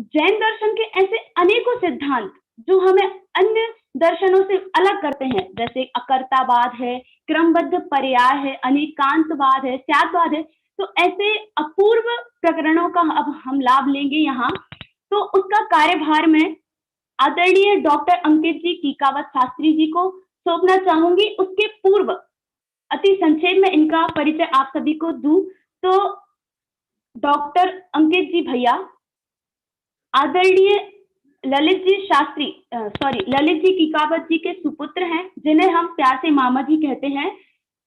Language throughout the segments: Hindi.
जैन दर्शन के ऐसे अनेकों सिद्धांत जो हमें अन्य दर्शनों से अलग करते हैं, जैसे अकर्तावाद है, क्रमबद्ध पर्याय है, अनेकांतवाद है, स्यादवाद है। तो ऐसे अपूर्व प्रकरणों का अब हम लाभ लेंगे यहाँ। तो उसका कार्यभार मैं आदरणीय डॉक्टर अंकित जी टीकावत शास्त्री जी को सौंपना चाहूंगी। उसके पूर्व अति संक्षेप में इनका परिचय आप सभी को दूं तो डॉक्टर अंकित जी भैया आदरणीय ललित जी टीकावत जी के सुपुत्र हैं, जिन्हें हम प्यार से मामा जी कहते हैं।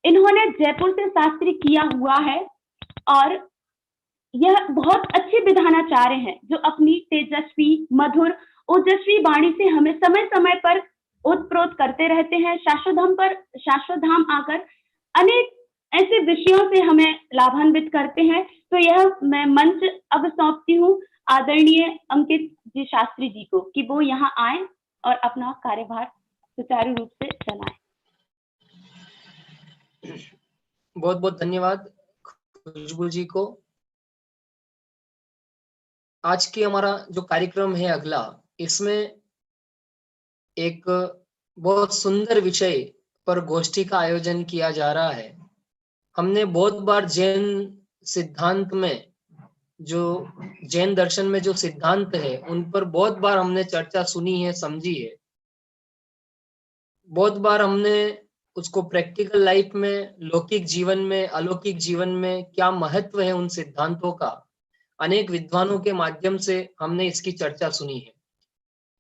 इन्होंने जयपुर से शास्त्री किया हुआ है और यह बहुत अच्छे विधानाचार्य हैं, जो अपनी तेजस्वी, मधुर, ओजस्वी वाणी से हमें समय समय पर ओतप्रोत करते रहते हैं। शाश्वत धाम आकर अनेक ऐसे विषयों से हमें लाभान्वित करते हैं। तो यह मैं मंच अब सौंपती हूँ आदरणीय अंकित जी शास्त्री जी को कि वो यहाँ आए और अपना कार्यभार सुचारू रूप से चलाएं। बहुत बहुत धन्यवाद खुशबू जी को। आज की हमारा जो कार्यक्रम है अगला, इसमें एक बहुत सुंदर विषय पर गोष्ठी का आयोजन किया जा रहा है। हमने बहुत बार जैन सिद्धांत में, जो जैन दर्शन में जो सिद्धांत है, उन पर बहुत बार हमने चर्चा सुनी है, समझी है। बहुत बार हमने उसको प्रैक्टिकल लाइफ में, लौकिक जीवन में, अलौकिक जीवन में क्या महत्व है उन सिद्धांतों का, अनेक विद्वानों के माध्यम से हमने इसकी चर्चा सुनी है।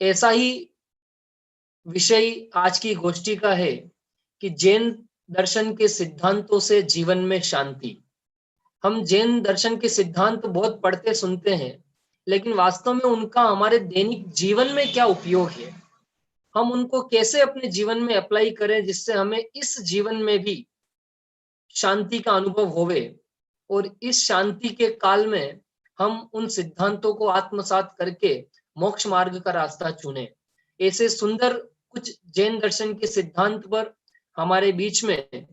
ऐसा ही विषय आज की गोष्ठी का है कि जैन दर्शन के सिद्धांतों से जीवन में शांति। हम जैन दर्शन के सिद्धांत बहुत पढ़ते सुनते हैं, लेकिन वास्तव में उनका हमारे दैनिक जीवन में क्या उपयोग है, हम उनको कैसे अपने जीवन में अप्लाई करें जिससे हमें इस जीवन में भी शांति का अनुभव होवे और इस शांति के काल में हम उन सिद्धांतों को आत्मसात करके मोक्ष मार्ग का रास्ता चुने। ऐसे सुंदर कुछ जैन दर्शन के सिद्धांत पर हमारे बीच में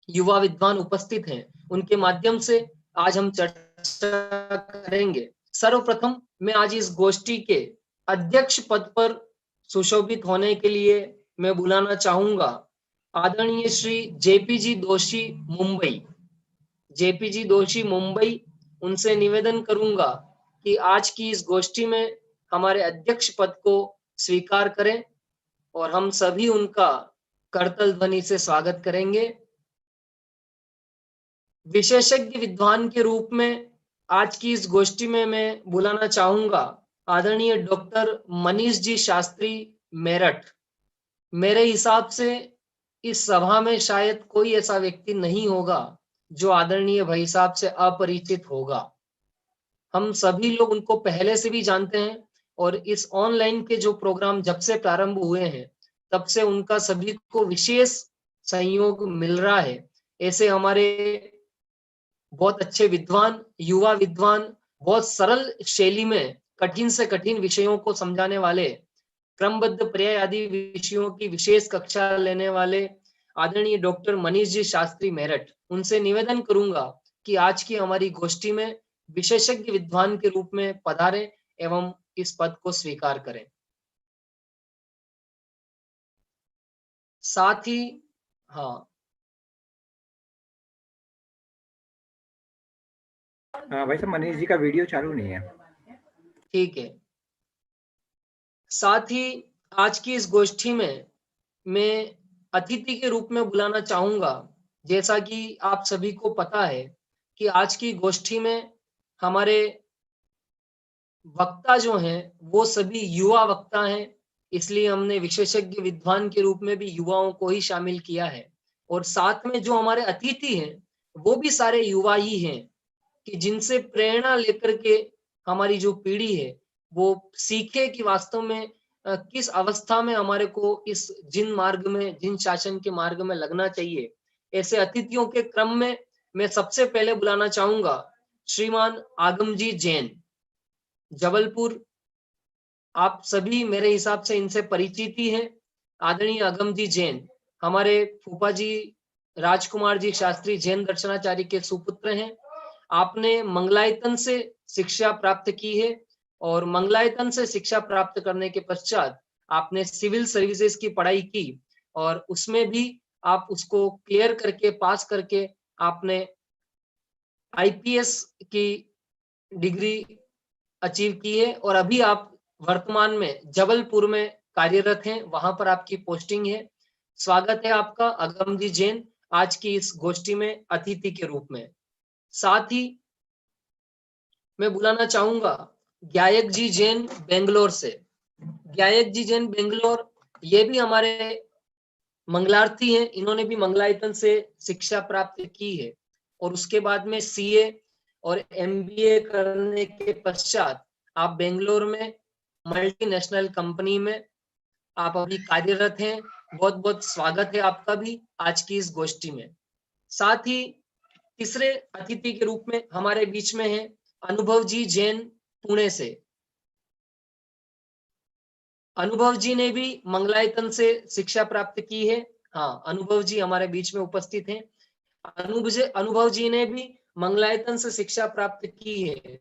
युवा विद्वान उपस्थित हैं, उनके माध्यम से आज हम चर्चा करेंगे। सर्वप्रथम मैं आज इस गोष्ठी के अध्यक्ष पद पर सुशोभित होने के लिए मैं बुलाना चाहूंगा आदरणीय श्री जेपीजी दोषी मुंबई। जेपीजी दोषी मुंबई, उनसे निवेदन करूंगा कि आज की इस गोष्ठी में हमारे अध्यक्ष पद को स्वीकार करें और हम सभी उनका करतल ध्वनि से स्वागत करेंगे। विशेषज्ञ विद्वान के रूप में आज की इस गोष्ठी में मैं बुलाना चाहूंगा आदरणीय डॉक्टर मनीष जी शास्त्री मेरठ। मेरे हिसाब से इस सभा में शायद कोई ऐसा व्यक्ति नहीं होगा जो आदरणीय भाई साहब से अपरिचित होगा। हम सभी लोग उनको पहले से भी जानते हैं और इस ऑनलाइन के जो प्रोग्राम जब से प्रारंभ हुए हैं तब से उनका सभी को विशेष सहयोग मिल रहा है। ऐसे हमारे बहुत अच्छे विद्वान, युवा विद्वान, बहुत सरल शैली में कठिन से कठिन विषयों को समझाने वाले, क्रमबद्ध पर्याय आदि विषयों की विशेष कक्षा लेने वाले आदरणीय डॉक्टर मनीष जी शास्त्री मेरठ, उनसे निवेदन करूंगा कि आज की हमारी गोष्ठी में विशेषज्ञ विद्वान के रूप में पधारें एवं इस पद को स्वीकार करें। साथ ही हाँ भाई साहब, मनीष जी का वीडियो चालू नहीं है। ठीक है। साथ ही आज की इस गोष्ठी में मैं अतिथि के रूप में बुलाना चाहूंगा, जैसा कि आप सभी को पता है कि आज की गोष्ठी में हमारे वक्ता जो हैं वो सभी युवा वक्ता हैं, इसलिए हमने विशेषज्ञ विद्वान के रूप में भी युवाओं को ही शामिल किया है। और साथ में जो हमारे अतिथि हैं वो भी सारे युवा ही हैं, कि जिनसे प्रेरणा लेकर के हमारी जो पीढ़ी है वो सीखे कि वास्तव में किस अवस्था में हमारे को इस जिन शासन के मार्ग में लगना चाहिए। ऐसे अतिथियों के क्रम में मैं सबसे पहले बुलाना चाहूंगा श्रीमान आगम जी जैन, जबलपुर। आप सभी मेरे हिसाब से इनसे परिचित ही हैं। आदरणीय आगम जी जैन हमारे फूफा जी राजकुमार जी शास्त्री जैन दर्शनाचार्य के सुपुत्र हैं। आपने मंगलायतन से शिक्षा प्राप्त की है। और मंगलायतन से शिक्षा प्राप्त करने के पश्चात आपने सिविल सर्विसेज की पढ़ाई की और उसमें भी आप उसको क्लियर करके पास करके आपने आईपीएस की डिग्री अचीव की है और अभी आप वर्तमान में जबलपुर में कार्यरत हैं, वहां पर आपकी पोस्टिंग है। स्वागत है आपका अगमजी जैन आज की इस गोष्ठी में अतिथि के रूप में। साथ ही मैं बुलाना चाहूंगा गायक जी जैन बेंगलोर से। गायक जी जैन बेंगलोर, ये भी हमारे मंगलार्थी हैं, इन्होंने भी मंगलायतन से शिक्षा प्राप्त की है और उसके बाद में सीए और एमबीए करने के पश्चात आप बेंगलोर में मल्टीनेशनल कंपनी में आप अभी कार्यरत हैं। बहुत बहुत स्वागत है आपका भी आज की इस गोष्ठी में। साथ ही तीसरे अतिथि के रूप में हमारे बीच में है अनुभव जी जैन पुणे से। अनुभव जी ने भी मंगलायतन से शिक्षा प्राप्त की है। हाँ, अनुभव जी हमारे बीच में उपस्थित हैं। अनुभव जी ने भी मंगलायतन से शिक्षा प्राप्त की है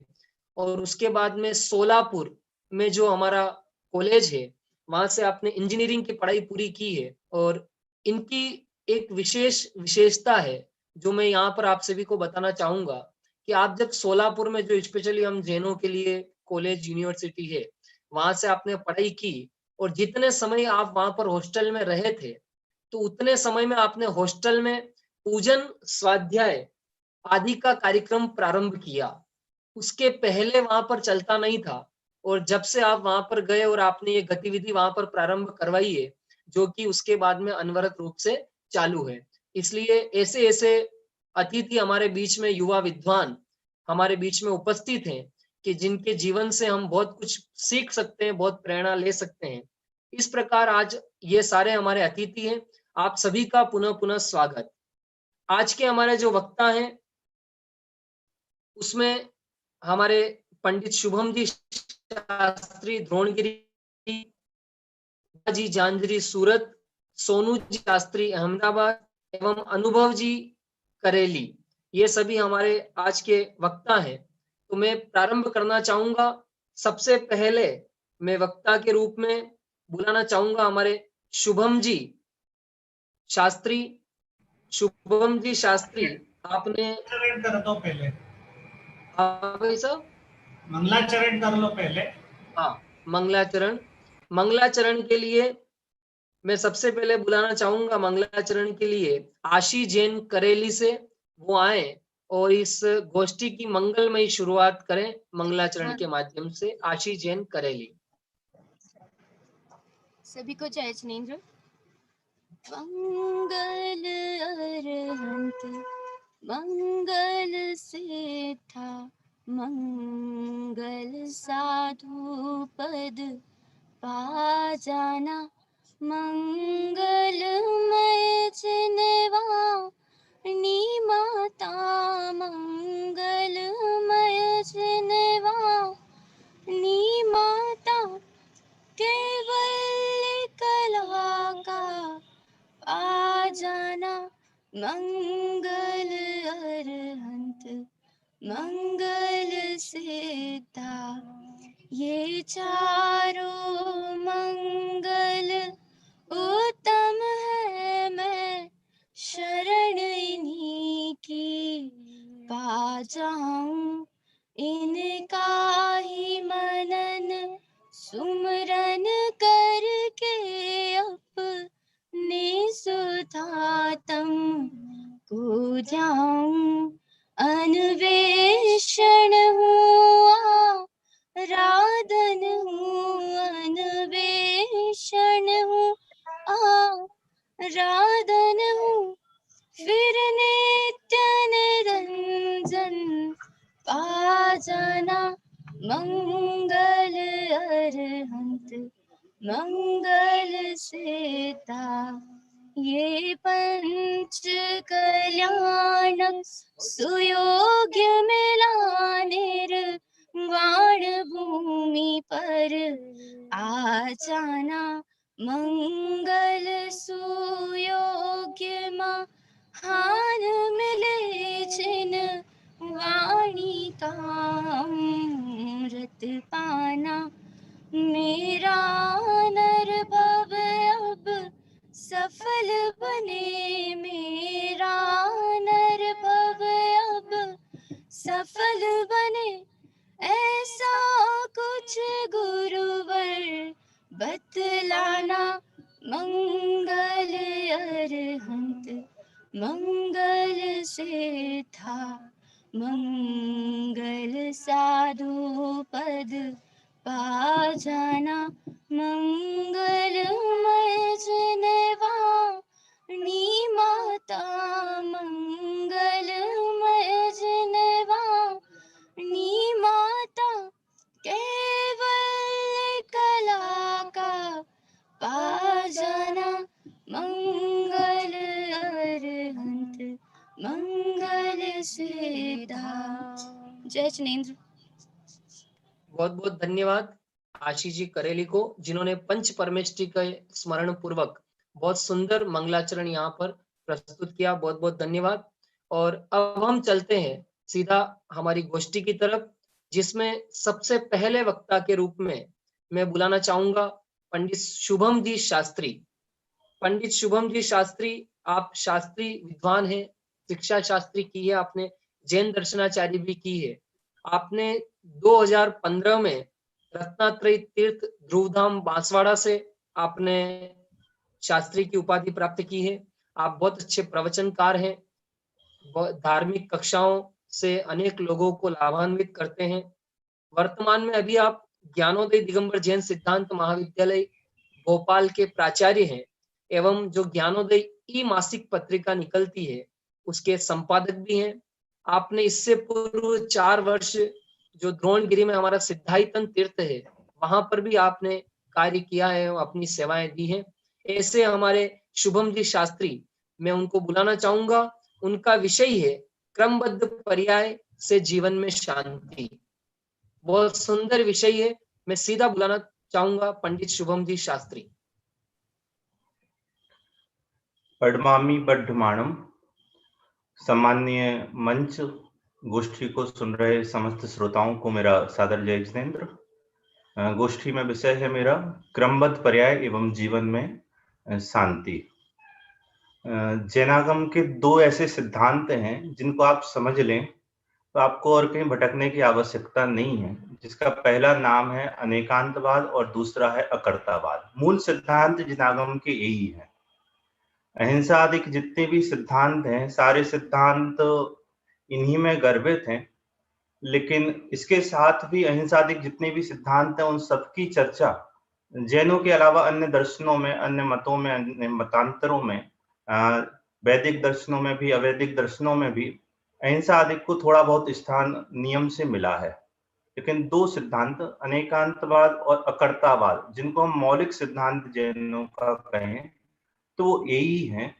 और उसके बाद में सोलापुर में जो हमारा कॉलेज है वहां से आपने इंजीनियरिंग की पढ़ाई पूरी की है और इनकी एक विशेषता है जो मैं यहाँ पर आप सभी को बताना चाहूंगा कि आप जब सोलापुर में जो स्पेशली हम जैनों के लिए कॉलेज यूनिवर्सिटी है वहां से आपने पढ़ाई की और जितने समय आप वहां पर हॉस्टल में रहे थे तो उतने समय में आपने हॉस्टल में पूजन स्वाध्याय आदि का कार्यक्रम प्रारंभ किया। उसके पहले वहां पर चलता नहीं था और जब से आप वहां पर गए और आपने ये गतिविधि वहां पर प्रारंभ करवाई है जो कि उसके बाद में अनवरत रूप से चालू है। इसलिए ऐसे ऐसे अतिथि हमारे बीच में युवा विद्वान हमारे बीच में उपस्थित हैं कि जिनके जीवन से हम बहुत कुछ सीख सकते हैं, बहुत प्रेरणा ले सकते हैं। इस प्रकार आज ये सारे हमारे अतिथि हैं। आप सभी का पुनः पुनः स्वागत। आज के हमारे जो वक्ता हैं उसमें हमारे पंडित शुभम जी शास्त्री द्रोणगिरी जी जांजरी सूरत, सोनू जी शास्त्री अहमदाबाद एवं अनुभव जी करेली, ये सभी हमारे आज के वक्ता हैं। तो मैं प्रारंभ करना चाहूंगा। सबसे पहले मैं वक्ता के रूप में बुलाना चाहूंगा हमारे शुभम जी शास्त्री। शुभम जी शास्त्री, आपने कर दो पहले, हाँ भाई साहब, मंगलाचरण कर लो पहले। हाँ, मंगलाचरण। मंगलाचरण के लिए मैं सबसे पहले बुलाना चाहूंगा मंगलाचरण के लिए आशी जैन करेली से। वो आए और इस गोष्ठी की मंगलमयी शुरुआत करें मंगलाचरण के माध्यम से। आशी जैन करेली। सभी को जय जिनेंद्र। मंगल अरहंत मंगल सेठा मंगल साधु पद पा जाना मंगलमय जिनवा नी माता मंगलमय जिनवा नी माता केवल कला का आ जाना मंगल अरहंत मंगल सेता ये चारों मंगल उत्तम है मैं शरण इन्हीं की पा जाऊं इनका ही मनन सुमरन करके अपने सुधातम को जाऊं अन्वेषण हुआ राधन हूँ अन्वेषण हूँ राधन हूँ फिर नित्य निरंजन पा जाना मंगल अरहंत मंगल सेता ये पंच कल्याण सुयोग्य मिला निर्वाण भूमि पर आ जाना मंगल सुयोग्य महान मिले जिन वाणी का अमृत मत पाना। मेरा नरभव अब सफल बने, मेरा नरभव अब सफल बने, ऐसा कुछ गुरुवर बतलाना। मंगल अरहंत मंगल से था, मंगल साधु पद पा जाना। मंगलमय जिनवाणी माता, मंगलमय जिनवाणी माता, केवल कला का पा जाना। मंगल अरहंत मंगल सिद्धा। जय जिनेंद्र। बहुत बहुत धन्यवाद आशीष जी करेली को, जिन्होंने पंच परमेष्टि के स्मरण पूर्वक बहुत सुंदर मंगलाचरण यहाँ पर प्रस्तुत किया। बहुत बहुत धन्यवाद। और अब हम चलते हैं सीधा हमारी गोष्ठी की तरफ, जिसमें सबसे पहले वक्ता के रूप में मैं बुलाना चाहूंगा पंडित शुभम जी शास्त्री। पंडित शुभम जी शास्त्री, आप शास्त्री विद्वान हैं, शिक्षा शास्त्री की है आपने, जैन दर्शनाचार्य भी की है। आपने 2015 में रत्नात्रय तीर्थ ध्रुवधाम बांसवाड़ा से आपने शास्त्री की उपाधि प्राप्त की है। आप बहुत अच्छे प्रवचनकार हैं, धार्मिक कक्षाओं से अनेक लोगों को लाभान्वित करते हैं। वर्तमान में अभी आप ज्ञानोदय दिगंबर जैन सिद्धांत महाविद्यालय भोपाल के प्राचार्य हैं, एवं जो ज्ञानोदय ई मासिक पत्रिका निकलती है उसके संपादक भी हैं। आपने इससे पूर्व 4 वर्ष जो द्रोणगिरी में हमारा सिद्धायतन तीर्थ है वहां पर भी आपने कार्य किया है, अपनी सेवाएं दी हैं। ऐसे हमारे शुभम जी शास्त्री, मैं उनको बुलाना चाहूंगा। उनका विषय है क्रमबद्ध पर्याय से जीवन में शांति। बहुत सुंदर विषय है। मैं सीधा बुलाना चाहूंगा पंडित शुभम जी शास्त्री। पडमामी बड्ढमाणम। सम्माननीय मंच गोष्ठी को सुन रहे समस्त श्रोताओं को मेरा सादर जय जिनेंद्र। गोष्ठी में विषय है मेरा क्रमबद्ध पर्याय एवं जीवन में शांति। जैनागम के 2 ऐसे सिद्धांत हैं जिनको आप समझ लें तो आपको और कहीं भटकने की आवश्यकता नहीं है, जिसका पहला नाम है अनेकांतवाद और दूसरा है अकर्तावाद। मूल सिद्धांत जैनागम के यही है। अहिंसा आदि के जितने भी सिद्धांत हैं सारे सिद्धांत इन्हीं में गर्भित हैं, लेकिन इसके साथ भी अहिंसा आदि जितने भी सिद्धांत हैं उन सबकी चर्चा जैनों के अलावा अन्य दर्शनों में, अन्य मतों में, अन्य मतांतरों में, वैदिक दर्शनों में भी, अवैदिक दर्शनों में भी अहिंसा आदि को थोड़ा बहुत स्थान नियम से मिला है। लेकिन 2 सिद्धांत अनेकांतवाद और अकर्तावाद, जिनको हम मौलिक सिद्धांत जैनों का कहें तो यही है।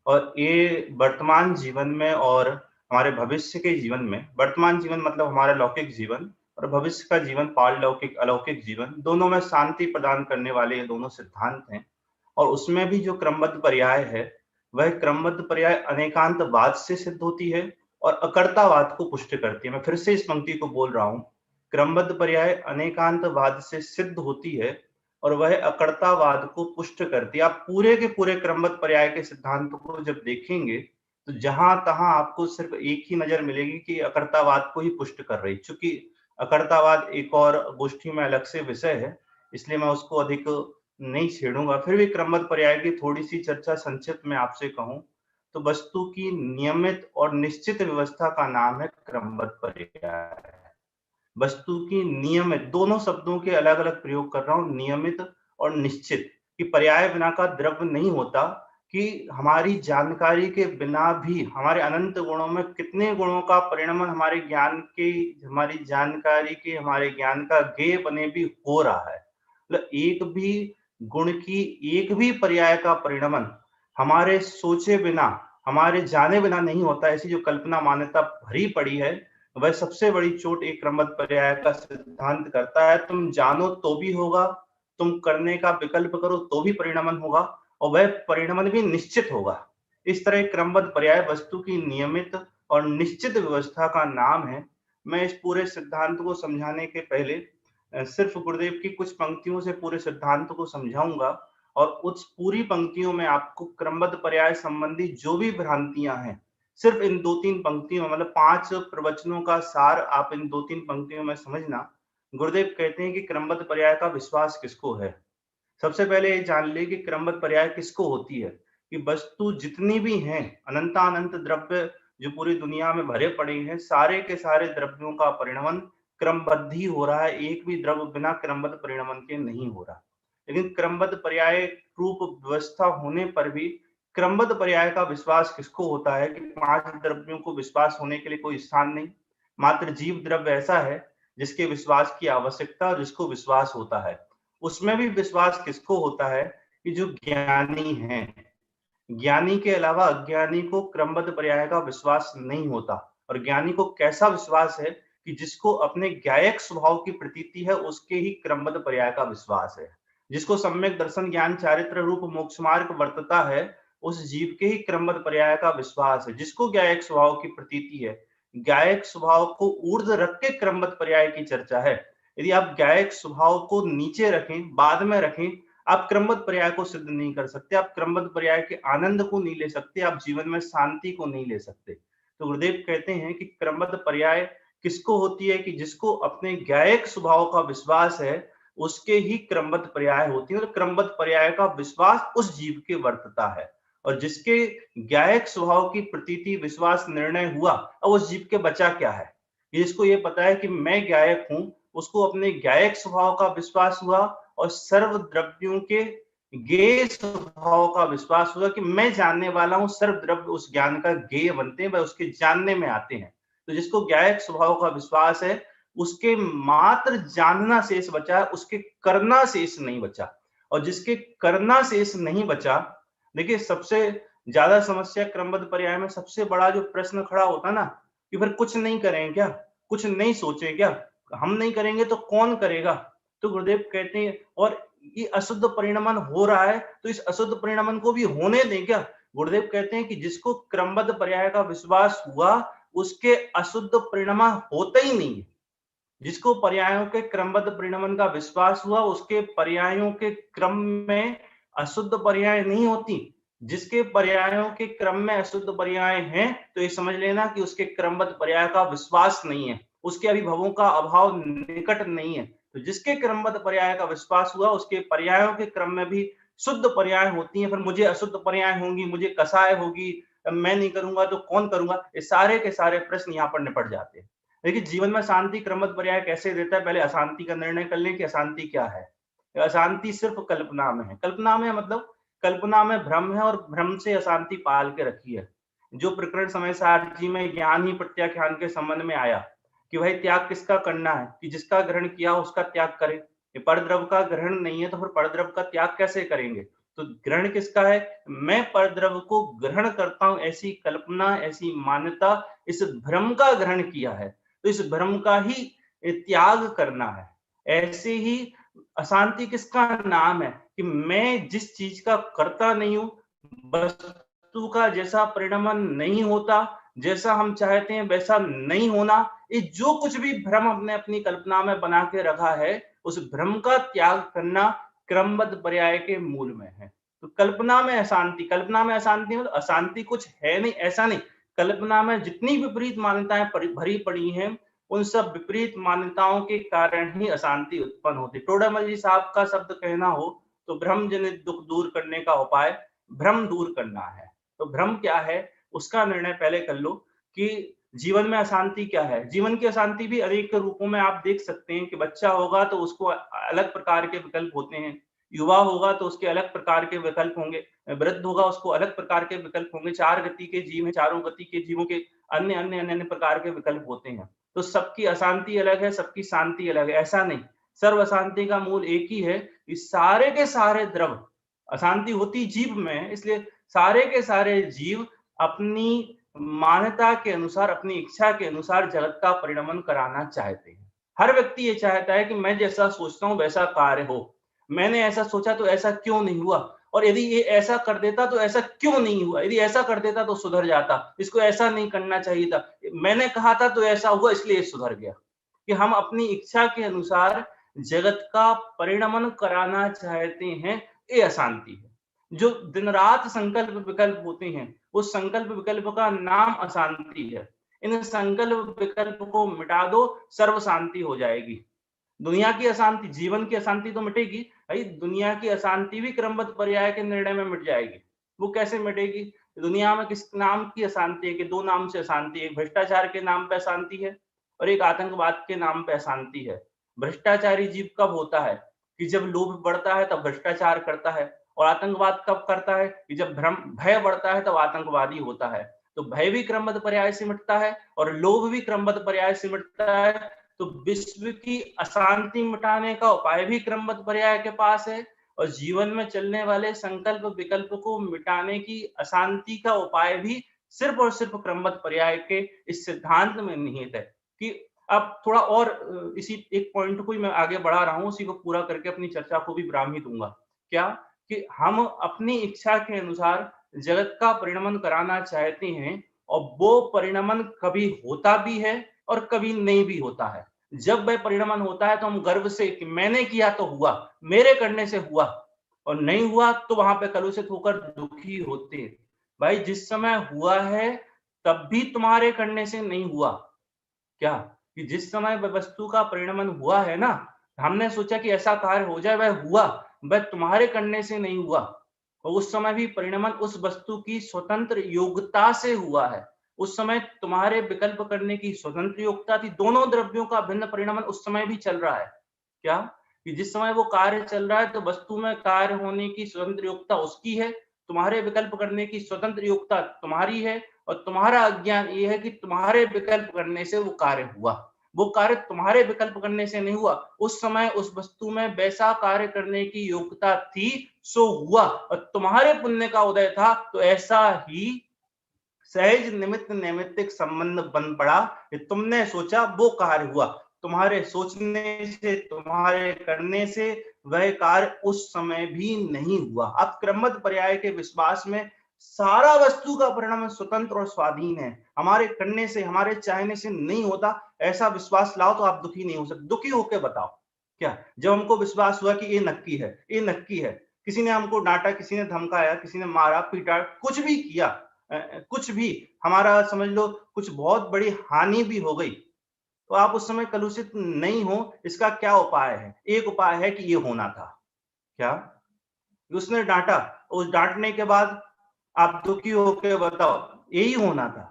और ये वर्तमान जीवन में और हमारे भविष्य के जीवन में, वर्तमान जीवन मतलब हमारा लौकिक जीवन और भविष्य का जीवन पारलौकिक अलौकिक जीवन, दोनों में शांति प्रदान करने वाले ये दोनों सिद्धांत हैं। और उसमें भी जो क्रमबद्ध पर्याय है वह क्रमबद्ध पर्याय अनेकांतवाद से सिद्ध होती है और अकर्तावाद को पुष्ट करती है। मैं फिर से इस पंक्ति को बोल रहा हूँ, क्रमबद्ध पर्याय अनेकांतवाद से सिद्ध होती है और वह अकर्तावाद को पुष्ट करती है। आप पूरे के पूरे क्रमबद्ध पर्याय के सिद्धांत को जब देखेंगे तो जहां तहां आपको सिर्फ एक ही नजर मिलेगी कि अकर्तावाद को ही पुष्ट कर रही। चूंकि अकर्तावाद एक और गोष्ठी में अलग से विषय है, इसलिए मैं उसको अधिक नहीं छेड़ूंगा। फिर भी क्रमबद्ध पर्याय की थोड़ी सी चर्चा संक्षिप्त में आपसे कहूं तो वस्तु की नियमित और निश्चित व्यवस्था का नाम है क्रमबद्ध पर्याय। वस्तु की नियमित, दोनों शब्दों के अलग अलग प्रयोग कर रहा हूं, नियमित और निश्चित, कि पर्याय बिना का द्रव्य नहीं होता, कि हमारी जानकारी के बिना भी हमारे अनंत गुणों में कितने गुणों का परिणमन हमारे ज्ञान के, हमारी जानकारी के, हमारे ज्ञान का गेय बने भी हो रहा है। मतलब एक भी गुण की, एक भी पर्याय का परिणमन हमारे सोचे बिना, हमारे जाने बिना नहीं होता। ऐसी जो कल्पना मान्यता भरी पड़ी है वह सबसे बड़ी चोट एक क्रमबद्ध पर्याय का सिद्धांत करता है। तुम जानो तो भी होगा, तुम करने का विकल्प करो तो भी परिणमन होगा, और वह परिणमन भी निश्चित होगा। इस तरह क्रमबद्ध पर्याय वस्तु की नियमित और निश्चित व्यवस्था का नाम है। मैं इस पूरे सिद्धांत को समझाने के पहले सिर्फ गुरुदेव की कुछ पंक्तियों से पूरे सिद्धांत को समझाऊंगा और उस पूरी पंक्तियों में आपको क्रमबद्ध पर्याय संबंधी जो भी भ्रांतियां हैं, सिर्फ इन 2-3 पंक्तियों में, मतलब 5 प्रवचनों का सार आप इन 2-3 पंक्तियों में समझना। गुरुदेव कहते हैं कि क्रमबद्ध पर्याय का विश्वास किसको है। सबसे पहले ये जान ले कि क्रमबद्ध पर्याय किसको होती है, कि वस्तु जितनी भी हैं, अनंतानंत द्रव्य जो पूरी दुनिया में भरे पड़े हैं, सारे के सारे द्रव्यों का परिणमन क्रमबद्ध ही हो रहा है। एक भी द्रव्य बिना क्रमबद्ध परिणमन के नहीं हो रहा। लेकिन क्रमबद्ध पर्याय रूप व्यवस्था होने पर भी क्रमबद्ध पर्याय का विश्वास किसको होता है कि 5 द्रव्यों को विश्वास होने के लिए कोई स्थान नहीं, मात्र जीव द्रव्य ऐसा है जिसके विश्वास की आवश्यकता और जिसको विश्वास होता है। उसमें भी विश्वास किसको होता है कि जो ज्ञानी है। ज्ञानी के अलावा अज्ञानी को क्रमबद्ध पर्याय का विश्वास नहीं होता। और ज्ञानी को कैसा विश्वास है कि जिसको अपने ज्ञायक स्वभाव की प्रतीति है, उसके ही क्रमबद्ध पर्याय का विश्वास है। जिसको सम्यक दर्शन ज्ञान चारित्र रूप मोक्ष मार्ग वर्तता है, उस जीव के ही क्रमबद्ध पर्याय का विश्वास है। जिसको ज्ञायक स्वभाव की प्रतीति है, ज्ञायक स्वभाव को ऊर्ध्व रख के क्रमबद्ध पर्याय की चर्चा है। यदि आप ज्ञायक स्वभाव को नीचे रखें, बाद में रखें, आप क्रमबद्ध पर्याय को सिद्ध नहीं कर सकते, आप क्रमबद्ध पर्याय के आनंद को नहीं ले सकते, आप जीवन में शांति को नहीं ले सकते। तो गुरुदेव कहते हैं कि क्रमबद्ध पर्याय किसको होती है कि जिसको अपने ज्ञायक स्वभाव का विश्वास है, उसके ही क्रमबद्ध पर्याय होती है। और क्रमबद्ध पर्याय का विश्वास उस जीव के वर्तता है। और जिसके ज्ञायक स्वभाव की प्रतीति विश्वास निर्णय हुआ, अब उस जीव के बचा क्या है। जिसको ये पता है कि मैं ज्ञायक हूं, उसको अपने ज्ञायक स्वभाव का विश्वास हुआ और सर्व द्रव्यों के ज्ञेय स्वभाव का विश्वास हुआ कि मैं जानने वाला हूं। सर्व द्रव्य उस ज्ञान का ज्ञेय बनते हैं, वह उसके जानने में आते हैं। तो जिसको ज्ञायक स्वभाव का विश्वास है, उसके मात्र जानना शेष बचा, उसके करना शेष नहीं बचा। और जिसके करना शेष नहीं बचा, देखिए सबसे ज्यादा समस्या क्रमबद्ध पर्याय में सबसे बड़ा जो प्रश्न खड़ा होता ना कि फिर कुछ नहीं करें क्या, कुछ नहीं सोचें क्या, हम नहीं करेंगे तो कौन करेगा। तो गुरुदेव कहते हैं और ये अशुद्ध परिणमन हो रहा है, तो इस अशुद्ध परिणमन को भी होने दें क्या। गुरुदेव कहते हैं कि जिसको क्रमबद्ध पर्याय का विश्वास हुआ, उसके अशुद्ध परिणमन होता ही नहीं है। जिसको पर्यायों के क्रमबद्ध परिणमन का विश्वास हुआ, उसके पर्यायों के क्रम में अशुद्ध पर्याय नहीं होती। जिसके पर्यायों के क्रम में अशुद्ध पर्याय हैं, तो ये समझ लेना कि उसके क्रमबद्ध पर्याय का विश्वास नहीं है, उसके अभिभवों का अभाव निकट नहीं है। तो जिसके क्रमबद्ध पर्याय का विश्वास हुआ, उसके पर्यायों के क्रम में भी शुद्ध पर्याय होती हैं। फिर मुझे अशुद्ध पर्याय होंगी, मुझे कसाय होगी, मैं नहीं करूंगा तो कौन करूंगा, ये सारे के सारे प्रश्न यहाँ पर निपट जाते हैं। देखिए जीवन में शांति क्रमबद्ध पर्याय कैसे देता है, पहले अशांति का निर्णय कर लें कि अशांति क्या है। अशांति सिर्फ कल्पना में है। कल्पना में मतलब कल्पना में भ्रम है और भ्रम से अशांति पाल के रखी है। जो प्रकरण समय सार जी में ज्ञान ही प्रत्याख्यान के संबंध में आया कि भाई त्याग किसका करना है, कि जिसका ग्रहण किया उसका त्याग करे। ये परद्रव्य का ग्रहण नहीं है तो फिर परद्रव्य का त्याग कैसे करेंगे। तो ग्रहण किसका है, मैं परद्रव्य को ग्रहण करता हूं, ऐसी कल्पना, ऐसी मान्यता, इस भ्रम का ग्रहण किया है, तो इस भ्रम का ही त्याग करना है। ऐसे ही अशांति किसका नाम है कि मैं जिस चीज का करता नहीं हूं, वस्तु का जैसा परिणमन नहीं होता, जैसा हम चाहते हैं वैसा नहीं होना, ये जो कुछ भी भ्रम हमने अपनी कल्पना में बना के रखा है, उस भ्रम का त्याग करना क्रमबद्ध पर्याय के मूल में है। तो कल्पना में अशांति, कल्पना में अशांति मतलब अशांति कुछ है नहीं, ऐसा नहीं। कल्पना में जितनी विपरीत मान्यताएं भरी पड़ी हैं, उन सब विपरीत मान्यताओं के कारण ही अशांति उत्पन्न होती। टोडामल जी साहब का शब्द कहना हो तो भ्रम जनित दुख दूर करने का उपाय भ्रम दूर करना है। तो भ्रम क्या है उसका निर्णय पहले कर लो कि जीवन में अशांति क्या है। जीवन की अशांति भी अनेक रूपों में आप देख सकते हैं कि बच्चा होगा तो उसको अलग प्रकार के विकल्प होते हैं, युवा होगा तो उसके अलग प्रकार के विकल्प होंगे, वृद्ध होगा उसको अलग प्रकार के विकल्प होंगे। 4 गति के जीव हैं, चारों गति के जीवों के अन्य अन्य अन्य प्रकार के विकल्प होते हैं। तो सबकी अशांति अलग है, सबकी शांति अलग है, ऐसा नहीं। सर्व अशांति का मूल एक ही है कि सारे के सारे द्रव्य, अशांति होती जीव में, इसलिए सारे के सारे जीव अपनी मान्यता के अनुसार, अपनी इच्छा के अनुसार जगत का परिणमन कराना चाहते हैं। हर व्यक्ति ये चाहता है कि मैं जैसा सोचता हूं वैसा कार्य हो, मैंने ऐसा सोचा तो ऐसा क्यों नहीं हुआ, और यदि ये ऐसा कर देता तो ऐसा क्यों नहीं हुआ, यदि ऐसा कर देता तो सुधर जाता, इसको ऐसा नहीं करना चाहिए था, मैंने कहा था तो ऐसा हुआ इसलिए सुधर गया। कि हम अपनी इच्छा के अनुसार जगत का परिणमन कराना चाहते हैं, ये अशांति है। जो दिन रात संकल्प विकल्प होते हैं, उस संकल्प विकल्प का नाम अशांति है। इन संकल्प विकल्प को मिटा दो, सर्व शांति हो जाएगी। दुनिया की अशांति, जीवन की अशांति तो मिटेगी भाई, दुनिया की अशांति भी क्रमबद्ध पर्याय के निर्णय में मिट जाएगी। वो कैसे मिटेगी? दुनिया में किस नाम की अशांति है कि दो नाम से अशांति है, एक भ्रष्टाचार के नाम पे अशांति है और एक आतंकवाद के नाम पे अशांति है। भ्रष्टाचारी जीव कब होता है कि जब लोभ बढ़ता है तब भ्रष्टाचार करता है, और आतंकवाद कब करता है कि जब भय बढ़ता है तब आतंकवादी होता है। तो भय भी क्रमबद्ध पर्याय से मिटता है और लोभ भी क्रमबद्ध पर्याय से मिटता है। तो विश्व की अशांति मिटाने का उपाय भी क्रमबद्ध पर्याय के पास है, और जीवन में चलने वाले संकल्प विकल्प को मिटाने की अशांति का उपाय भी सिर्फ और सिर्फ क्रमबद्ध पर्याय के इस सिद्धांत में निहित है। कि अब थोड़ा और इसी एक पॉइंट को ही मैं आगे बढ़ा रहा हूं, उसी को पूरा करके अपनी चर्चा को भी विराम ही दूंगा। क्या कि हम अपनी इच्छा के अनुसार जगत का परिणमन कराना चाहते हैं, और वो परिणमन कभी होता भी है और कभी नहीं भी होता है। जब वह परिणमन होता है तो हम गर्व से कि मैंने किया तो हुआ, मेरे करने से हुआ, और नहीं हुआ तो वहां पे कलुषित होकर दुखी होते हैं। भाई जिस समय हुआ है तब भी तुम्हारे करने से नहीं हुआ। क्या कि जिस समय वस्तु का परिणमन हुआ है ना, हमने सोचा कि ऐसा कार्य हो जाए, वह हुआ, वह तुम्हारे करने से नहीं हुआ, और उस समय भी परिणमन उस वस्तु की स्वतंत्र योग्यता से हुआ है। उस समय तुम्हारे विकल्प करने की स्वतंत्र योग्यता थी। दोनों द्रव्यों का भिन्न परिणमन उस समय भी चल रहा है। क्या कि जिस समय वो कार्य चल रहा है तो वस्तु में कार्य होने की स्वतंत्र योग्यता उसकी है, तुम्हारे विकल्प करने की स्वतंत्र योग्यता तुम्हारी है, और तुम्हारा अज्ञान ये है कि तुम्हारे विकल्प करने से वो कार्य हुआ। वो कार्य तुम्हारे विकल्प करने से नहीं हुआ, उस समय उस वस्तु में वैसा कार्य करने की योग्यता थी, सो हुआ, और तुम्हारे पुण्य का उदय था तो ऐसा ही सहज निमित्त नैमित्तिक संबंध बन पड़ा कि तुमने सोचा वो कार्य हुआ। तुम्हारे सोचने से, तुम्हारे करने से वह कार्य उस समय भी नहीं हुआ। अब क्रमबद्ध पर्याय के विश्वास में सारा वस्तु का परिणाम स्वतंत्र और स्वाधीन है, हमारे करने से, हमारे चाहने से नहीं होता। ऐसा विश्वास लाओ तो आप दुखी नहीं हो सकते। दुखी होकर बताओ। क्या जब हमको विश्वास हुआ कि ये नक्की है, ये नक्की है, किसी ने हमको डांटा, किसी ने धमकाया, किसी ने मारा पीटा, कुछ भी किया, कुछ भी हमारा समझ लो कुछ बहुत बड़ी हानि भी हो गई, तो आप उस समय कलुषित नहीं हो। इसका क्या उपाय है? एक उपाय है कि ये होना था। क्या उसने डांटा, उस डांटने के बाद आप दुखी होकर बताओ यही होना था,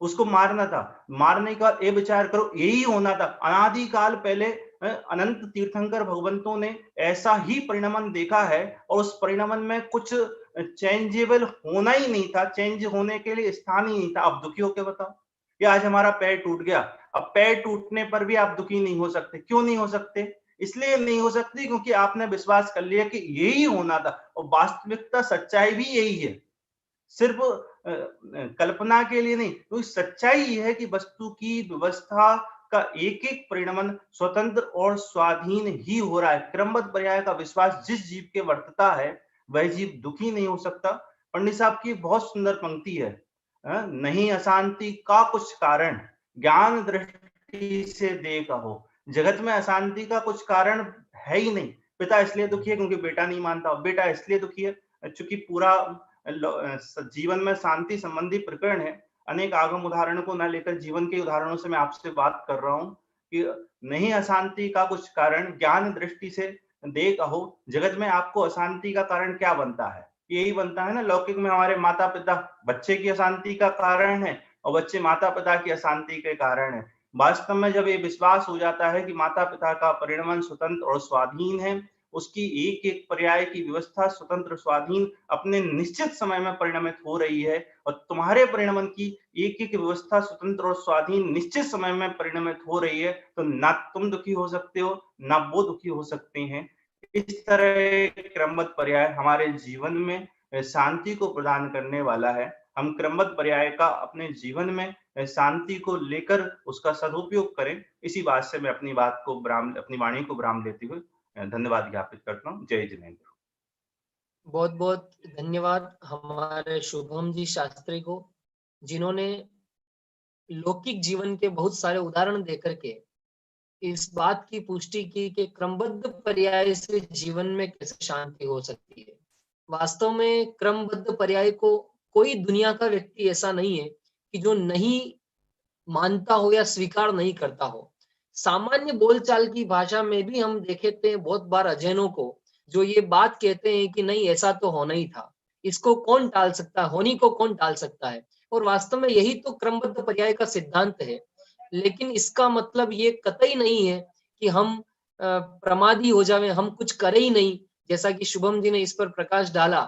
उसको मारना था, मारने के बाद ये विचार करो यही होना था। अनादिकाल पहले अनंत तीर्थंकर भगवंतों ने ऐसा ही परिणमन देखा है, और उस परिणमन में कुछ चेंजेबल होना ही नहीं था, चेंज होने के लिए स्थान ही नहीं था। अब दुखी होकर बताओ। या आज हमारा पैर टूट गया, अब पैर टूटने पर भी आप दुखी नहीं हो सकते। क्यों नहीं हो सकते? इसलिए नहीं हो सकती क्योंकि आपने विश्वास कर लिया कि यही होना था, और वास्तविकता सच्चाई भी यही है। सिर्फ कल्पना के लिए नहीं, तो सच्चाई ये है कि वस्तु की व्यवस्था का एक एक परिणमन स्वतंत्र और स्वाधीन ही हो रहा है। क्रमबद्ध पर्याय का विश्वास जिस जीव के वर्तता है वह जीव दुखी नहीं हो सकता। पंडित साहब की बहुत सुंदर पंक्ति है, नहीं अशांति का कुछ कारण, ज्ञान दृष्टि से देखा हो। जगत में अशांति का कुछ कारण है ही नहीं। पिता इसलिए दुखी है क्योंकि बेटा नहीं मानता, बेटा इसलिए दुखी है चूंकि पूरा जीवन में शांति संबंधी प्रकरण है। अनेक आगम उदाहरणों को न लेकर जीवन के उदाहरणों से मैं आपसे बात कर रहा हूं कि नहीं अशांति का कुछ कारण, ज्ञान दृष्टि से देख हो। जगत में आपको अशांति का कारण क्या बनता है? यही बनता है ना, लौकिक में हमारे माता पिता बच्चे की अशांति का कारण है, और बच्चे माता पिता की अशांति के कारण है। वास्तव में जब ये विश्वास हो जाता है कि माता पिता का परिणमन स्वतंत्र और स्वाधीन है, उसकी एक एक पर्याय की व्यवस्था स्वतंत्र स्वाधीन अपने निश्चित समय में परिणमित हो रही है, और तुम्हारे परिणमन की एक एक व्यवस्था स्वतंत्र और स्वाधीन निश्चित समय में परिणमित हो रही है, तो ना तुम दुखी हो सकते हो ना वो दुखी हो सकते हैं। इस तरह क्रमबद्ध पर्याय हमारे जीवन में शांति को प्रदान करने वाला है। हम क्रमबद्ध पर्याय का अपने जीवन में शांति को लेकर उसका सदुपयोग करें। इसी बात से मैं अपनी वाणी को विराम देते हुए धन्यवाद ज्ञापित करता हूँ। जय जिनेंद्र। बहुत बहुत धन्यवाद हमारे शुभम जी शास्त्री को, जिन्होंने लौकिक जीवन के बहुत सारे उदाहरण देकर के इस बात की पुष्टि की कि क्रमबद्ध पर्याय से जीवन में कैसे शांति हो सकती है। वास्तव में क्रमबद्ध पर्याय को कोई दुनिया का व्यक्ति ऐसा नहीं है कि जो नहीं मानता हो या स्वीकार नहीं करता हो। सामान्य बोलचाल की भाषा में भी हम देखे थे बहुत बार अजैनों को जो ये बात कहते हैं कि नहीं ऐसा तो होना ही था, इसको कौन टाल सकता है, होनी को कौन टाल सकता है। और वास्तव में यही तो क्रमबद्ध पर्याय का सिद्धांत है। लेकिन इसका मतलब ये कतई नहीं है कि हम प्रमादी हो जावे, हम कुछ करें ही नहीं। जैसा कि शुभम जी ने इस पर प्रकाश डाला,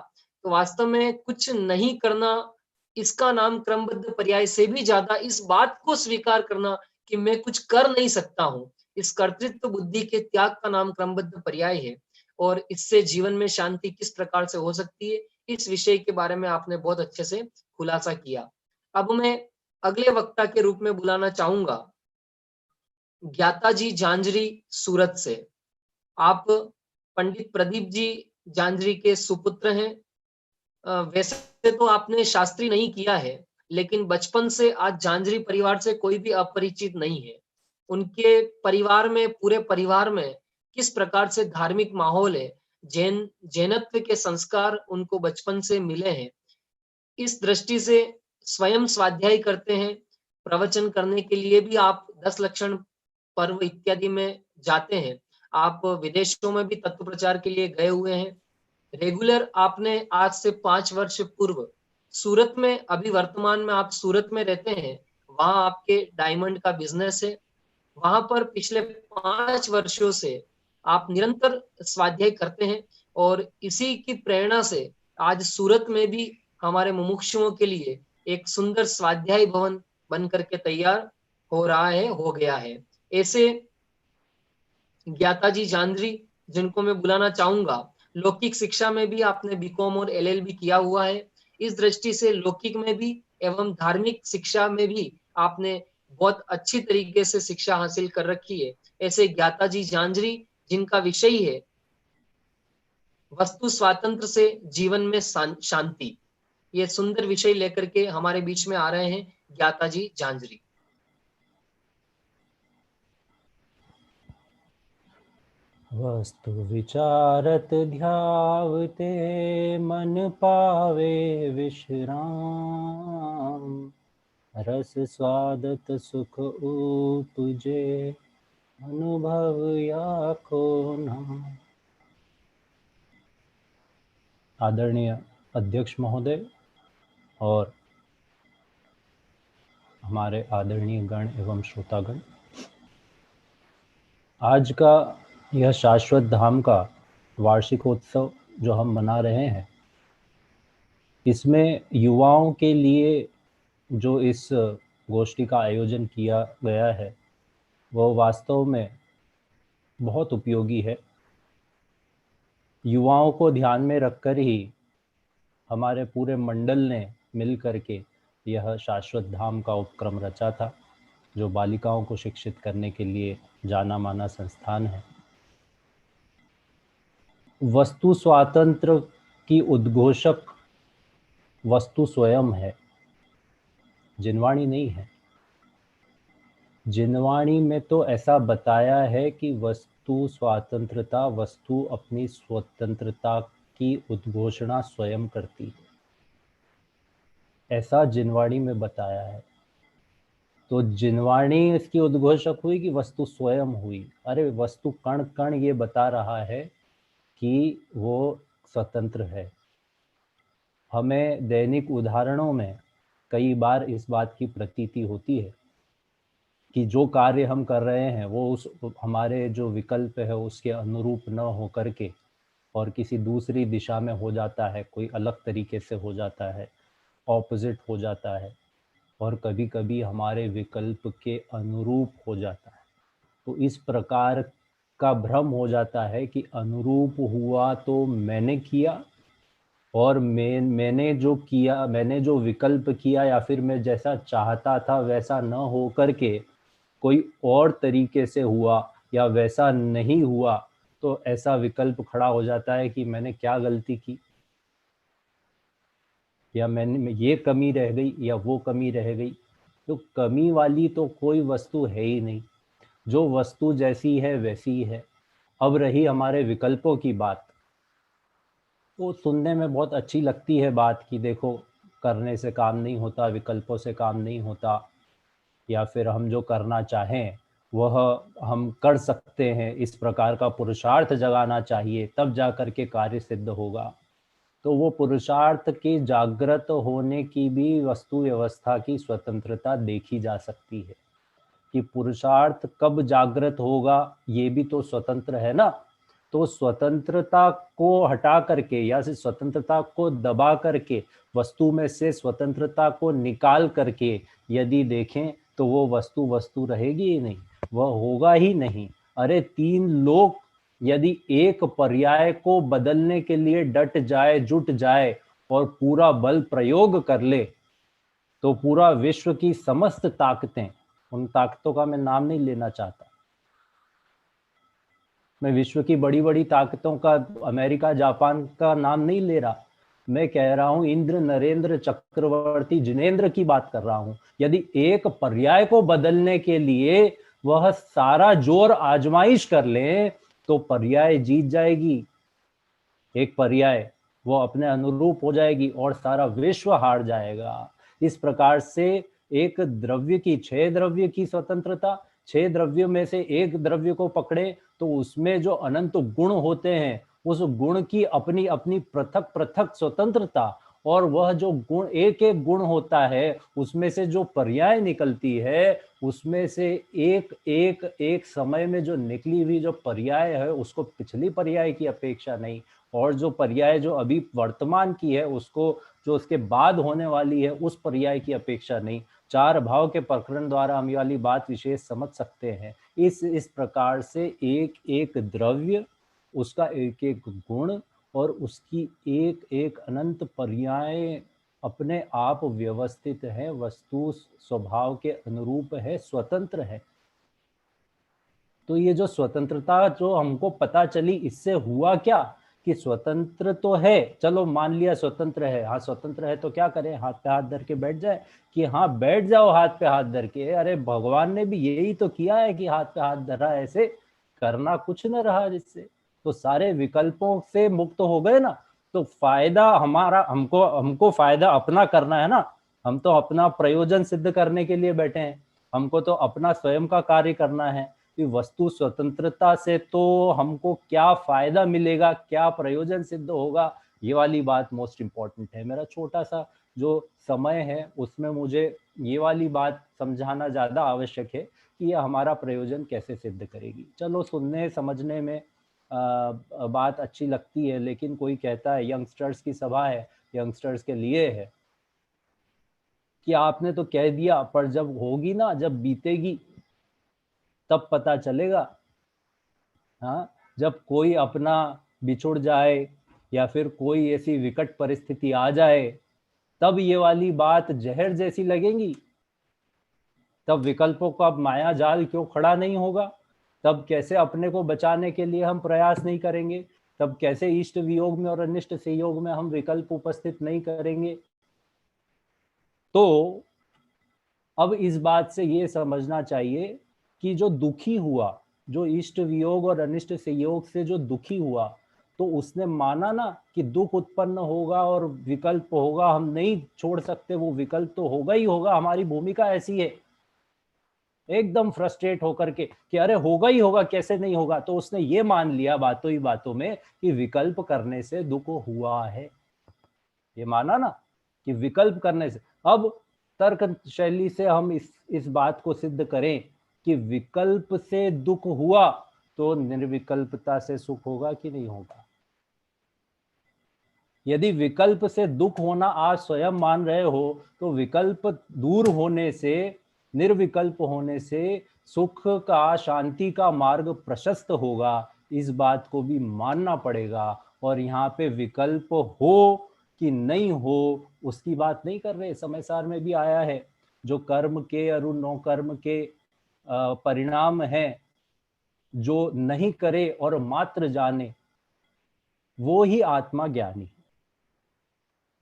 तो वास्तव में कुछ नहीं करना, इसका नाम क्रमबद्ध पर्याय से भी ज्यादा इस बात को स्वीकार करना कि मैं कुछ कर नहीं सकता हूँ, इस कर्तृत्व बुद्धि के त्याग का नाम क्रमबद्ध पर्याय है। और इससे जीवन में शांति किस प्रकार से हो सकती है, इस विषय के बारे में आपने बहुत अच्छे से खुलासा किया। अब मैं अगले वक्ता के रूप में बुलाना चाहूंगा ज्ञाता जी जांजरी सूरत से। आप पंडित प्रदीप जी जांजरी के सुपुत्र हैं। वैसे तो आपने शास्त्री नहीं किया है, लेकिन बचपन से आज जांजरी परिवार से कोई भी अपरिचित नहीं है। उनके परिवार में, पूरे परिवार में किस प्रकार से धार्मिक माहौल है, जैनत्व के संस्कार उनको बचपन से मिले हैं। इस दृष्टि से स्वयं स्वाध्याय करते हैं, प्रवचन करने के लिए भी आप 10 लक्षण पर्व इत्यादि में जाते हैं। आप विदेशों में भी तत्व प्रचार के लिए गए हुए हैं। रेगुलर आपने आज से 5 वर्ष पूर्व सूरत में, अभी वर्तमान में आप सूरत में रहते हैं, वहां आपके डायमंड का बिजनेस है। वहां पर पिछले 5 वर्षों से आप निरंतर स्वाध्याय करते हैं और इसी की प्रेरणा से आज सूरत में भी हमारे मुमुक्षुओं के लिए एक सुंदर स्वाध्याय भवन बन करके तैयार हो रहा है, हो गया है। ऐसे ज्ञाता जी जांजरी, जिनको मैं बुलाना चाहूंगा, लौकिक शिक्षा में भी आपने बीकॉम और एलएलबी किया हुआ है। इस दृष्टि से लौकिक में भी एवं धार्मिक शिक्षा में भी आपने बहुत अच्छी तरीके से शिक्षा हासिल कर रखी है। ऐसे ज्ञाता जी जांजरी, जिनका विषय है वस्तु स्वातंत्र से जीवन में शांति, ये सुंदर विषय लेकर के हमारे बीच में आ रहे हैं ज्ञाता जी जांजरी। वस्तु विचारत ध्यावते मन पावे विश्राम, रस स्वादत सुख उपजे अनुभव या को नाम। आदरणीय अध्यक्ष महोदय और हमारे आदरणीय गण एवं श्रोतागण, आज का यह शाश्वत धाम का वार्षिकोत्सव जो हम मना रहे हैं, इसमें युवाओं के लिए जो इस गोष्ठी का आयोजन किया गया है वो वास्तव में बहुत उपयोगी है। युवाओं को ध्यान में रखकर ही हमारे पूरे मंडल ने मिल करके यह शाश्वत धाम का उपक्रम रचा था, जो बालिकाओं को शिक्षित करने के लिए जाना माना संस्थान है। वस्तु स्वातंत्र की उद्घोषक वस्तु स्वयं है, जिनवाणी नहीं है। जिनवाणी में तो ऐसा बताया है कि वस्तु स्वातंत्रता, वस्तु अपनी स्वतंत्रता की उद्घोषणा स्वयं करती है, ऐसा जिनवाणी में बताया है। तो जिनवाणी इसकी उद्घोषक हुई कि वस्तु स्वयं हुई। अरे वस्तु कण कण ये बता रहा है कि वो स्वतंत्र है। हमें दैनिक उदाहरणों में कई बार इस बात की प्रतीति होती है कि जो कार्य हम कर रहे हैं वो उस हमारे जो विकल्प है उसके अनुरूप न हो करके और किसी दूसरी दिशा में हो जाता है, कोई अलग तरीके से हो जाता है, ऑपोजिट हो जाता है, और कभी कभी हमारे विकल्प के अनुरूप हो जाता है। तो इस प्रकार का भ्रम हो जाता है कि अनुरूप हुआ तो मैंने किया, और मैंने जो किया, मैंने जो विकल्प किया या फिर मैं जैसा चाहता था वैसा न हो करके कोई और तरीके से हुआ या वैसा नहीं हुआ, तो ऐसा विकल्प खड़ा हो जाता है कि मैंने क्या गलती की, या मैंने ये कमी रह गई या वो कमी रह गई। तो कमी वाली तो कोई वस्तु है ही नहीं। जो वस्तु जैसी है वैसी है। अब रही हमारे विकल्पों की बात, वो सुनने में बहुत अच्छी लगती है बात कि देखो करने से काम नहीं होता, विकल्पों से काम नहीं होता, या फिर हम जो करना चाहें वह हम कर सकते हैं, इस प्रकार का पुरुषार्थ जगाना चाहिए तब जा कर के कार्य सिद्ध होगा। तो वो पुरुषार्थ के जागृत होने की भी वस्तु व्यवस्था की स्वतंत्रता देखी जा सकती है कि पुरुषार्थ कब जागृत होगा, ये भी तो स्वतंत्र है ना। तो स्वतंत्रता को हटा करके या फिर स्वतंत्रता को दबा करके वस्तु में से स्वतंत्रता को निकाल करके यदि देखें तो वो वस्तु वस्तु रहेगी ही नहीं, वह होगा ही नहीं। अरे 3 लोग यदि एक पर्याय को बदलने के लिए डट जाए, जुट जाए और पूरा बल प्रयोग कर ले तो पूरा विश्व की समस्त ताकतें, उन ताकतों का मैं नाम नहीं लेना चाहता, मैं विश्व की बड़ी बड़ी ताकतों का, अमेरिका जापान का नाम नहीं ले रहा, मैं कह रहा हूं इंद्र नरेंद्र चक्रवर्ती जिनेंद्र की बात कर रहा हूं। यदि एक पर्याय को बदलने के लिए वह सारा जोर आजमाइश कर ले तो पर्याय जीत जाएगी, एक पर्याय वो अपने अनुरूप हो जाएगी और सारा विश्व हार जाएगा। इस प्रकार से एक द्रव्य की 6 द्रव्य की स्वतंत्रता, 6 द्रव्यों में से एक द्रव्य को पकड़े तो उसमें जो अनंत गुण होते हैं उस गुण की अपनी अपनी पृथक पृथक स्वतंत्रता, और वह जो गुण एक एक गुण होता है उसमें से जो पर्याय निकलती है उसमें से एक एक एक समय में जो निकली हुई जो पर्याय है उसको पिछली पर्याय की अपेक्षा नहीं, और जो पर्याय जो अभी वर्तमान की है उसको जो उसके बाद होने वाली है उस पर्याय की अपेक्षा नहीं। 4 भाव के प्रकरण द्वारा हम ये वाली बात विशेष समझ सकते हैं। इस प्रकार से एक एक द्रव्य, उसका एक एक गुण और उसकी एक एक अनंत पर्याय अपने आप व्यवस्थित है, वस्तु स्वभाव के अनुरूप है, स्वतंत्र है। तो ये जो स्वतंत्रता जो हमको पता चली, इससे हुआ क्या कि स्वतंत्र तो है, चलो मान लिया स्वतंत्र है, हाँ स्वतंत्र है तो क्या करें, हाथ पे हाथ धर के बैठ जाए कि हाँ बैठ जाओ हाथ पे हाथ धर के। अरे भगवान ने भी यही तो किया है कि हाथ पे हाथ धरा, ऐसे करना कुछ न रहा जिससे, तो सारे विकल्पों से मुक्त हो गए ना। तो फायदा हमारा, हमको फायदा अपना करना है ना, हम तो अपना प्रयोजन सिद्ध करने के लिए बैठे हैं, हमको तो अपना स्वयं का कार्य करना है। वस्तु स्वतंत्रता से तो हमको क्या फायदा मिलेगा, क्या प्रयोजन सिद्ध होगा, ये वाली बात मोस्ट इम्पॉर्टेंट है। मेरा छोटा सा जो समय है उसमें मुझे ये वाली बात समझाना ज्यादा आवश्यक है कि ये हमारा प्रयोजन कैसे सिद्ध करेगी। चलो सुनने समझने में बात अच्छी लगती है, लेकिन कोई कहता है यंगस्टर्स की सभा है, यंगस्टर्स के लिए है, कि आपने तो कह दिया पर जब होगी ना, जब बीतेगी तब पता चलेगा। हाँ, जब कोई अपना बिछुड़ जाए या फिर कोई ऐसी विकट परिस्थिति आ जाए तब ये वाली बात जहर जैसी लगेगी, तब विकल्पों का माया जाल क्यों खड़ा नहीं होगा, तब कैसे अपने को बचाने के लिए हम प्रयास नहीं करेंगे, तब कैसे इष्ट वियोग में और अनिष्ट संयोग में हम विकल्प उपस्थित नहीं करेंगे। तो अब इस बात से ये समझना चाहिए कि जो दुखी हुआ, जो इष्ट वियोग और अनिष्ट संयोग से जो दुखी हुआ, तो उसने माना ना कि दुख उत्पन्न होगा और विकल्प होगा, हम नहीं छोड़ सकते, वो विकल्प तो होगा ही होगा, हमारी भूमिका ऐसी है। एकदम फ्रस्ट्रेट होकर के कि अरे होगा ही होगा, कैसे नहीं होगा, तो उसने ये मान लिया बातों ही बातों में कि विकल्प करने से दुख हुआ है, ये माना ना कि विकल्प करने से। अब तर्क शैली से हम इस बात को सिद्ध करें कि विकल्प से दुख हुआ तो निर्विकल्पता से सुख होगा कि नहीं होगा। यदि विकल्प से दुख होना आप स्वयं मान रहे हो तो विकल्प दूर होने से, निर्विकल्प होने से सुख का, शांति का मार्ग प्रशस्त होगा, इस बात को भी मानना पड़ेगा। और यहाँ पे विकल्प हो कि नहीं हो उसकी बात नहीं कर रहे, समय सार में भी आया है, जो कर्म के और नो कर्म के परिणाम हैं, जो नहीं करे और मात्र जाने वो ही आत्मा ज्ञानी है।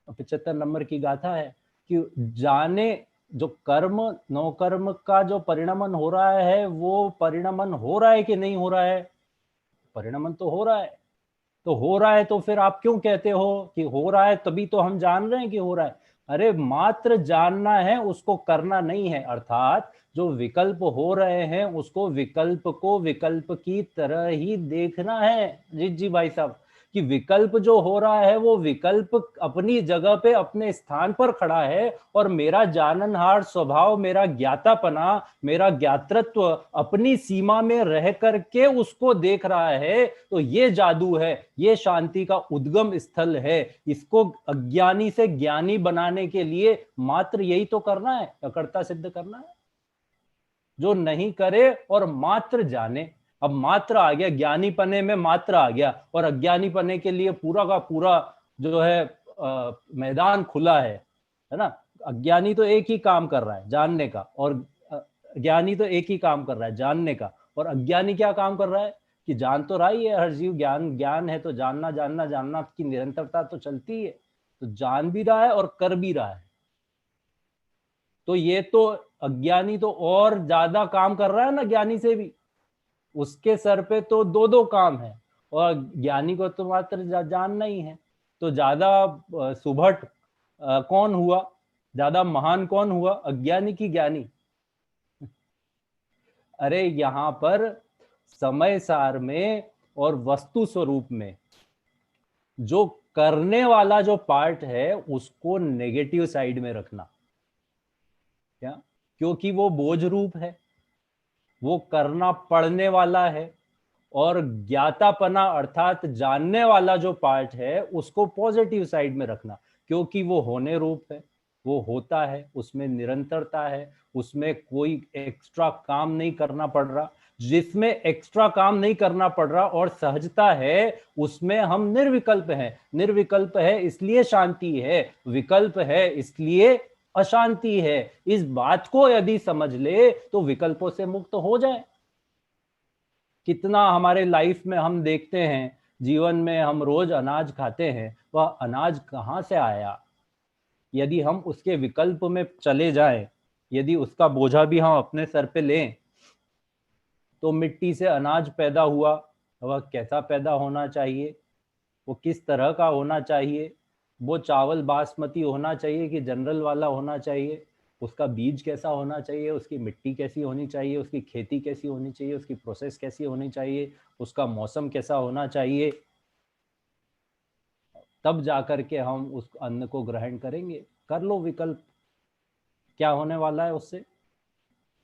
75 नंबर की गाथा है कि जाने जो कर्म नो कर्म का जो परिणमन हो रहा है, वो परिणमन हो रहा है कि नहीं हो रहा है? परिणमन तो हो रहा है। तो हो रहा है तो फिर आप क्यों कहते हो कि हो रहा है? तभी तो हम जान रहे हैं कि हो रहा है। अरे मात्र जानना है, उसको करना नहीं है। अर्थात जो विकल्प हो रहे हैं उसको विकल्प को विकल्प की तरह ही देखना है। जी भाई साहब, कि विकल्प जो हो रहा है वो विकल्प अपनी जगह पे अपने स्थान पर खड़ा है, और मेरा जाननहार स्वभाव, मेरा ज्ञातापना, मेरा ज्ञातृत्व अपनी सीमा में रह करके उसको देख रहा है। तो ये जादू है, ये शांति का उद्गम स्थल है। इसको अज्ञानी से ज्ञानी बनाने के लिए मात्र यही तो करना है, अकर्ता सिद्ध करना है। जो नहीं करे और मात्र जाने। अब मात्र आ गया, ज्ञानी पने में मात्र आ गया, और अज्ञानी पने के लिए पूरा का पूरा जो है मैदान खुला है ना। अज्ञानी तो एक ही काम कर रहा है, जानने का, और ज्ञानी तो एक ही काम कर रहा है, जानने का। और अज्ञानी क्या काम कर रहा है कि जान तो रहा ही है हर जीव, ज्ञान है तो जानना जानना जानना की निरंतरता तो चलती है, तो जान भी रहा है और कर भी रहा है। तो ये तो अज्ञानी तो और ज्यादा काम कर रहा है ना ज्ञानी से भी। उसके सर पे तो दो दो काम है, और ज्ञानी को तो मात्र जानना ही है। तो ज्यादा सुभट कौन हुआ, ज्यादा महान कौन हुआ, अज्ञानी की ज्ञानी? अरे यहां पर समय सार में और वस्तु स्वरूप में जो करने वाला जो पार्ट है उसको नेगेटिव साइड में रखना। क्या? क्योंकि वो बोझ रूप है, वो करना पड़ने वाला है। और ज्ञातापना अर्थात जानने वाला जो पार्ट है उसको पॉजिटिव साइड में रखना, क्योंकि वो होने रूप है, वो होता है, उसमें निरंतरता है, उसमें कोई एक्स्ट्रा काम नहीं करना पड़ रहा। जिसमें एक्स्ट्रा काम नहीं करना पड़ रहा और सहजता है उसमें हम निर्विकल्प हैं। निर्विकल्प है इसलिए शांति है, विकल्प है इसलिए अशांति है। इस बात को यदि समझ ले तो विकल्पों से मुक्त हो जाए। कितना हमारे लाइफ में हम देखते हैं, जीवन में हम रोज अनाज खाते हैं, वह अनाज कहाँ से आया? यदि हम उसके विकल्प में चले जाएं, यदि उसका बोझा भी हम अपने सर पे लें, तो मिट्टी से अनाज पैदा हुआ, वह कैसा पैदा होना चाहिए, वो किस तरह का होना चाहिए, वो चावल बासमती होना चाहिए कि जनरल वाला होना चाहिए, उसका बीज कैसा होना चाहिए, उसकी मिट्टी कैसी होनी चाहिए, उसकी खेती कैसी होनी चाहिए, उसकी प्रोसेस कैसी होनी चाहिए, उसका मौसम कैसा होना चाहिए, तब जाकर के हम उस अन्न को ग्रहण करेंगे। कर लो विकल्प, क्या होने वाला है उससे?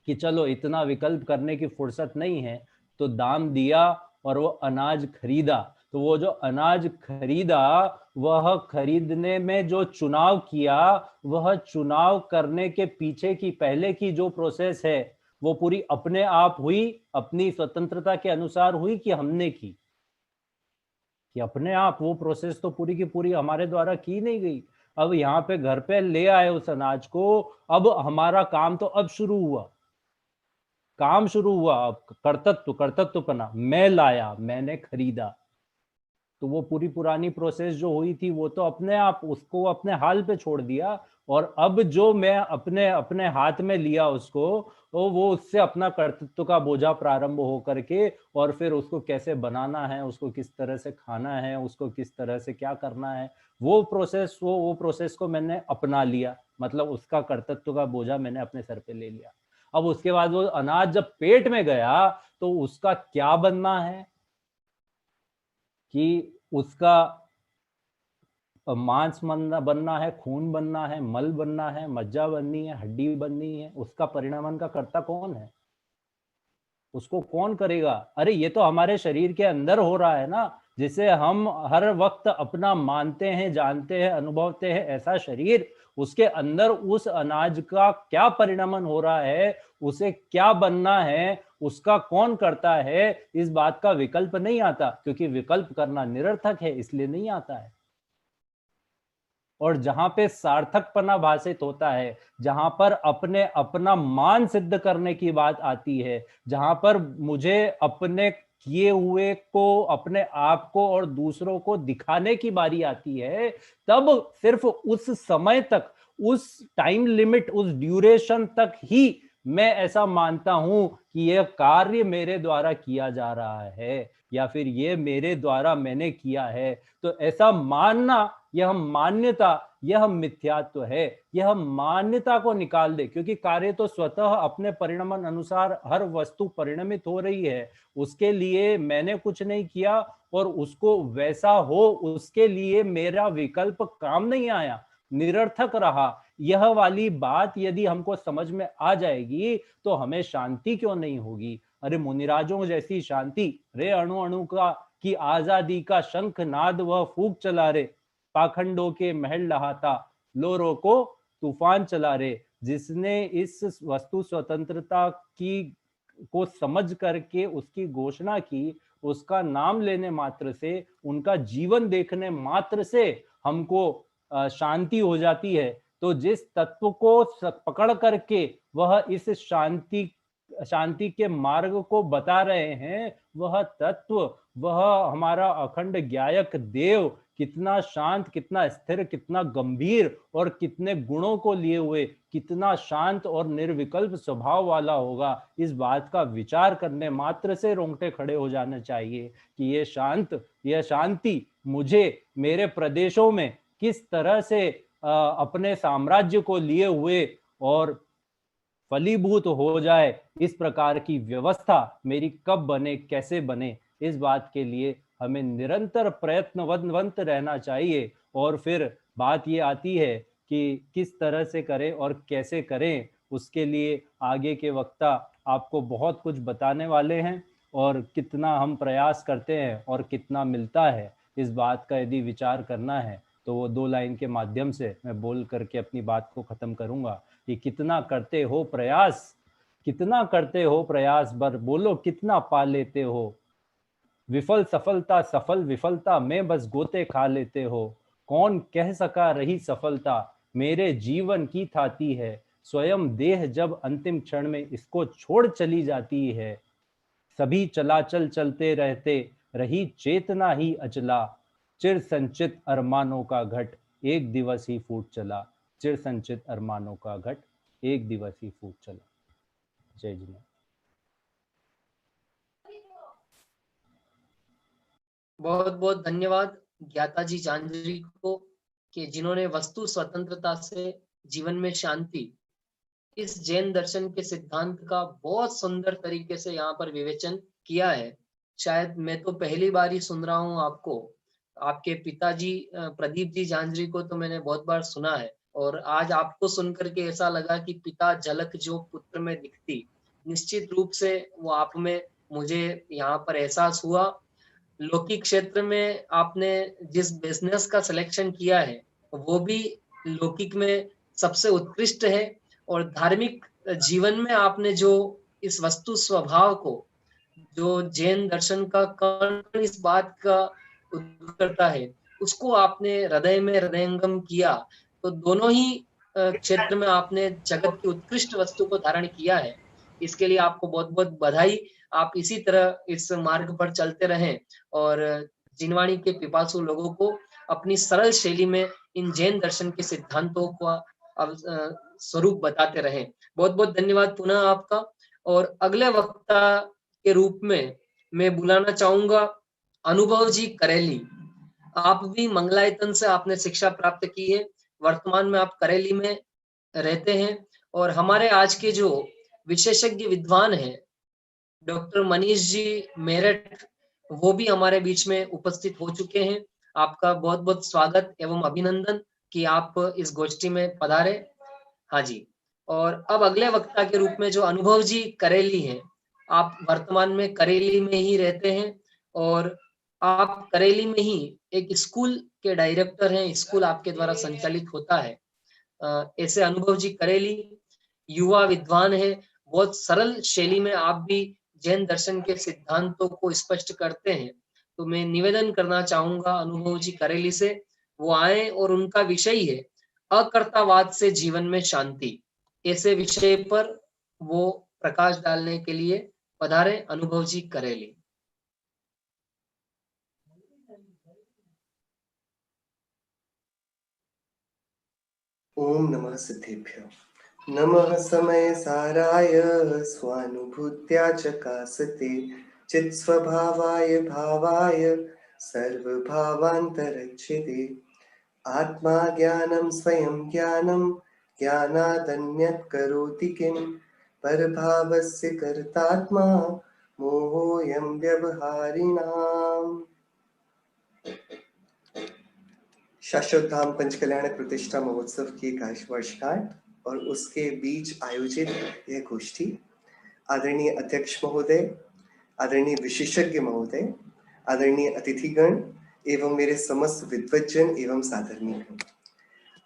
कि चलो इतना विकल्प करने की फुर्सत नहीं है, तो दाम दिया और वो अनाज खरीदा। तो वो जो अनाज खरीदा, वह खरीदने में जो चुनाव किया, वह चुनाव करने के पीछे की पहले की जो प्रोसेस है वो पूरी अपने आप हुई, अपनी स्वतंत्रता के अनुसार हुई कि हमने की? कि अपने आप वो प्रोसेस तो पूरी की पूरी हमारे द्वारा की नहीं गई। अब यहाँ पे घर पे ले आए उस अनाज को, अब हमारा काम तो अब शुरू हुआ, काम शुरू हुआ। अब कर्तृत्वपना, मैं लाया, मैंने खरीदा। तो वो पूरी पुरानी प्रोसेस जो हुई थी वो तो अपने आप उसको अपने हाल पे छोड़ दिया, और अब जो मैं अपने अपने हाथ में लिया उसको, तो वो उससे अपना कर्तृत्व का बोझा प्रारंभ हो करके, और फिर उसको कैसे बनाना है, उसको किस तरह से खाना है, उसको किस तरह से क्या करना है, वो प्रोसेस को मैंने अपना लिया। मतलब उसका कर्तृत्व का बोझा मैंने अपने सर पे ले लिया। अब उसके बाद वो अनाज जब पेट में गया तो उसका क्या बनना है? कि उसका मांस बनना है, खून बनना है, मल बनना है, मज्जा बननी है, हड्डी बननी है। उसका परिणामन का कर्ता कौन है? उसको कौन करेगा? अरे ये तो हमारे शरीर के अंदर हो रहा है ना, जिसे हम हर वक्त अपना मानते हैं, जानते हैं, अनुभवते हैं, ऐसा शरीर, उसके अंदर उस अनाज का क्या परिणामन हो रहा है, उसे क्या बनना है, उसका कौन करता है? इस बात का विकल्प नहीं आता, क्योंकि विकल्प करना निरर्थक है, इसलिए नहीं आता है। और जहां पे सार्थकपना भाषित होता है, जहां पर अपने अपना मान सिद्ध करने की बात आती है, जहां पर मुझे अपने किए हुए को, अपने आप को और दूसरों को दिखाने की बारी आती है, तब सिर्फ उस समय तक उस टाइम लिमिट, उस ड्यूरेशन तक ही मैं ऐसा मानता हूं कि यह कार्य मेरे द्वारा किया जा रहा है या फिर ये मेरे द्वारा मैंने किया है, तो ऐसा मानना, यह मान्यता, यह मिथ्यात्व है। यह मान्यता को निकाल दे, क्योंकि कार्य तो स्वतः अपने परिणाम अनुसार हर वस्तु परिणमित हो रही है। उसके लिए मैंने कुछ नहीं किया और उसको वैसा हो उसके लिए मेरा विकल्प काम नहीं आया, निरर्थक रहा। यह वाली बात यदि हमको समझ में आ जाएगी तो हमें शांति क्यों नहीं होगी। अरे मुनिराजों जैसी शांति, रे अणु अणु का की आजादी का शंख नाद वह फूक चला रे, पाखंडों के महल लहाता, लोरों को तूफान चला रे। जिसने इस वस्तु स्वतंत्रता की को समझ करके उसकी घोषणा की, उसका नाम लेने मात्र से, उनका जीवन देखने मात्र से हमको शांति हो जाती है। तो जिस तत्व को पकड़ करके वह इस शांति के मार्ग को बता रहे हैं, वह तत्व, वह हमारा अखंड ज्ञायक देव कितना शांत, कितना स्थिर, कितना गंभीर और कितने गुणों को लिए हुए, कितना शांत और निर्विकल्प स्वभाव वाला होगा। इस बात का विचार करने मात्र से रोंगटे खड़े हो जाने चाहिए कि यह शांति मुझे मेरे प्रदेशों में किस तरह से अपने साम्राज्य को लिए हुए और फलीभूत हो जाए, इस प्रकार की व्यवस्था मेरी कब बने, कैसे बने, इस बात के लिए हमें निरंतर प्रयत्नवंत रहना चाहिए। और फिर बात ये आती है कि किस तरह से करें और कैसे करें, उसके लिए आगे के वक्ता आपको बहुत कुछ बताने वाले हैं। और कितना हम प्रयास करते हैं और कितना मिलता है, इस बात का यदि विचार करना है तो वो 2 लाइन के माध्यम से मैं बोल करके अपनी बात को खत्म करूंगा कि कितना करते हो प्रयास, कितना करते हो प्रयास, बर बोलो कितना पा लेते हो। विफल सफलता, सफल विफलता में बस गोते खा लेते हो। कौन कह सका रही सफलता, मेरे जीवन की थाती है। स्वयं देह जब अंतिम क्षण में इसको छोड़ चली जाती है। सभी चलाचल चलते रहते, रही चेतना ही अचला। चिर संचित अरमानों का घट एक दिवस ही फूट चला। चिर संचित अरमानों का घट एक दिवस ही फूट चला। जय जी। बहुत बहुत धन्यवाद ज्ञाता जी जांजरी को कि जिन्होंने वस्तु स्वतंत्रता से जीवन में शांति, इस जैन दर्शन के सिद्धांत का बहुत सुंदर तरीके से यहाँ पर विवेचन किया है। शायद मैं तो पहली बार ही सुन रहा हूँ आपको। आपके पिताजी प्रदीप जी जांजरी को तो मैंने बहुत बार सुना है, और आज आपको सुनकर के ऐसा लगा कि पिता झलक जो पुत्र में दिखती, निश्चित रूप से वो आप में मुझे यहाँ पर एहसास हुआ। लौकिक क्षेत्र में आपने जिस बिजनेस का सिलेक्शन किया है वो भी लौकिक में सबसे उत्कृष्ट है, और धार्मिक जीवन में आपने जो इस वस्तु स्वभाव को, जो जैन दर्शन का कण इस बात का उद्घाटन करता है, उसको आपने हृदय में हृदयंगम किया। तो दोनों ही क्षेत्र में आपने जगत की उत्कृष्ट वस्तु को धारण किया है। इसके लिए आपको बहुत बहुत बधाई। आप इसी तरह इस मार्ग पर चलते रहें और जिनवाणी के पिपासु लोगों को अपनी सरल शैली में इन जैन दर्शन के सिद्धांतों का स्वरूप बताते रहें। बहुत बहुत धन्यवाद पुनः आपका। और अगले वक्ता के रूप में मैं बुलाना चाहूंगा अनुभव जी करेली। आप भी मंगलायतन से आपने शिक्षा प्राप्त की है, वर्तमान में आप करेली में रहते हैं। और हमारे आज के जो विशेषज्ञ विद्वान हैं डॉक्टर मनीष जी मेरठ, वो भी हमारे बीच में उपस्थित हो चुके हैं। आपका बहुत बहुत स्वागत एवं अभिनंदन कि आप इस गोष्ठी में पधारे। हाँ जी। और अब अगले वक्ता के रूप में जो अनुभव जी करेली हैं, आप वर्तमान में करेली में ही रहते हैं और आप करेली में ही एक स्कूल के डायरेक्टर हैं, स्कूल आपके द्वारा संचालित होता है। ऐसे अनुभव जी करेली युवा विद्वान है, बहुत सरल शैली में आप भी जैन दर्शन के सिद्धांतों को स्पष्ट करते हैं। तो मैं निवेदन करना चाहूंगा अनुभव जी करेली से, वो आए और उनका विषय है अकर्तावाद से जीवन में शांति। ऐसे विषय पर वो प्रकाश डालने के लिए पधारे। अनुभव जी करेली। ओम नमः सिद्धेभ्यो। नमः समय साराय स्वानुभूत्या चकासते चित्स्वभावाय भावाय सर्वभावान्तरक्षिते आत्मा ज्ञानं स्वयं ज्ञानं ज्ञानादन्यत् करोति किं परभावस्य कर्तात्मा मोहोऽयं व्यवहारिणाम्। शाश्वत धाम पंचकल्याण प्रतिष्ठा महोत्सव की 21 वर्षगांठ और उसके बीच आयोजित यह गोष्ठी आदरणीय अध्यक्ष महोदय, आदरणीय विशेषज्ञ महोदय, आदरणीय अतिथिगण एवं मेरे समस्त विद्वज्जन एवं साधर्मीगण,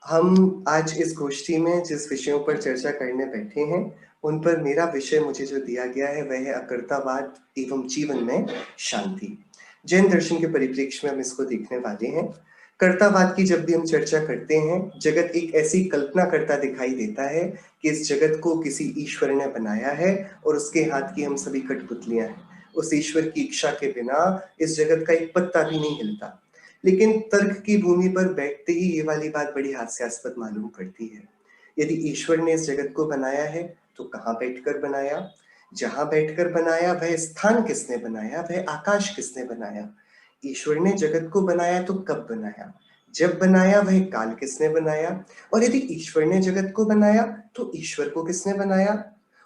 हम आज इस गोष्ठी में जिस विषयों पर चर्चा करने बैठे हैं उन पर मेरा विषय मुझे जो दिया गया है वह है अकर्तावाद एवं जीवन में शांति। जैन दर्शन के परिप्रेक्ष्य में हम इसको देखने वाले हैं। कर्तावाद की जब भी हम चर्चा करते हैं, जगत एक ऐसी कल्पना करता दिखाई देता है कि इस जगत को किसी ईश्वर ने बनाया है और उसके हाथ की हम सभी कठपुतलियां हैं। उस ईश्वर की इच्छा के बिना इस जगत का एक पत्ता भी नहीं हिलता। लेकिन तर्क की भूमि पर बैठते ही ये वाली बात बड़ी हास्यास्पद मालूम पड़ती है। यदि ईश्वर ने इस जगत को बनाया है तो कहाँ बैठकर बनाया, जहां बैठकर बनाया वह स्थान किसने बनाया, वह आकाश किसने बनाया। ईश्वर ने जगत को बनाया तो कब बनाया, जब बनाया वह काल किसने बनाया, और यदि ईश्वर ने जगत को बनाया तो ईश्वर को किसने बनाया।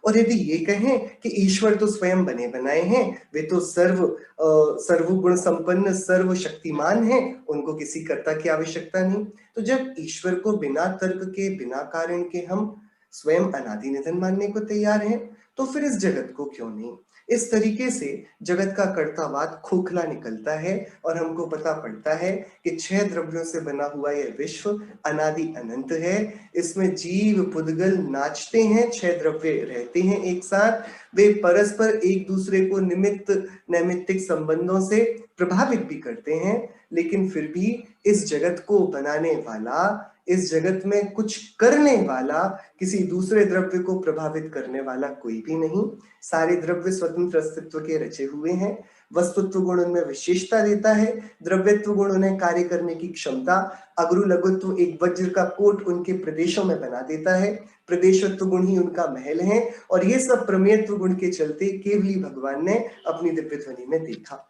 और यदि ये कहें कि ईश्वर तो स्वयं बने बनाए हैं, वे तो सर्वगुण संपन्न सर्वशक्तिमान हैं, उनको किसी कर्ता की आवश्यकता नहीं। तो जब ईश्वर को बिना तर्क के बिना कारण के हम स्वयं अनादि निधन मानने को तैयार हैं, तो फिर इस जगत को क्यों नहीं। इस तरीके से जगत का कर्तावाद खोखला निकलता है और हमको पता पड़ता है कि 6 द्रव्यों से बना हुआ यह विश्व अनादि अनंत है। इसमें जीव पुद्गल नाचते हैं, 6 द्रव्य रहते हैं एक साथ, वे परस्पर एक दूसरे को निमित्त नैमित्तिक संबंधों से प्रभावित भी करते हैं, लेकिन फिर भी इस जगत को बनाने वाला, इस जगत में कुछ करने वाला, किसी दूसरे द्रव्य को प्रभावित करने वाला कोई भी नहीं। सारे द्रव्य स्वतंत्र अस्तित्व के रचे हुए हैं। वस्तुत्व गुण उनमें विशेषता देता है, द्रव्यत्व गुण उन्हें कार्य करने की क्षमता, अगरु लघुत्व एक वज्र का कोट उनके प्रदेशों में बना देता है, प्रदेशत्व गुण ही उनका महल है, और ये सब प्रमेयत्व गुण के चलते केवली भगवान ने अपनी दिव्य ध्वनि में देखा।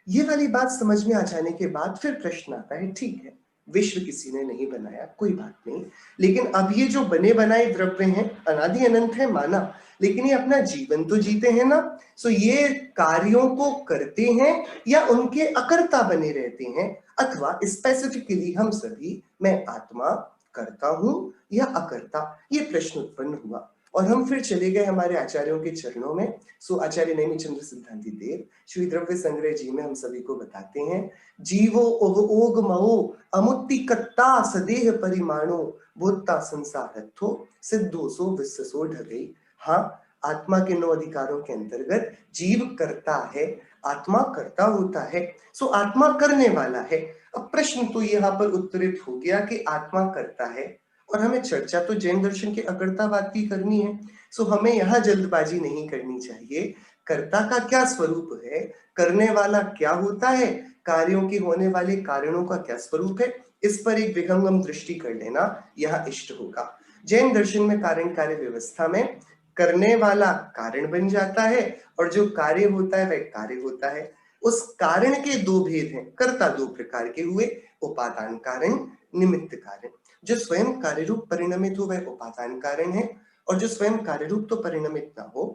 ये वाली बात समझ में आ जाने के बाद फिर प्रश्न आता है, ठीक है विश्व किसी ने नहीं बनाया, कोई बात नहीं, लेकिन अब ये जो बने बनाए द्रव्य हैं अनादि अनंत है माना, लेकिन ये अपना जीवन तो जीते हैं ना। सो ये कार्यों को करते हैं या उनके अकर्ता बने रहते हैं, अथवा स्पेसिफिकली हम सभी, मैं आत्मा करता हूं या अकर्ता, ये प्रश्न उत्पन्न हुआ। और हम फिर चले गए हमारे आचार्यों के चरणों में। सो आचार्य नैमिचंद्र सिद्धांति देव श्री द्रव्य संग्रह जी में हम सभी को बताते हैं, जीवो ओग महो अमुत्तिकत्ता सदेह परिमाणो भूता संसारत्थो सिद्धोसो विश्वसो ढगई। हाँ, आत्मा के 9 अधिकारों के अंतर्गत जीव करता है, आत्मा करता होता है। सो आत्मा करने वाला है। अब प्रश्न तो यहाँ पर उत्तरित हो गया कि आत्मा करता है, और हमें चर्चा तो जैन दर्शन के अकर्तावाद की करनी है। सो हमें यहाँ जल्दबाजी नहीं करनी चाहिए। कर्ता का क्या स्वरूप है, करने वाला क्या होता है, कार्यों के होने वाले कारणों का क्या स्वरूप है, इस पर एक विहंगम दृष्टि कर लेना यहाँ इष्ट होगा। जैन दर्शन में कारण कार्य व्यवस्था में करने वाला कारण बन जाता है और जो कार्य होता है वह कार्य होता है। उस कारण के 2 भेद हैं, कर्ता 2 प्रकार के हुए, उपादान कारण, निमित्त कारण। जो स्वयं कार्य रूप परिणमित हो वह उपादान कारण है, और जो स्वयं कार्य रूप तो परिणमित ना हो,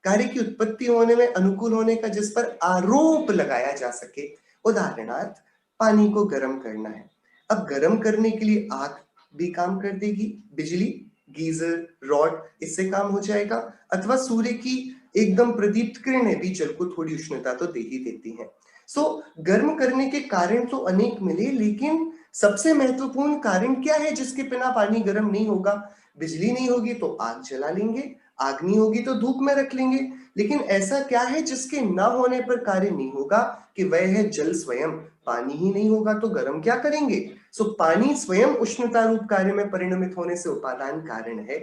कार्य की उत्पत्ति होने में अनुकूल होने का जिस पर आरोप लगाया जा सके। उदाहरणार्थ, पानी को गर्म करना है, अब गर्म करने के लिए आग भी काम कर देगी, बिजली, गीजर, रॉड, इससे काम हो जाएगा, अथवा सूर्य की एकदम प्रदीप्त किरणें भी जल को थोड़ी उष्णता तो दे ही देती हैं। सो गर्म करने के कारण तो अनेक मिले, लेकिन सबसे महत्वपूर्ण कारण क्या है जिसके बिना पानी गर्म नहीं होगा। बिजली नहीं होगी तो आग जला लेंगे, आग नहीं होगी तो धूप में रख लेंगे, लेकिन ऐसा क्या है जिसके ना होने पर कार्य नहीं होगा, कि वह है जल स्वयं। पानी ही नहीं होगा तो गर्म क्या करेंगे। सो पानी स्वयं उष्णता रूप कार्य में परिणमित होने से उपादान कारण है।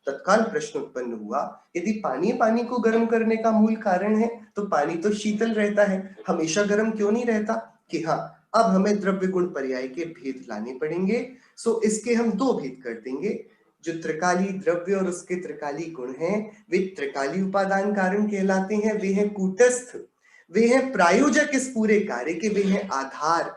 तत्काल प्रश्न उत्पन्न हुआ, यदि पानी को गर्म करने का मूल कारण है तो पानी तो शीतल रहता है, हमेशा गर्म क्यों नहीं रहता। कि हाँ, अब हमें द्रव्य गुण पर्याय के भेद लाने पड़ेंगे। सो इसके हम दो भेद कर देंगे। जो त्रिकाली द्रव्य और उसके त्रिकाली गुण हैं वे त्रिकाली उपादान कारण कहलाते हैं, वे हैं कूटस्थ, वे हैं प्रायोजक इस पूरे कार्य के, वे हैं आधार,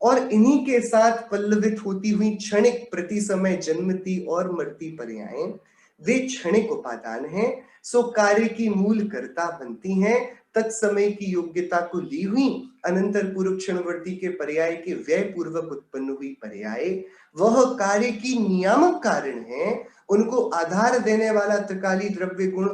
और इन्हीं के साथ पल्लवित होती हुई क्षणिक प्रति समय जन्मती और मरती पर्यायें वे क्षणिक उपादान हैं। सो कार्य की मूल कर्ता बनती हैं तत्समय की योग्यता को ली हुई अनंतर पूर्व क्षणवर्ती के पर्याय के व्यय पूर्वक उत्पन्न हुई पर्याय वह कार्य की नियामक कारण है। उनको आधार देने वाला त्रिकाली द्रव्य गुण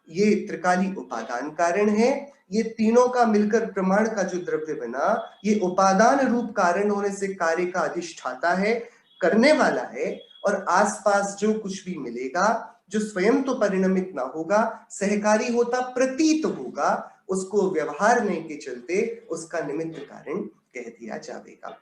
ये त्रिकाली उपादान कारण है। ये तीनों का मिलकर प्रमाण का जो द्रव्य बना ये उपादान रूप कारण होने से कार्य का अधिष्ठाता है, करने वाला है, और आसपास जो कुछ भी मिलेगा जो स्वयं तो परिणमित ना होगा, सहकारी होता प्रतीत होगा, उसको व्यवहार नहीं के चलते उसका निमित्त कारण कह दिया जाएगा।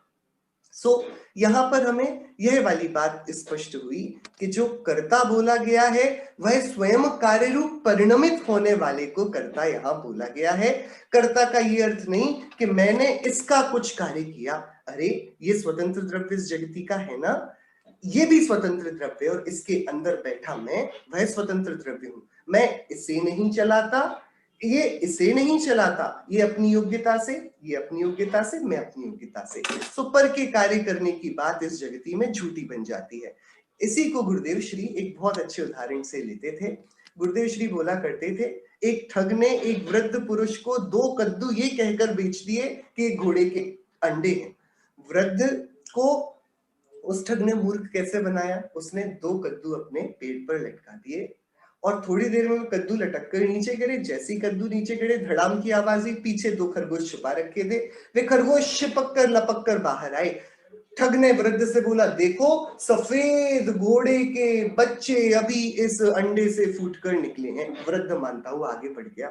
सो यहाँ पर हमें यह वाली बात स्पष्ट हुई कि जो कर्ता बोला गया है वह स्वयं कार्य रूप परिणमित होने वाले को कर्ता यहाँ बोला गया है। कर्ता का ये अर्थ नहीं कि मैंने इसका कुछ कार्य किया, अरे ये स्वतंत्र द्रव्य इस जगती का है ना, ये भी स्वतंत्र द्रव्य और इसके अंदर बैठा मैं वह स्वतंत्र द्रव्य हूं। मैं इसे नहीं चलाता, ये इसे नहीं चलाता, ये अपनी योग्यता से, ये अपनी योग्यता से, मैं अपनी योग्यता से। सो पर के कार्य करने की बात इस जगती में झूठी बन जाती है। इसी को गुरुदेव श्री एक बहुत अच्छे उदाहरण से लेते थे। गुरुदेव श्री बोला करते थे, एक ठग ने एक वृद्ध पुरुष को 2 कद्दू ये कहकर बेच दिए कि घोड़े के अंडे हैं। वृद्ध को उस ठग ने मूर्ख कैसे बनाया, उसने 2 कद्दू अपने पेट पर लटका दिए और थोड़ी देर में कद्दू लटक कर नीचे गिरे। जैसी कद्दू नीचे गिरे धड़ाम की आवाज हुई, पीछे 2 खरगोश छुपा रखे थे, वे खरगोश चिपक कर लपक कर बाहर आए। ठग ने वृद्ध से बोला, देखो सफेद घोड़े के बच्चे अभी इस अंडे से फूट कर निकले हैं। वृद्ध मानता हुआ आगे बढ़ गया।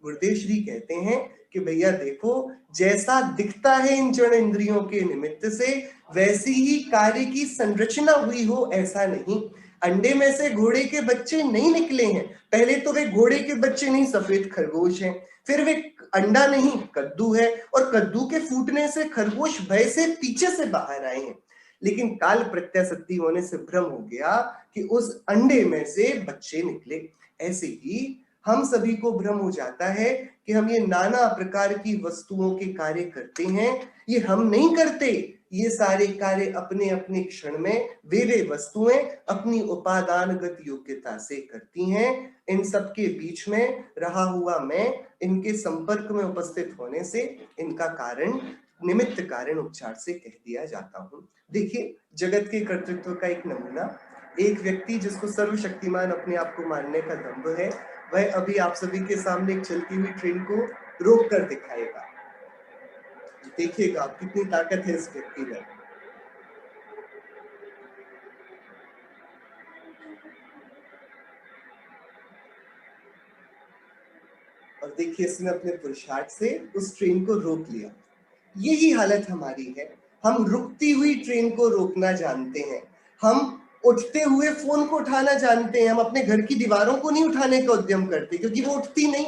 गुरुदेव श्री कहते हैं कि भैया देखो, जैसा दिखता है इन जड़ इंद्रियों के निमित्त से वैसी ही कार्य की संरचना हुई हो ऐसा नहीं। अंडे में से घोड़े के बच्चे नहीं निकले हैं, पहले तो वे घोड़े के बच्चे नहीं सफेद खरगोश हैं, फिर वे अंडा नहीं कद्दू है, और कद्दू के फूटने से खरगोश भय से पीछे से बाहर आए हैं। लेकिन काल प्रत्याशक्ति होने से भ्रम हो गया कि उस अंडे में से बच्चे निकले। ऐसे ही हम सभी को भ्रम हो जाता है कि हम ये नाना प्रकार की वस्तुओं के कार्य करते हैं। ये हम नहीं करते, ये सारे कार्य अपने अपने क्षण में वे वस्तुएं अपनी उपादानगत योग्यता से करती हैं। इन सब के बीच में रहा हुआ मैं इनके संपर्क में उपस्थित होने से इनका कारण निमित्त कारण उपचार से कह दिया जाता हूं। देखिए, जगत के कर्तृत्व का एक नमूना, एक व्यक्ति जिसको सर्वशक्तिमान अपने आप को मानने का दंभ है, वह अभी आप सभी के सामने एक चलती हुई ट्रेन को रोक कर दिखाएगा। देखिएगा आप कितनी ताकत है इस व्यक्ति में। और देखिए इसने अपने पुरुषार्थ से उस ट्रेन को रोक लिया। यही हालत हमारी है, हम रुकती हुई ट्रेन को रोकना जानते हैं, हम उठते हुए फोन को उठाना जानते हैं, हम अपने घर की दीवारों को नहीं उठाने का उद्यम करते क्योंकि वो उठती नहीं।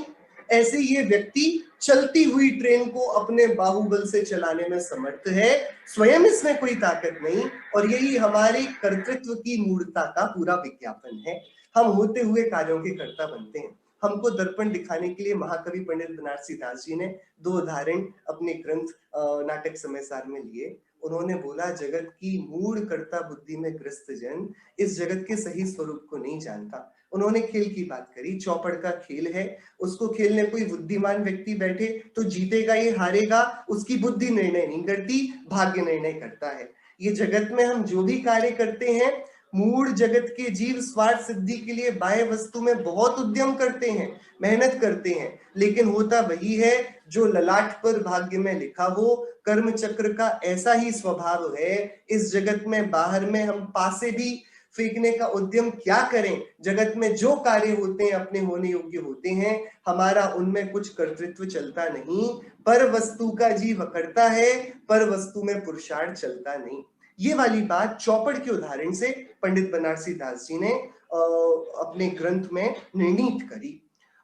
ऐसे ये व्यक्ति चलती हुई ट्रेन को अपने बाहुबल से चलाने में समर्थ है, स्वयं इसमें कोई ताकत नहीं, और यही हमारे कर्तृत्व की मूर्खता का पूरा विज्ञापन है। हम होते हुए कार्यों के कर्ता बनते हैं। हमको दर्पण दिखाने के लिए महाकवि पंडित बनारसी दास जी ने 2 उदाहरण अपने ग्रंथ नाटक समय सार में लिए। उन्होंने बोला, जगत की मूढ़ कर्ता बुद्धि में ग्रस्त जन इस जगत के सही स्वरूप को नहीं जानता। उन्होंने खेल की बात करी, चौपड़ का खेल है, उसको खेलने कोई बुद्धिमान व्यक्ति बैठे तो जीतेगा ये हारेगा, उसकी बुद्धि निर्णय नहीं करती, भाग्य निर्णय करता है। ये जगत में हम जो भी कार्य करते हैं, मूढ़ जगत के जीव स्वार्थ सिद्धि के लिए बाह्य वस्तु में बहुत उद्यम करते हैं, मेहनत करते हैं, लेकिन होता वही है जो ललाट पर भाग्य में लिखा हो। कर्म चक्र का ऐसा ही स्वभाव है। इस जगत में बाहर में हम पासे भी फेंकने का उद्यम क्या करें, जगत में जो कार्य होते हैं अपने होने योग्य होते हैं, हमारा उनमें कुछ कर्तृत्व चलता नहीं। पर वस्तु का जीव करता है, पर वस्तु में पुरुषार्थ चलता नहीं। ये वाली बात चौपड़ के उदाहरण से पंडित बनारसी दास जी ने अपने ग्रंथ में निर्णीत करी।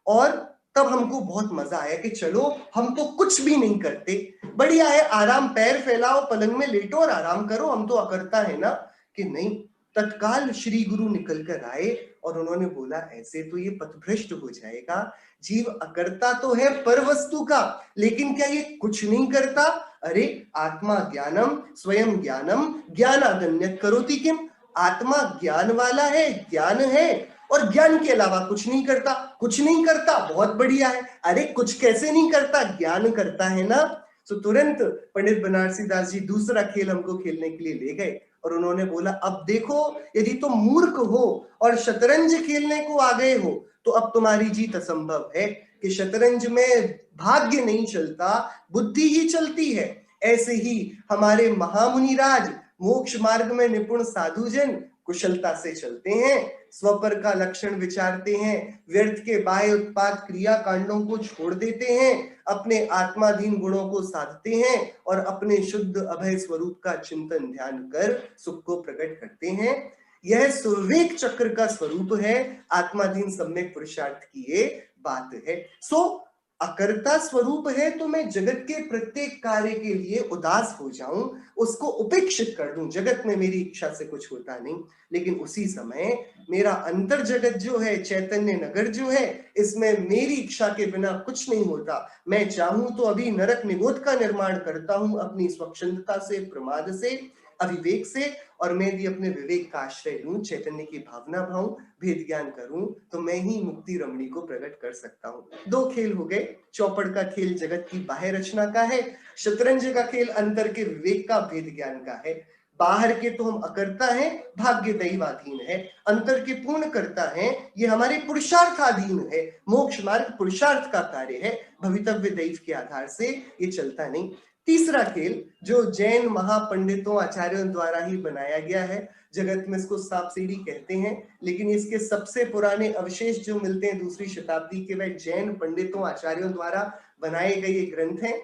और तब हमको बहुत मजा आया कि चलो हम तो कुछ भी नहीं करते, बढ़िया है, आराम, पैर फैलाओ, पलंग में लेटो और आराम करो, हम तो अकर्ता है ना। कि नहीं, तत्काल श्री गुरु निकल कर आए और उन्होंने बोला ऐसे तो ये पथभ्रष्ट हो जाएगा, जीव अकर्ता तो है पर वस्तु का, लेकिन क्या ये कुछ नहीं करता? अरे आत्मा ज्ञानम स्वयं ज्ञानम ज्ञानादन्यत् करोति किम, आत्मा ज्ञान वाला है, ज्ञान है और ज्ञान के अलावा कुछ नहीं करता। कुछ नहीं करता, बहुत बढ़िया है। अरे कुछ कैसे नहीं करता? ज्ञान करता है ना। तो तुरंत पंडित बनारसी दास जी दूसरा खेल हमको खेलने के लिए ले गए और उन्होंने बोला अब देखो, यदि तुम मूर्ख हो और शतरंज खेलने को आ गए हो तो अब तुम्हारी जीत असंभव है, कि शतरंज में भाग्य नहीं चलता, बुद्धि ही चलती है। ऐसे ही हमारे महामुनिराज मोक्ष मार्ग में निपुण साधुजन कुशलता से चलते हैं, स्वपर का लक्षण विचारते हैं, व्यर्थ के बाह्य उत्पाद क्रिया कांडों को छोड़ देते हैं, अपने आत्माधीन गुणों को साधते हैं और अपने शुद्ध अभय स्वरूप का चिंतन ध्यान कर सुख को प्रकट करते हैं। यह सुविवेक चक्र का स्वरूप है, आत्माधीन सम्यक पुरुषार्थ की ये बात है। सो अकर्ता स्वरूप है तो मैं जगत के प्रत्येक कार्य के लिए उदास हो जाऊं, उसको उपेक्षित कर दूं, जगत में मेरी इच्छा से कुछ होता नहीं। लेकिन उसी समय मेरा अंतर जगत जो है, चैतन्य नगर जो है, इसमें मेरी इच्छा के बिना कुछ नहीं होता। मैं चाहूं तो अभी नरक निगोद का निर्माण करता हूं अपनी स्वच्छंदता से, प्रमाद से, अविवेक से, और मैं भी अपने विवेक का आश्रय लूं, चैतन्य की भावना भाऊं, भेद ज्ञान करूं, तो मैं ही मुक्ति रमणी को प्रकट कर सकता हूं। दो खेल हो गए, चौपड़ का खेल जगत की बाह्य रचना का है, शतरंज का खेल अंतर के विवेक का, भेद ज्ञान का है। बाहर के तो हम अकर्ता हैं, भाग्य दैवाधीन है, अंतर के पूर्ण करता है, ये हमारे पुरुषार्थाधीन है, मोक्ष मार्ग पुरुषार्थ का कार्य है, भवितव्य दैव के आधार से ये चलता नहीं। तीसरा खेल जो जैन महापंडितों आचार्यों द्वारा ही बनाया गया है, जगत में इसको सांप सीढ़ी कहते हैं, लेकिन इसके सबसे पुराने अवशेष जो मिलते हैं दूसरी शताब्दी के, वह जैन पंडितों आचार्यों द्वारा बनाए गए ये ग्रंथ हैं।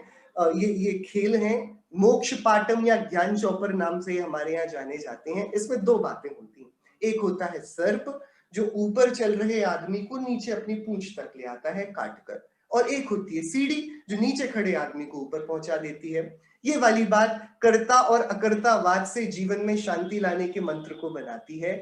ये खेल हैं, मोक्ष पाटम या ज्ञान चौपर नाम से हमारे यहाँ जाने जाते हैं। इसमें दो बातें होती हैं, एक होता है सर्प जो ऊपर चल रहे आदमी को नीचे अपनी पूंछ तक ले आता है काट कर, और एक होती है सीढ़ी जो नीचे खड़े आदमी को ऊपर पहुंचा देती है। ये वाली बात कर्ता और अकर्तावाद से जीवन में शांति लाने के मंत्र को बनाती है।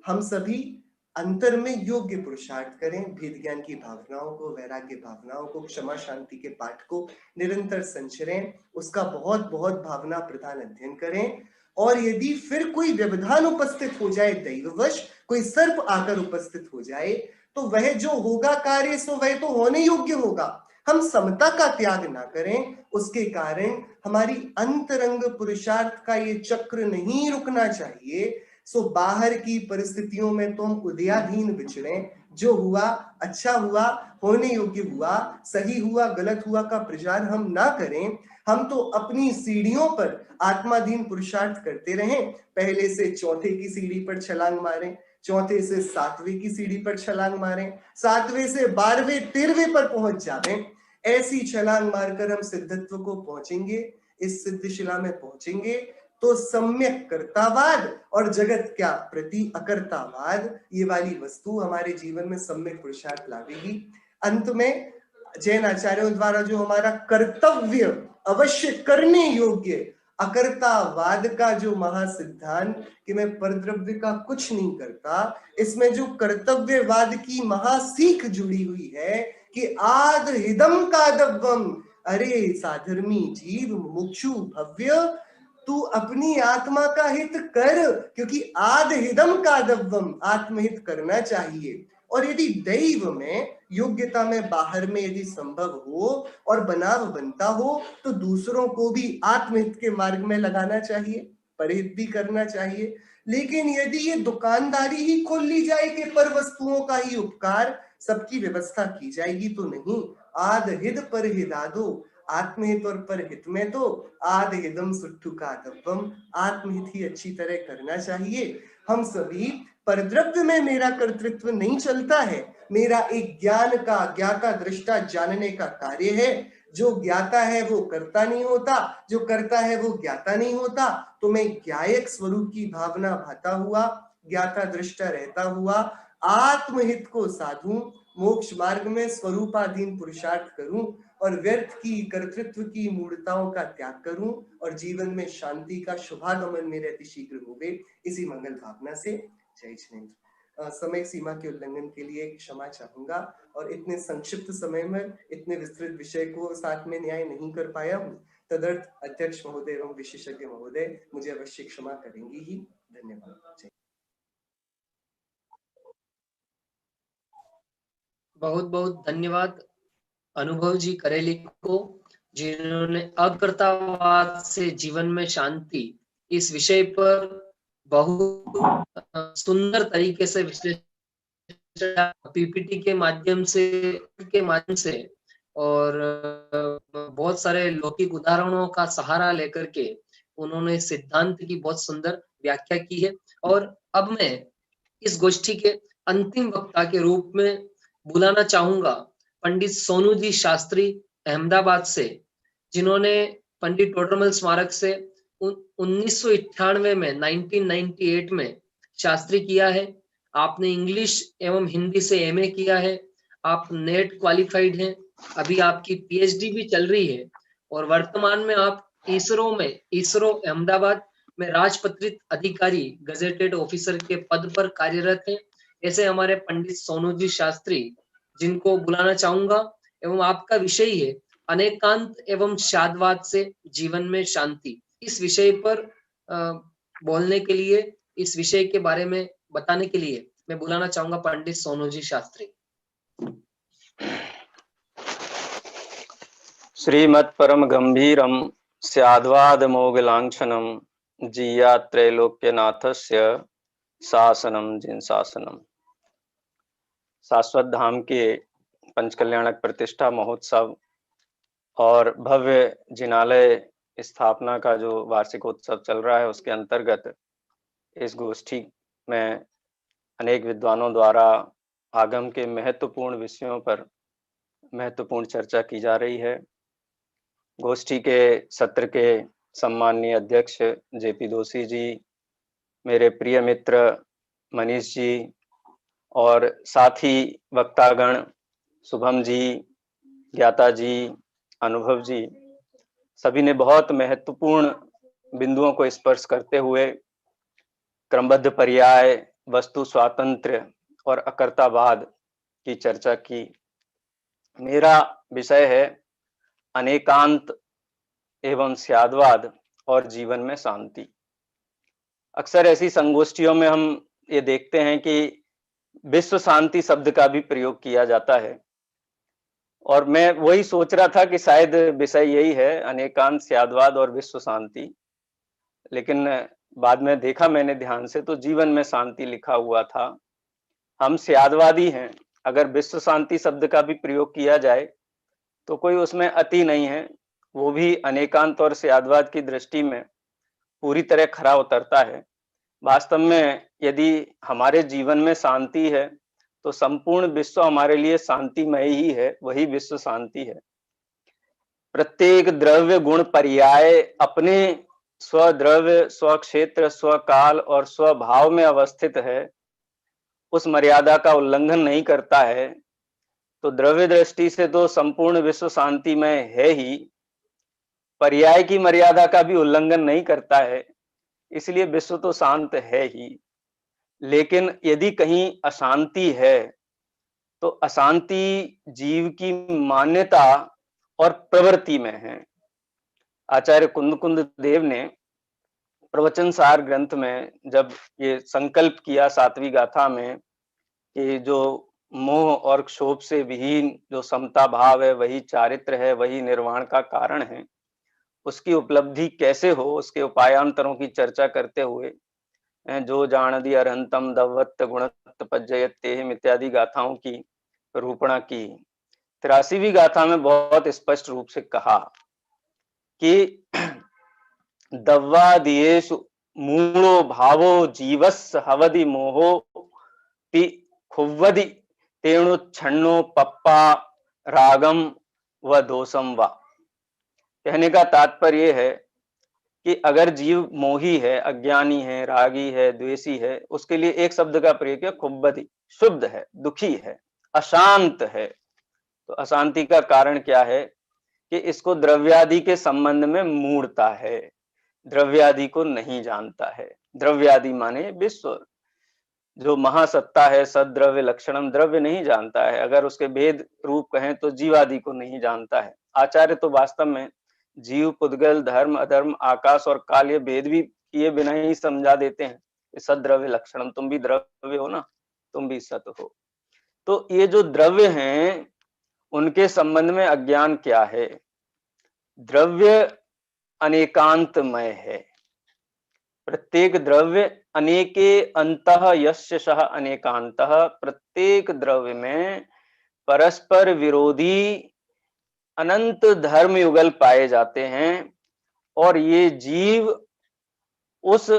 हम सभी अंतर में योग्य पुरुषार्थ करें, भेद ज्ञान की भावनाओं को, वैराग्य भावनाओं को, क्षमा शांति के पाठ को निरंतर संचरें, उसका बहुत बहुत भावना प्रधान अध्ययन करें। और यदि फिर कोई व्यवधान उपस्थित हो जाए, दैववश कोई सर्प आकर उपस्थित हो जाए, तो वह जो होगा कार्य सो वह तो होने योग्य होगा। हम समता का त्याग ना करें, उसके कारण हमारी अंतरंग पुरुषार्थ का ये चक्र नहीं रुकना चाहिए। सो बाहर की परिस्थितियों में तो हम उदयाधीन विचरें, जो हुआ अच्छा हुआ, होने योग्य हुआ, सही हुआ गलत हुआ का प्रचार हम ना करें। हम तो अपनी सीढ़ियों पर आत्माधीन पुरुषार्थ करते रहें, पहले से चौथे की सीढ़ी पर छलांग मारें, चौथे से सातवें की सीढ़ी पर छलांग मारें, सातवें से 12वें 13वें पर पहुंच जाएं। ऐसी छलांग मारकर हम सिद्धत्व को पहुंचेंगे, इस सिद्धशिला में पहुंचेंगे तो सम्यक कर्तावाद और जगत क्या प्रति अकर्तावाद, ये वाली वस्तु हमारे जीवन में सम्यक पुरुषार्थ लावेगी। अंत में जैन आचार्यों द्वारा जो हमारा कर्तव्य अवश्य करने योग्य अकर्तावाद का जो महासिद्धांत कि मैं परद्रव्य का कुछ नहीं करता, इसमें जो कर्तव्यवाद की महासीख जुड़ी हुई है कि आद हिदम कादव्यम, अरे साधर्मी जीव मुमुक्षु भव्य, तू अपनी आत्मा का हित कर, क्योंकि आद हिदम कादव्यम, आत्महित करना चाहिए। और यदि दैव में, योग्यता में, बाहर में यदि संभव हो और बनाव बनता हो, तो दूसरों को भी आत्महित के मार्ग में लगाना चाहिए, परहित भी करना चाहिए। लेकिन यदि ये दुकानदारी ही खोल ली जाए कि पर वस्तुओं का ही उपकार सबकी व्यवस्था की जाएगी, तो नहीं। आद हिद पर हिदादो, आत्महित और परहित में तो आद हिदम सुट्ठु कादव्यम, आत्महित ही अच्छी तरह करना चाहिए। हम सभी परद्रव्य में मेरा कर्तृत्व नहीं चलता है, मेरा एक ज्ञान का, ज्ञाता दृष्टा जानने का कार्य है। जो ज्ञाता है वो कर्ता नहीं होता, जो करता है वो ज्ञाता नहीं होता। तो मैं ज्ञायक स्वरूप की भावना भाता हुआ, ज्ञाता दृष्टा रहता हुआ आत्महित को साधूं, मोक्ष मार्ग में स्वरूपाधीन पुरुषार्थ करूं और व्यर्थ की कर्तृत्व की मूढ़ताओं का त्याग करूं और जीवन में शांति का शुभागमन मेरे अति शीघ्र होवे, इसी मंगल भावना से जय जिनेंद्र। समय सीमा के उल्लंघन के लिए क्षमा चाहूंगा और इतने संक्षिप्त समय में इतने विस्तृत विषय को साथ में न्याय नहीं कर पाया हूँ, तदर्थ अध्यक्ष महोदय एवं विशेषज्ञ महोदय मुझे अवश्य क्षमा करेंगे ही। धन्यवाद। बहुत बहुत धन्यवाद अनुभव जी करेली को, जिन्होंने अकर्तावाद से जीवन में शांति इस विषय पर बहुत सुंदर तरीके से विश्लेषण पीपीटी के माध्यम से और बहुत सारे लौकिक उदाहरणों का सहारा लेकर के उन्होंने सिद्धांत की बहुत सुंदर व्याख्या की है। और अब मैं इस गोष्ठी के अंतिम वक्ता के रूप में बुलाना चाहूंगा पंडित सोनू जी शास्त्री अहमदाबाद से, जिन्होंने पंडित टोडरमल स्मारक से 1998 में 1998 में शास्त्री किया है। आपने इंग्लिश एवं हिंदी से एमए किया है, आप नेट क्वालिफाइड हैं, अभी आपकी पीएचडी भी चल रही है और वर्तमान में आप इसरो अहमदाबाद में राजपत्रित अधिकारी गजेटेड ऑफिसर के पद पर कार्यरत हैं। ऐसे हमारे पंडित सोनू जी शास्त्री, जिनको बुलाना चाहूंगा, एवं आपका विषय है अनेकांत एवं शादवाद से जीवन में शांति। इस विषय पर बोलने के लिए, इस विषय के बारे में बताने के लिए मैं बुलाना चाहूंगा पंडित सोनू जी शास्त्री। श्रीमत् परम गंभीरम स्याद्वाद मोग लांछनम जीया त्रैलोक्यनाथस्य शासनम जिन शासनम। शाश्वत धाम के पंचकल्याणक प्रतिष्ठा महोत्सव और भव्य जिनालय स्थापना का जो वार्षिक उत्सव चल रहा है, उसके अंतर्गत इस गोष्ठी में अनेक विद्वानों द्वारा आगम के महत्वपूर्ण विषयों पर महत्वपूर्ण चर्चा की जा रही है। गोष्ठी के सत्र के सम्माननीय अध्यक्ष जेपी दोषी जी, मेरे प्रिय मित्र मनीष जी और साथी वक्तागण शुभम जी, ज्ञाता जी, अनुभव जी, सभी ने बहुत महत्वपूर्ण बिंदुओं को स्पर्श करते हुए क्रमबद्ध पर्याय, वस्तु स्वातंत्र्य और अकर्तावाद की चर्चा की। मेरा विषय है अनेकांत एवं स्याद्वाद और जीवन में शांति। अक्सर ऐसी संगोष्ठियों में हम ये देखते हैं कि विश्व शांति शब्द का भी प्रयोग किया जाता है, और मैं वही सोच रहा था कि शायद विषय यही है, अनेकांत, स्याद्वाद और विश्व शांति। लेकिन बाद में देखा मैंने ध्यान से तो जीवन में शांति लिखा हुआ था। हम स्याद्वादी हैं, अगर विश्व शांति शब्द का भी प्रयोग किया जाए तो कोई उसमें अति नहीं है, वो भी अनेकांत और स्याद्वाद की दृष्टि में पूरी तरह खरा उतरता है। वास्तव में यदि हमारे जीवन में शांति है तो संपूर्ण विश्व हमारे लिए शांतिमय ही है, वही विश्व शांति है। प्रत्येक द्रव्य गुण पर्याय अपने स्वद्रव्य, स्वक्षेत्र, स्वकाल और स्वभाव में अवस्थित है, उस मर्यादा का उल्लंघन नहीं करता है, तो द्रव्य दृष्टि से तो संपूर्ण विश्व शांतिमय है ही, पर्याय की मर्यादा का भी उल्लंघन नहीं करता है, इसलिए विश्व तो शांत है ही। लेकिन यदि कहीं अशांति है तो अशांति जीव की मान्यता और प्रवृत्ति में है। आचार्य कुंद देव ने प्रवचन सार ग्रंथ में जब ये संकल्प किया 7वीं गाथा में कि जो मोह और क्षोभ से विहीन जो समता भाव है, वही चारित्र है, वही निर्वाण का कारण है, उसकी उपलब्धि कैसे हो, उसके उपायांतरों की चर्चा करते हुए जो जानदि अरहंतम दवत्त गुणत्त पज्जयत तेहिम इत्यादि गाथाओं की रूपणा की। 83वीं गाथा में बहुत स्पष्ट रूप से कहा कि दव्वादियेषु मूलो भावो जीवस् हवदि मोहो पि खुव्वदि तेणु छन्नो पप्पा रागम व दोषम व। कहने का तात्पर्य है कि अगर जीव मोही है, अज्ञानी है, रागी है, द्वेषी है, उसके लिए एक शब्द का प्रयोग किया, खुब्बदी, शुद्ध है, दुखी है, अशांत है। तो अशांति का कारण क्या है कि इसको द्रव्यादि के संबंध में मूढ़ता है, द्रव्यादि को नहीं जानता है। द्रव्यादि माने विश्व, जो महासत्ता है, सद्द्रव्य लक्षणम, द्रव्य नहीं जानता है। अगर उसके भेद रूप कहें तो जीवादि को नहीं जानता है। आचार्य तो वास्तव में जीव, पुद्गल, धर्म, अधर्म, आकाश और काल ये भेद भी किए बिना ही समझा देते हैं। सद्द्रव्य लक्षणम, तुम भी द्रव्य हो ना, तुम भी सत हो। तो ये जो द्रव्य हैं उनके संबंध में अज्ञान क्या है? द्रव्य अनेकांतमय है। प्रत्येक द्रव्य अनेके अंतः यस्य सः अनेकांतः, प्रत्येक द्रव्य में परस्पर विरोधी अनंत धर्म युगल पाए जाते हैं और ये जीव उस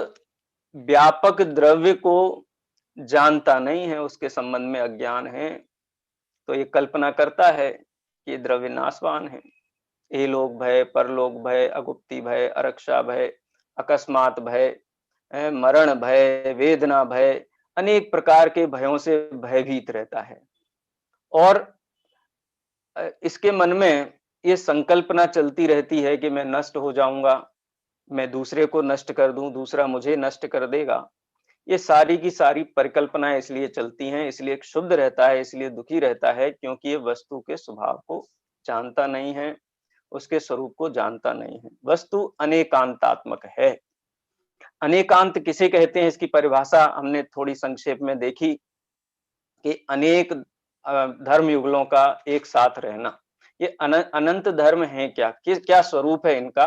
व्यापक द्रव्य को जानता नहीं है, उसके संबंध में अज्ञान है। तो ये कल्पना करता है कि द्रव्य नाशवान है। इहलोक भय, परलोक भय, अगुप्ति भय, अरक्षा भय, अकस्मात भय, मरण भय, वेदना भय, अनेक प्रकार के भयों से भयभीत रहता है। और इसके मन में ये संकल्पना चलती रहती है कि मैं नष्ट हो जाऊंगा, मैं दूसरे को नष्ट कर दूं, दूसरा मुझे नष्ट कर देगा। ये सारी की सारी परिकल्पनाएं इसलिए चलती हैं, इसलिए क्षुब्ध रहता है, इसलिए दुखी रहता है, क्योंकि ये वस्तु के स्वभाव को जानता नहीं है, उसके स्वरूप को जानता नहीं है। वस्तु अनेकांतात्मक है। अनेकांत किसे कहते हैं, इसकी परिभाषा हमने थोड़ी संक्षेप में देखी कि अनेक धर्म युगलों का एक साथ रहना। ये अनंत धर्म है क्या, क्या स्वरूप है इनका?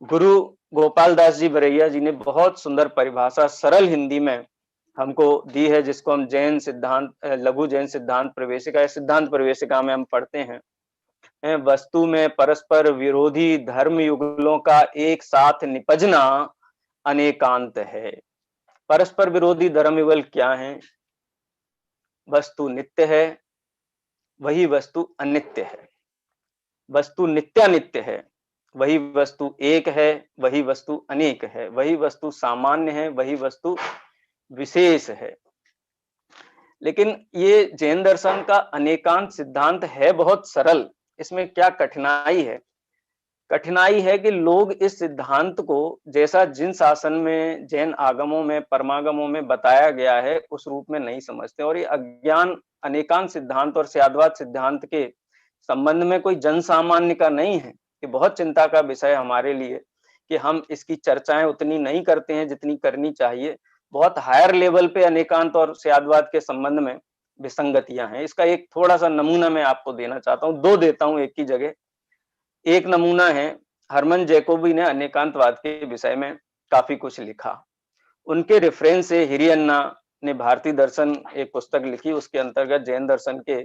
गुरु गोपाल दास जी बरैया जी ने बहुत सुंदर परिभाषा सरल हिंदी में हमको दी है, जिसको हम जैन सिद्धांत, लघु जैन सिद्धांत प्रवेशिका या सिद्धांत प्रवेशिका में हम पढ़ते हैं। वस्तु में परस्पर विरोधी धर्म युगलों का एक साथ निपजना अनेकांत है। परस्पर विरोधी धर्म युगल क्या है? वस्तु नित्य है, वही वस्तु अनित्य है। वस्तु नित्यानित्य है, वही वस्तु एक है, वही वस्तु अनेक है। वही वस्तु सामान्य है, वही वस्तु विशेष है। लेकिन ये जैन दर्शन का अनेकांत सिद्धांत है बहुत सरल। इसमें क्या कठिनाई है? कठिनाई है कि लोग इस सिद्धांत को जैसा जिन शासन में, जैन आगमों में, परमागमों में बताया गया है उस रूप में नहीं समझते। और ये अज्ञान अनेकांत सिद्धांत और स्याद्वाद सिद्धांत के संबंध में कोई जन सामान्य का नहीं है। ये बहुत चिंता का विषय हमारे लिए कि हम इसकी चर्चाएं उतनी नहीं करते हैं जितनी करनी चाहिए। बहुत हायर लेवल पे अनेकांत और स्याद्वाद के संबंध में विसंगतियां हैं। इसका एक थोड़ा सा नमूना मैं आपको देना चाहता हूँ, दो देता हूँ एक की जगह। एक नमूना है, हरमन जैकोबी ने अनेकांतवाद के विषय में काफी कुछ लिखा। उनके रेफरेंस से हिरियन्ना ने भारतीय दर्शन एक पुस्तक लिखी, उसके अंतर्गत जैन दर्शन के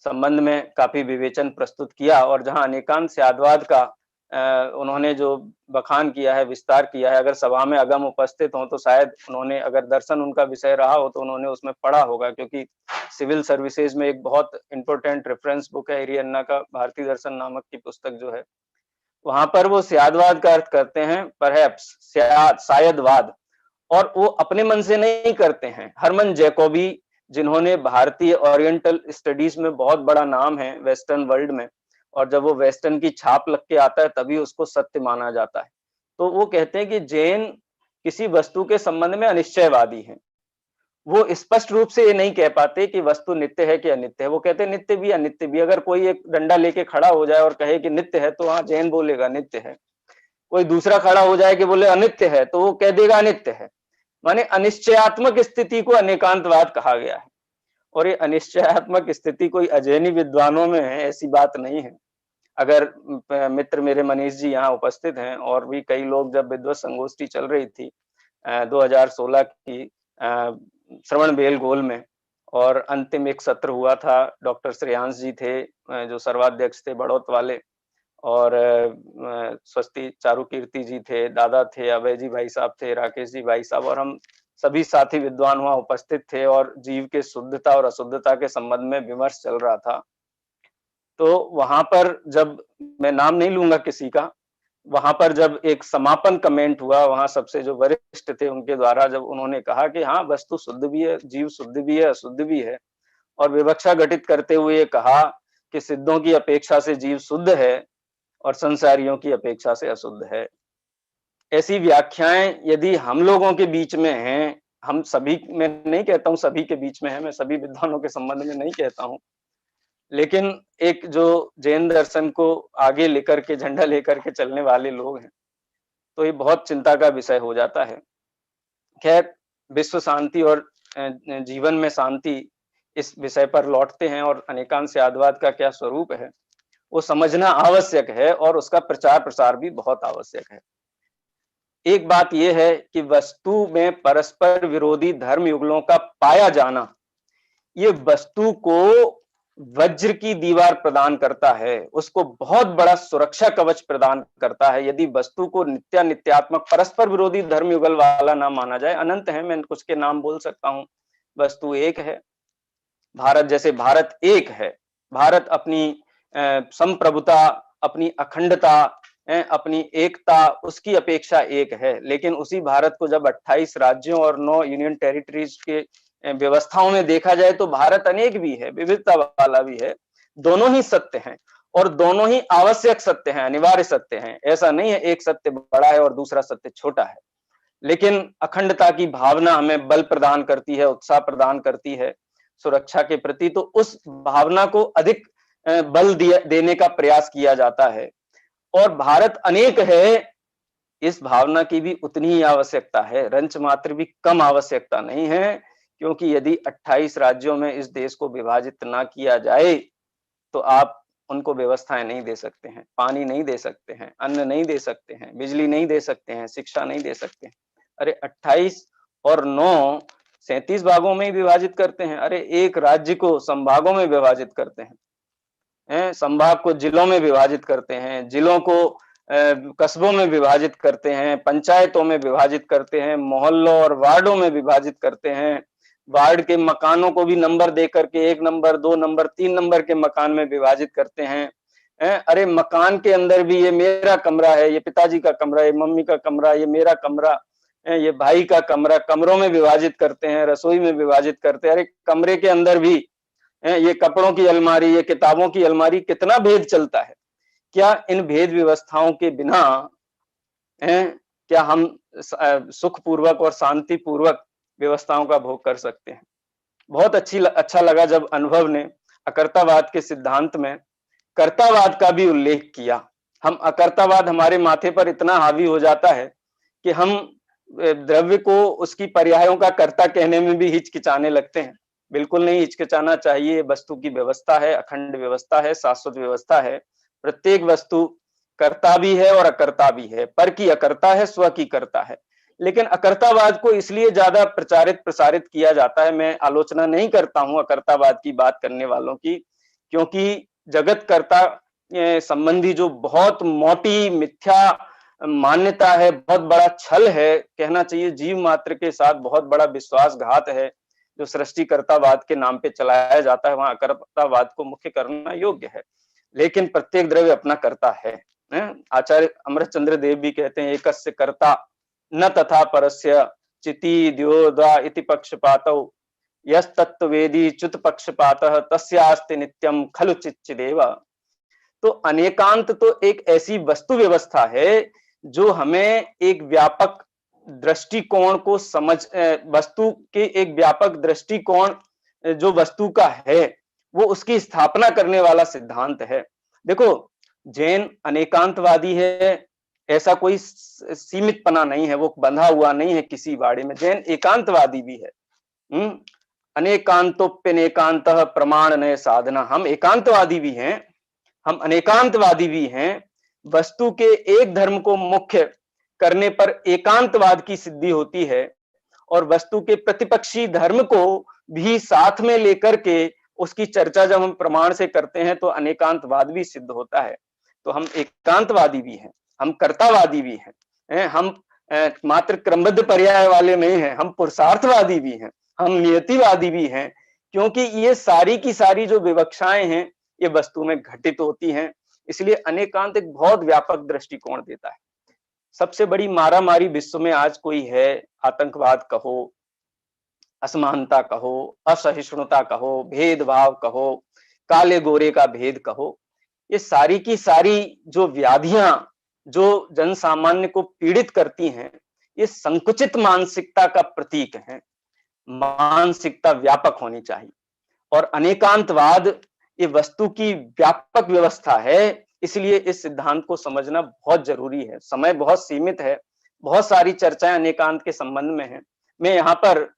संबंध में काफी विवेचन प्रस्तुत किया। और जहां अनेकांत स्याद्वाद का उन्होंने जो बखान किया है, विस्तार किया है, अगर सभा में अगम उपस्थित हो तो शायद उन्होंने, अगर दर्शन उनका विषय रहा हो तो उन्होंने उसमें पढ़ा होगा, क्योंकि सिविल सर्विसेज में एक बहुत इंपॉर्टेंट रेफरेंस बुक है हिरियन्ना का भारतीय दर्शन नामक की पुस्तक जो है। वहां पर वो स्याद्वाद का अर्थ करते हैं परहैप्स, शायदवाद, और वो अपने मन से नहीं करते हैं। हरमन जैकोबी, जिन्होंने भारतीय ओरिएंटल स्टडीज में बहुत बड़ा नाम है वेस्टर्न वर्ल्ड में, और जब वो वेस्टर्न की छाप लग के आता है तभी उसको सत्य माना जाता है। तो वो कहते हैं कि जैन किसी वस्तु के संबंध में अनिश्चयवादी हैं। वो स्पष्ट रूप से ये नहीं कह पाते कि वस्तु नित्य है कि अनित्य है। वो कहते हैं नित्य भी अनित्य भी। अगर कोई एक डंडा लेके खड़ा हो जाए और कहे कि नित्य है तो हाँ जैन बोलेगा नित्य है। कोई दूसरा खड़ा हो जाए कि बोले अनित्य है तो वो कह देगा अनित्य है। माने अनिश्चयात्मक स्थिति को अनेकांतवाद कहा गया है। और ये अनिश्चयात्मक स्थिति कोई अजैनी विद्वानों में है, ऐसी बात नहीं है। अगर मित्र मेरे मनीष जी यहाँ उपस्थित हैं, और भी कई लोग, जब विद्वत संगोष्ठी चल रही थी 2016 की श्रवण बेलगोल में, और अंतिम एक सत्र हुआ था, डॉक्टर श्रेयांश जी थे जो सर्वाध्यक्ष थे बड़ौत वाले, और स्वस्ति चारुकीर्ति जी थे, दादा थे, अभय जी भाई साहब थे, राकेश जी भाई साहब, और हम सभी साथी विद्वान वहां उपस्थित थे। और जीव के शुद्धता और अशुद्धता के संबंध में विमर्श चल रहा था। तो वहां पर जब, मैं नाम नहीं लूंगा किसी का, वहां पर जब एक समापन कमेंट हुआ, वहां सबसे जो वरिष्ठ थे उनके द्वारा, जब उन्होंने कहा कि हाँ वस्तु शुद्ध भी है, जीव शुद्ध भी है, अशुद्ध भी है, और विवक्षा घटित करते हुए कहा कि सिद्धों की अपेक्षा से जीव शुद्ध है और संसारियों की अपेक्षा से अशुद्ध है। ऐसी व्याख्याएं यदि हम लोगों के बीच में हैं, हम सभी, मैं नहीं कहता हूं सभी के बीच में है, मैं सभी विद्वानों के संबंध में नहीं कहता हूं, लेकिन एक जो जैन दर्शन को आगे लेकर के, झंडा लेकर के चलने वाले लोग हैं, तो ये बहुत चिंता का विषय हो जाता है। खैर, विश्व शांति और जीवन में शांति, इस विषय पर लौटते हैं और अनेकांशवाद का क्या स्वरूप है वो समझना आवश्यक है और उसका प्रचार प्रसार भी बहुत आवश्यक है। एक बात यह है कि वस्तु में परस्पर विरोधी धर्म युगलों का पाया जाना, ये वस्तु को वज्र की दीवार प्रदान करता है, उसको बहुत बड़ा सुरक्षा कवच प्रदान करता है। यदि वस्तु को नित्यात्मक परस्पर विरोधी धर्म युगल वाला ना माना जाए, अनंत है, मैं कुछ के नाम बोल सकता हूं, वस्तु एक है, भारत जैसे भारत एक है, भारत अपनी संप्रभुता, अपनी अखंडता, अपनी एकता, उसकी अपेक्षा एक है। लेकिन उसी भारत को जब 28 राज्यों और 9 यूनियन टेरिटरीज के व्यवस्थाओं में देखा जाए तो भारत अनेक भी है, विविधता वाला भी है। दोनों ही सत्य हैं और दोनों ही आवश्यक सत्य हैं, अनिवार्य सत्य हैं। ऐसा नहीं है एक सत्य बड़ा है और दूसरा सत्य छोटा है। लेकिन अखंडता की भावना हमें बल प्रदान करती है, उत्साह प्रदान करती है सुरक्षा के प्रति, तो उस भावना को अधिक बल देने का प्रयास किया जाता है। और भारत अनेक है, इस भावना की भी उतनी ही आवश्यकता है, रंच मात्र भी कम आवश्यकता नहीं है, क्योंकि यदि 28 राज्यों में इस देश को विभाजित ना किया जाए तो आप उनको व्यवस्थाएं नहीं दे सकते हैं, पानी नहीं दे सकते हैं, अन्न नहीं दे सकते हैं, बिजली नहीं दे सकते हैं, शिक्षा नहीं दे सकते हैं। अरे 28 और 9 37 भागों में ही विभाजित करते हैं। अरे एक राज्य को संभागों में विभाजित करते हैं, संभाग को जिलों में विभाजित करते हैं, जिलों को कस्बों में विभाजित करते हैं, पंचायतों में विभाजित करते हैं, मोहल्लों और वार्डों में विभाजित करते हैं, वार्ड के मकानों को भी नंबर दे करके 1 नंबर, 2 नंबर, 3 नंबर के मकान में विभाजित करते हैं। अरे मकान के अंदर भी ये मेरा कमरा है, ये पिताजी का कमरा, ये मम्मी का कमरा, ये मेरा कमरा, ये भाई का कमरा, कमरों में विभाजित करते हैं, रसोई में विभाजित करते हैं। अरे कमरे के अंदर भी ये कपड़ों की अलमारी, ये किताबों की अलमारी, कितना भेद चलता है। क्या इन भेद व्यवस्थाओं के बिना क्या हम सुखपूर्वक और शांति पूर्वक व्यवस्थाओं का भोग कर सकते हैं? बहुत अच्छा लगा जब अनुभव ने अकर्तावाद के सिद्धांत में कर्तावाद का भी उल्लेख किया। हम अकर्तावाद, हमारे माथे पर इतना हावी हो जाता है कि हम द्रव्य को उसकी पर्यायों का कर्ता कहने में भी हिचकिचाने लगते हैं। बिल्कुल नहीं हिचकिचाना चाहिए। वस्तु की व्यवस्था है, अखंड व्यवस्था है, शाश्वत व्यवस्था है। प्रत्येक वस्तु कर्ता भी है और अकर्ता भी है, पर की अकर्ता है, स्व की कर्ता है। लेकिन अकर्तावाद को इसलिए ज्यादा प्रचारित प्रसारित किया जाता है, मैं आलोचना नहीं करता हूं अकर्तावाद की बात करने वालों की, क्योंकि जगत कर्ता संबंधी जो बहुत मोटी मिथ्या मान्यता है, बहुत बड़ा छल है, कहना चाहिए जीव मात्र के साथ बहुत बड़ा विश्वासघात है जो सृष्टिकर्तावाद के नाम पे चलाया जाता है। वहां अकर्तावाद को मुख्य करना योग्य है, लेकिन प्रत्येक द्रव्य अपना कर्ता है। आचार्य अमृतचंद्र देव भी कहते हैं, एकस्य कर्ता न तथा परस्य चिति द्योदा इति पक्षपातौ यस्तत्वेदी च्युत पक्षपातः तस्यास्ति नित्यम खलु चिच्चिदेव। तो अनेकांत तो एक ऐसी वस्तु व्यवस्था है जो हमें एक व्यापक दृष्टिकोण को समझ, वस्तु के एक व्यापक दृष्टिकोण जो वस्तु का है वो उसकी स्थापना करने वाला सिद्धांत है। देखो, जैन अनेकांतवादी है, ऐसा कोई सीमितपना नहीं है, वो बंधा हुआ नहीं है किसी बाड़े में। जैन एकांतवादी भी है। अनेकांतोप्यनेकांतः प्रमाण नय साधना। हम एकांतवादी भी हैं, हम अनेकांतवादी भी हैं। वस्तु के एक धर्म को मुख्य करने पर एकांतवाद की सिद्धि होती है और वस्तु के प्रतिपक्षी धर्म को भी साथ में लेकर के उसकी चर्चा जब हम प्रमाण से करते हैं तो अनेकांतवाद भी सिद्ध होता है। तो हम एकांतवादी भी हैं, हम कर्तावादी भी हैं, हम मात्र क्रमबद्ध पर्याय वाले नहीं हैं, हम पुरुषार्थवादी भी हैं, हम नियतिवादी भी हैं, क्योंकि ये सारी की सारी जो विवक्षाएं हैं ये वस्तु में घटित होती हैं। इसलिए अनेकांत एक बहुत व्यापक दृष्टिकोण देता है। सबसे बड़ी मारामारी विश्व में आज कोई है, आतंकवाद कहो, असमानता कहो, असहिष्णुता कहो, भेदभाव कहो, काले गोरे का भेद कहो, ये सारी की सारी जो व्याधियां जो जन सामान्य को पीड़ित करती हैं, ये संकुचित मानसिकता का प्रतीक है। मानसिकता व्यापक होनी चाहिए और अनेकांतवाद ये वस्तु की व्यापक व्यवस्था है, इसलिए इस सिद्धांत को समझना बहुत जरूरी है। समय बहुत सीमित है, बहुत सारी चर्चाएं अनेकांत के संबंध में हैं। मैं यहाँ पर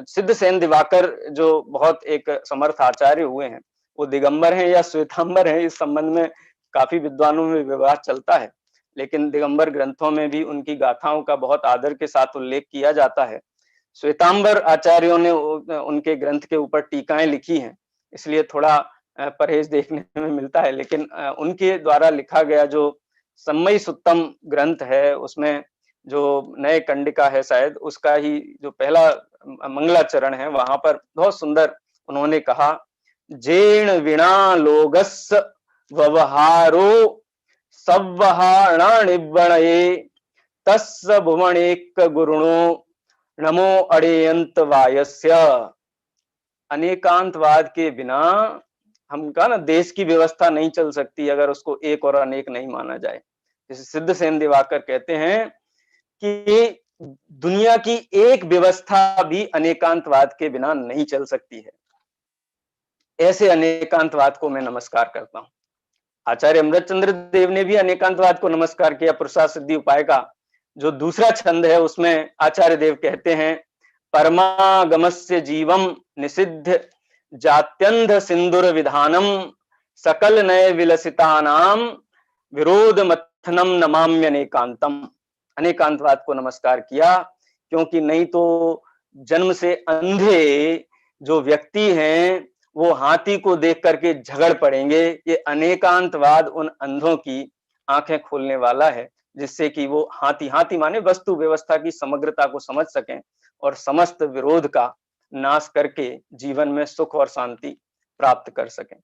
सिद्धसेन दिवाकर जो बहुत एक समर्थ आचार्य हुए हैं, वो दिगंबर हैं या श्वेतांबर हैं, इस संबंध में काफी विद्वानों में विवाद चलता है, लेकिन दिगंबर ग्रंथों में भी उनकी गाथाओं का बहुत आदर के साथ उल्लेख किया जाता है। श्वेतांबर आचार्यों ने उनके ग्रंथ के ऊपर टीकाएं लिखी हैं, इसलिए थोड़ा परहेज देखने में मिलता है, लेकिन उनके द्वारा लिखा गया जो सम्मयी सुत्तम ग्रंथ है, उसमें जो नए कंडिका है शायद, उसका ही जो पहला मंगलाचरण है, वहां पर बहुत सुंदर उन्होंने कहा, जेण विना लोगस व्यवहारो सव्वहाणाणिव्वणये तस्य भुवनेक गुरुणो नमो अड़ेयंत वायस्य। अनेकांतवाद के बिना हम कहा ना, देश की व्यवस्था नहीं चल सकती अगर उसको एक और अनेक नहीं माना जाए। जैसे सिद्धसेन दिवाकर कहते हैं कि दुनिया की एक व्यवस्था भी अनेकांतवाद के बिना नहीं चल सकती है। ऐसे अनेकांतवाद को मैं नमस्कार करता हूं। आचार्य अमृतचंद्र देव ने भी अनेकांतवाद को नमस्कार किया। पुरुषार्थ सिद्धि उपाय का जो दूसरा छंद है, उसमें आचार्य देव कहते हैं, परमागमस्य जीवम निषिद्ध जात्यंध सिंदूर विधानम सकल नय विलसितानाम विरोध मथनम नमाम्य अनेकांतम। अनेकांतवाद को नमस्कार किया, क्योंकि नहीं तो जन्म से अंधे जो व्यक्ति हैं वो हाथी को देख करके झगड़ पड़ेंगे। ये अनेकांतवाद उन अंधों की आंखें खोलने वाला है, जिससे कि वो हाथी माने वस्तु व्यवस्था की समग्रता को समझ सकें और समस्त विरोध का नाश करके जीवन में सुख और शांति प्राप्त कर सकें।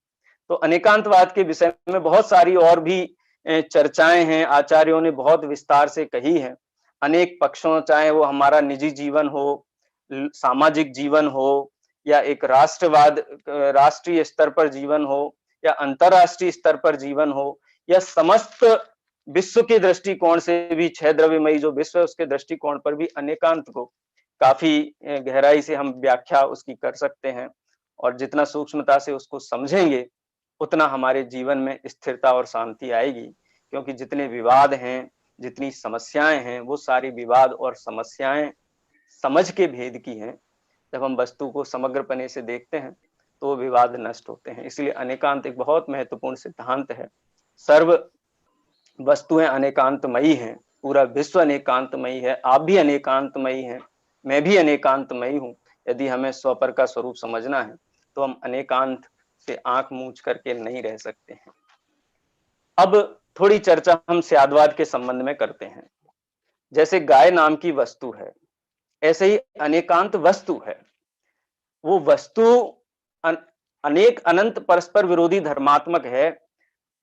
तो अनेकांतवाद के विषय में बहुत सारी और भी चर्चाएं हैं, आचार्यों ने बहुत विस्तार से कही है। अनेक पक्षों, चाहे वो हमारा निजी जीवन हो, सामाजिक जीवन हो, या एक राष्ट्रवाद, राष्ट्रीय स्तर पर जीवन हो, या अंतरराष्ट्रीय स्तर पर जीवन हो, या समस्त विश्व के दृष्टिकोण से भी, छह द्रव्यमयी जो विश्व है उसके दृष्टिकोण पर भी अनेकांत को काफी गहराई से हम व्याख्या उसकी कर सकते हैं। और जितना सूक्ष्मता से उसको समझेंगे उतना हमारे जीवन में स्थिरता और शांति आएगी, क्योंकि जितने विवाद हैं, जितनी समस्याएं हैं, वो सारी विवाद और समस्याएं समझ के भेद की हैं। जब हम वस्तु को समग्रपने से देखते हैं तो विवाद नष्ट होते हैं। इसलिए अनेकांत एक बहुत महत्वपूर्ण सिद्धांत है। सर्व वस्तुएं अनेकांतमयी हैं, पूरा विश्व अनेकांतमयी है, आप भी अनेकांतमयी हैं, मैं भी अनेकांतमयी हूं। यदि हमें स्वपर का स्वरूप समझना है तो हम अनेकांत से आंख मूंझ करके नहीं रह सकते हैं। अब थोड़ी चर्चा हम स्याद्वाद के संबंध में करते हैं। जैसे गाय नाम की वस्तु है, ऐसे ही अनेकांत वस्तु है। वो वस्तु अनेक अनंत परस्पर विरोधी धर्मात्मक है।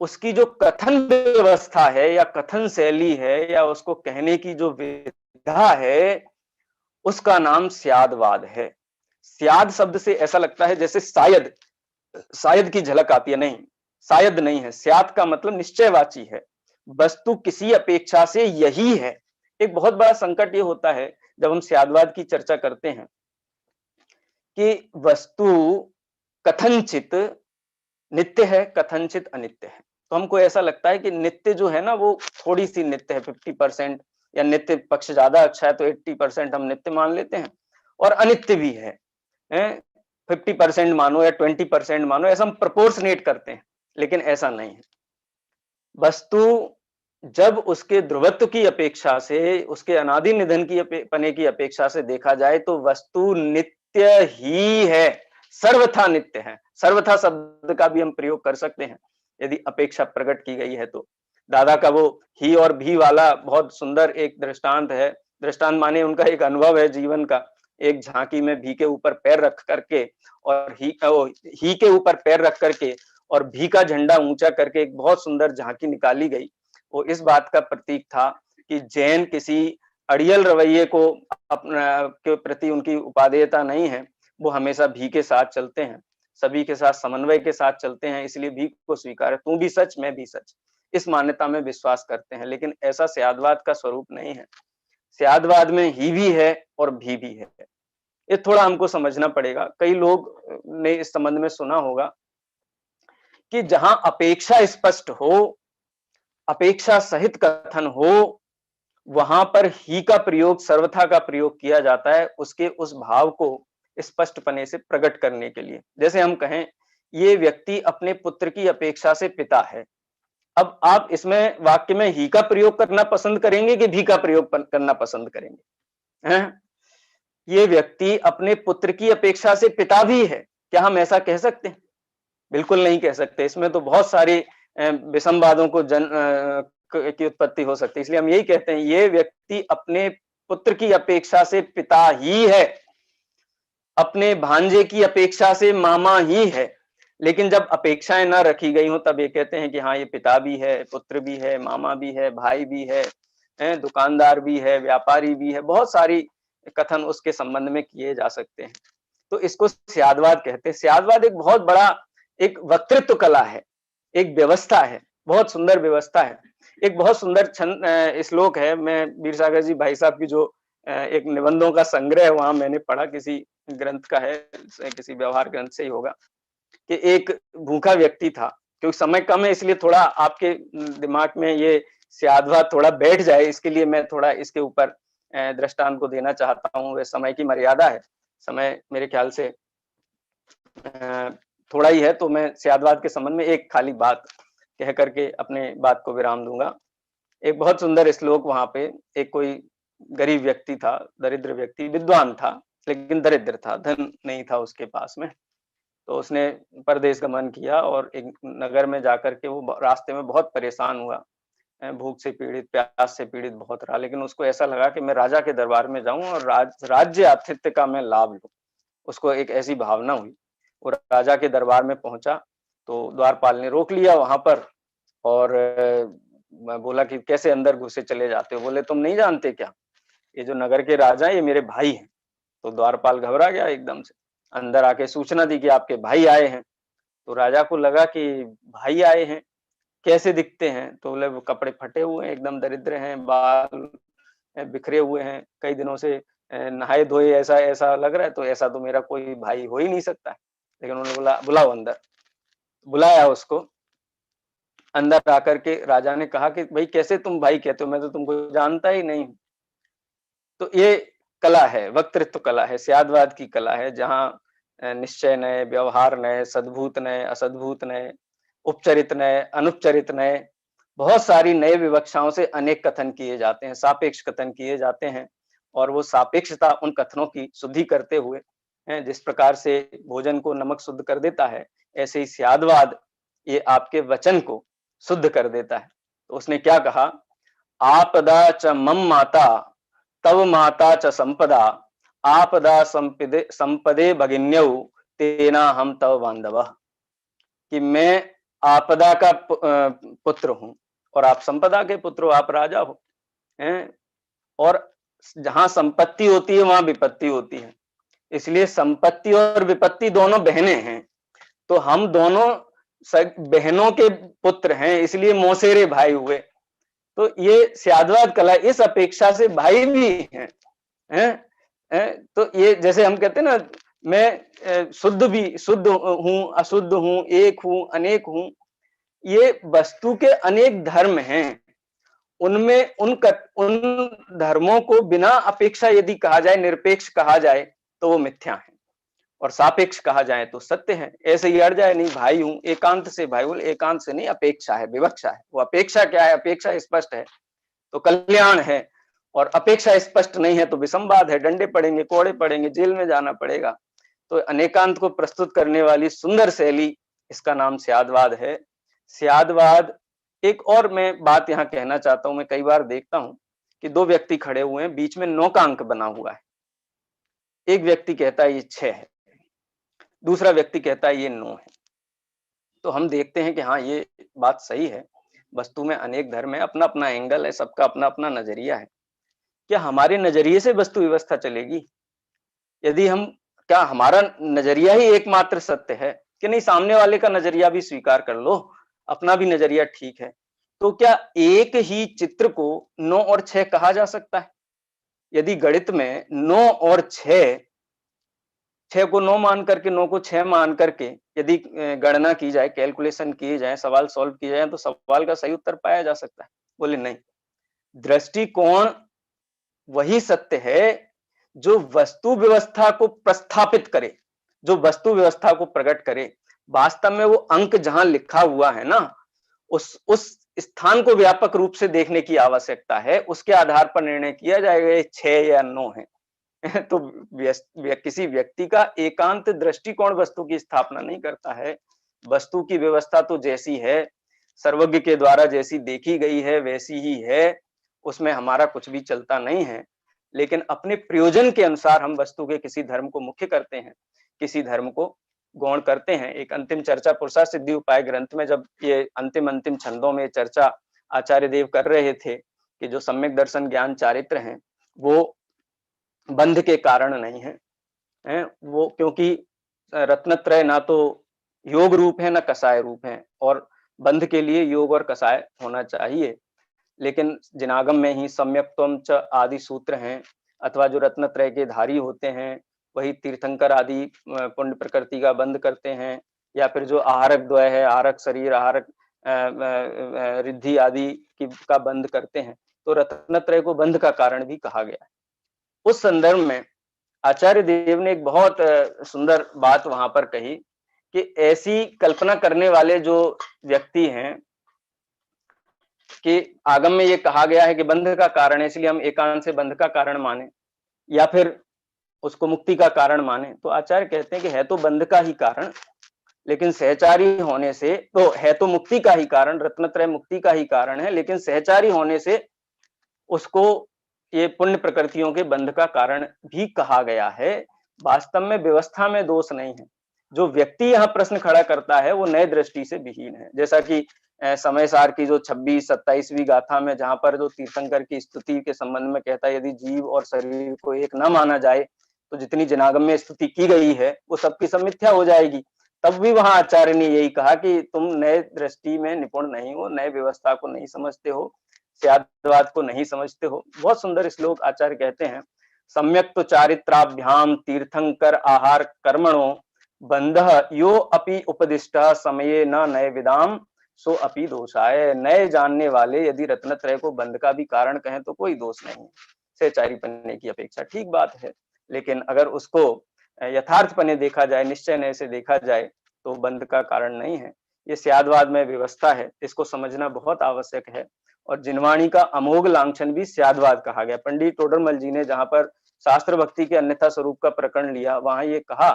उसकी जो कथन व्यवस्था है या कथन शैली है या उसको कहने की जो विधा है, उसका नाम स्याद्वाद है। स्याद शब्द से ऐसा लगता है जैसे शायद की झलक आती है, नहीं, शायद नहीं है। स्याद का मतलब निश्चयवाची है, वस्तु किसी अपेक्षा से यही है। एक बहुत बड़ा संकट ये होता है जब हम स्याद्वाद की चर्चा करते हैं कि वस्तु कथनचित नित्य है, कथनचित अनित्य है। तो हमको ऐसा लगता है कि नित्य जो है ना, वो थोड़ी सी नित्य है, 50%, या नित्य पक्ष ज्यादा अच्छा है तो 80% हम नित्य मान लेते हैं, और अनित्य भी है 50% मानो या 20% मानो, ऐसा हम प्रपोर्शनेट करते हैं। लेकिन ऐसा नहीं है। वस्तु जब उसके ध्रुवत्व की अपेक्षा से, उसके अनादि निधन की पने की अपेक्षा से देखा जाए तो वस्तु नित्य ही है, सर्वथा नित्य है। सर्वथा शब्द का भी हम प्रयोग कर सकते हैं यदि अपेक्षा प्रकट की गई है तो। दादा का वो ही और भी वाला बहुत सुंदर एक दृष्टांत है। दृष्टांत माने उनका एक अनुभव है जीवन का। एक झांकी में भी के ऊपर पैर रख करके और ही के ऊपर पैर रख करके और भी का झंडा ऊंचा करके एक बहुत सुंदर झांकी निकाली गई। वो इस बात का प्रतीक था कि जैन किसी अड़ियल रवैये को अपना के प्रति उनकी उपादेयता नहीं है, वो हमेशा भी के साथ चलते हैं, सभी के साथ समन्वय के साथ चलते हैं, इसलिए भी को स्वीकार है, तू भी सच मैं भी सच, इस मान्यता में विश्वास करते हैं। लेकिन ऐसा स्यादवाद का स्वरूप नहीं है। स्यादवाद में ही भी है और भी है। ये थोड़ा हमको समझना पड़ेगा। कई लोग ने इस संबंध में सुना होगा कि जहां अपेक्षा स्पष्ट हो, अपेक्षा सहित कथन हो, वहां पर ही का प्रयोग, सर्वथा का प्रयोग किया जाता है उसके उस भाव को स्पष्टपने से प्रकट करने के लिए। जैसे हम कहें ये व्यक्ति अपने पुत्र की अपेक्षा से पिता है, अब आप इसमें वाक्य में ही का प्रयोग करना पसंद करेंगे कि भी का प्रयोग करना पसंद करेंगे? हैं? ये व्यक्ति अपने पुत्र की अपेक्षा से पिता भी है, क्या हम ऐसा कह सकते हैं? बिल्कुल नहीं कह सकते। इसमें तो बहुत सारे विसंवादों को की उत्पत्ति हो सकती है। इसलिए हम यही कहते हैं ये व्यक्ति अपने पुत्र की अपेक्षा से पिता ही है, अपने भांजे की अपेक्षा से मामा ही है। लेकिन जब अपेक्षाएं न रखी गई हो तब ये कहते हैं कि हाँ ये पिता भी है, पुत्र भी है, मामा भी है, भाई भी है, दुकानदार भी है, व्यापारी भी है, बहुत सारी कथन उसके संबंध में किए जा सकते हैं। तो इसको स्यादवाद कहते हैं। स्यादवाद एक बहुत बड़ा एक वक्तृत्व कला है, एक व्यवस्था है, बहुत सुंदर व्यवस्था है। एक बहुत सुंदर श्लोक है, मैं वीर सागर जी भाई साहब की जो एक निबंधों का संग्रह है वहां मैंने पढ़ा, किसी ग्रंथ का है, किसी व्यवहार ग्रंथ से ही होगा, कि एक भूखा व्यक्ति था। क्योंकि समय कम है इसलिए थोड़ा आपके दिमाग में ये स्यादवाद थोड़ा बैठ जाए, इसके लिए मैं थोड़ा इसके ऊपर दृष्टांत को देना चाहता हूँ। वे समय की मर्यादा है, समय मेरे ख्याल से थोड़ा ही है, तो मैं स्यादवाद के संबंध में एक खाली बात कह करके अपने बात को विराम दूंगा। एक बहुत सुंदर श्लोक वहां पे, एक कोई गरीब व्यक्ति था, दरिद्र व्यक्ति, विद्वान था लेकिन दरिद्र था, धन नहीं था उसके पास में। तो उसने परदेश गमन किया और एक नगर में जाकर के वो रास्ते में बहुत परेशान हुआ, भूख से पीड़ित, प्यास से पीड़ित बहुत रहा। लेकिन उसको ऐसा लगा कि मैं राजा के दरबार में जाऊं और राज्य आतिथ्य का मैं लाभ लूं। उसको एक ऐसी भावना हुई, वो राजा के दरबार में पहुंचा तो द्वारपाल ने रोक लिया वहां पर और बोला कि कैसे अंदर घुसे चले जाते हो? बोले तुम नहीं जानते क्या, ये जो नगर के राजा है ये मेरे भाई हैं। तो द्वारपाल घबरा गया एकदम से, अंदर आके सूचना दी कि आपके भाई आए हैं। तो राजा को लगा कि भाई आए हैं, कैसे दिखते हैं? तो बोले वो कपड़े फटे हुए हैं, एकदम दरिद्र हैं, बाल बिखरे हुए हैं, कई दिनों से नहाए धोए ऐसा ऐसा लग रहा है, तो ऐसा तो मेरा कोई भाई हो ही नहीं सकता है। लेकिन उन्होंने बोला बुलाओ अंदर, बुलाया उसको। अंदर आकर के राजा ने कहा कि भाई कैसे तुम भाई कहते हो, मैं तो तुमको जानता ही नहीं। तो ये कला है, वक्तृत्व कला है, स्यादवाद की कला है, जहाँ निश्चय नय, व्यवहार नय, सद्भूत नय, असद्भूत नय, उपचरित नय, अनुपचरित नय, बहुत सारी नए विवक्षाओं से अनेक कथन किए जाते हैं, सापेक्ष कथन किए जाते हैं। और वो सापेक्षता उन कथनों की शुद्धि करते हुए, जिस प्रकार से भोजन को नमक शुद्ध कर देता है, ऐसे ही स्यादवाद ये आपके वचन को शुद्ध कर देता है। तो उसने क्या कहा, आपदा च मम माता तव माता च संपदा, आपदा संपदे भगिन्यौ तेना हम तव बांधव। कि मैं आपदा का पुत्र हूं और आप संपदा के पुत्र हो, आप राजा हो, हैं? और जहां संपत्ति होती है वहां विपत्ति होती है, इसलिए संपत्ति और विपत्ति दोनों बहनें हैं। तो हम दोनों बहनों के पुत्र हैं, इसलिए मौसेरे भाई हुए। तो ये स्यादवाद कला, इस अपेक्षा से भाई भी हैं। तो ये जैसे हम कहते हैं ना, मैं शुद्ध भी, शुद्ध हूं, अशुद्ध हूं, एक हूं, अनेक हूं, ये वस्तु के अनेक धर्म हैं। उनमें उन धर्मों को बिना अपेक्षा यदि कहा जाए, निरपेक्ष कहा जाए तो वो मिथ्या है, और सापेक्ष कहा जाए तो सत्य है। ऐसे ही अड़ जाए नहीं, भाई हूं, एकांत से भाई हूं, एकांत से नहीं, अपेक्षा है, विवक्षा है। वो अपेक्षा क्या है? अपेक्षा स्पष्ट है तो कल्याण है, और अपेक्षा स्पष्ट नहीं है तो विसंवाद है, डंडे पड़ेंगे, कोड़े पड़ेंगे, जेल में जाना पड़ेगा। तो अनेकांत को प्रस्तुत करने वाली सुंदर शैली, इसका नाम स्यादवाद है। स्यादवाद, एक और मैं बात यहाँ कहना चाहता हूं, मैं कई बार देखता हूं कि दो व्यक्ति खड़े हुए हैं, बीच में 9 का अंक बना हुआ है। एक व्यक्ति कहता है ये 6 है, दूसरा व्यक्ति कहता है ये 9 है। तो हम देखते हैं कि हाँ ये बात सही है, वस्तु में अनेक धर्म है, अपना अपना एंगल है, सबका अपना अपना नजरिया है। क्या हमारे नजरिए से वस्तु व्यवस्था चलेगी? यदि हम, क्या हमारा नजरिया ही एकमात्र सत्य है कि नहीं, सामने वाले का नजरिया भी स्वीकार कर लो, अपना भी नजरिया ठीक है, तो क्या एक ही चित्र को 9 और 6 कहा जा सकता है? यदि गणित में 9 और 6 को 9 मान करके, 9 को 6 मान करके यदि गणना की जाए, कैलकुलेशन किए जाए, सवाल सॉल्व किए जाए, तो सवाल का सही उत्तर पाया जा सकता है? बोले नहीं, दृष्टिकोण वही सत्य है जो वस्तु व्यवस्था को प्रस्थापित करे, जो वस्तु व्यवस्था को प्रकट करे। वास्तव में वो अंक जहां लिखा हुआ है ना, उस स्थान को व्यापक रूप से देखने की आवश्यकता है, उसके आधार पर निर्णय किया जाएगा ये 6 या 9 है। तो किसी व्यक्ति का एकांत दृष्टिकोण वस्तु की स्थापना नहीं करता है। वस्तु की व्यवस्था तो जैसी है, सर्वज्ञ के द्वारा जैसी देखी गई है वैसी ही है, उसमें हमारा कुछ भी चलता नहीं है। लेकिन अपने प्रयोजन के अनुसार हम वस्तु के किसी धर्म को मुख्य करते हैं, किसी धर्म को गौण करते हैं। एक अंतिम चर्चा पुरुषार्थ सिद्धि उपाय ग्रंथ में जब ये अंतिम छंदों में चर्चा आचार्य देव कर रहे थे कि जो सम्यक दर्शन ज्ञान चारित्र हैं वो बंध के कारण नहीं है, वो क्योंकि रत्नत्रय ना तो योग रूप है ना कषाय रूप है, और बंध के लिए योग और कषाय होना चाहिए। लेकिन जिनागम में ही सम्यक्त्वम च आदि सूत्र हैं, अथवा जो रत्नत्रय के धारी होते हैं वही तीर्थंकर आदि पुण्य प्रकृति का बंध करते हैं, या फिर जो आहारक द्वय है, आहारक शरीर, आहारक रिद्धि आदि का बंध करते हैं, तो रत्नत्रय को बंध का कारण भी कहा गया है। उस संदर्भ में आचार्य देव ने एक बहुत सुंदर बात वहां पर कही कि ऐसी कल्पना करने वाले जो व्यक्ति हैं कि आगम में ये कहा गया है कि बंध का कारण है इसलिए हम एकांत से बंध का कारण माने, या फिर उसको मुक्ति का कारण माने, तो आचार्य कहते हैं कि है तो बंध का ही कारण, लेकिन सहचारी होने से, तो है तो मुक्ति का ही कारण, रत्नत्रय मुक्ति का ही कारण है, लेकिन सहचारी होने से उसको ये पुण्य प्रकृतियों के बंध का कारण भी कहा गया है। वास्तव में व्यवस्था में दोष नहीं है, जो व्यक्ति यहाँ प्रश्न खड़ा करता है वो नए दृष्टि से विहीन है। जैसा कि समय सार की जो 26-27वीं गाथा में जहां पर जो तीर्थंकर की स्तुति के संबंध में कहता है यदि जीव और शरीर को एक न माना जाए तो जितनी जनागम में स्तुति की गई है वो सबकी सब मिथ्या हो जाएगी। तब भी वहां आचार्य ने यही कहा कि तुम नए दृष्टि में निपुण नहीं हो, नए व्यवस्था को नहीं समझते हो, स्याद्वाद को नहीं समझते हो। बहुत सुंदर श्लोक आचार्य कहते हैं, सम्यक तो चारित्राभ्याम तीर्थंकर आहार कर्मणो बंधः यो अपि उपदिष्टः समये न नए विदाम सो अपि दोषाय। नए जानने वाले यदि रत्नत्रय को बंध का भी कारण कहें तो कोई दोष नहीं है, सहचारी पन्ने की अपेक्षा ठीक बात है। लेकिन अगर उसको यथार्थ पने देखा जाए, निश्चय नए से देखा जाए तो बंध का कारण नहीं है। ये स्याद्वाद में व्यवस्था है, इसको समझना बहुत आवश्यक है। और जिनवाणी का अमोघ लांछन भी स्याद्वाद कहा गया। पंडित टोडरमल जी ने जहां पर शास्त्र भक्ति के अन्यथा स्वरूप का प्रकरण लिया, वहां ये कहा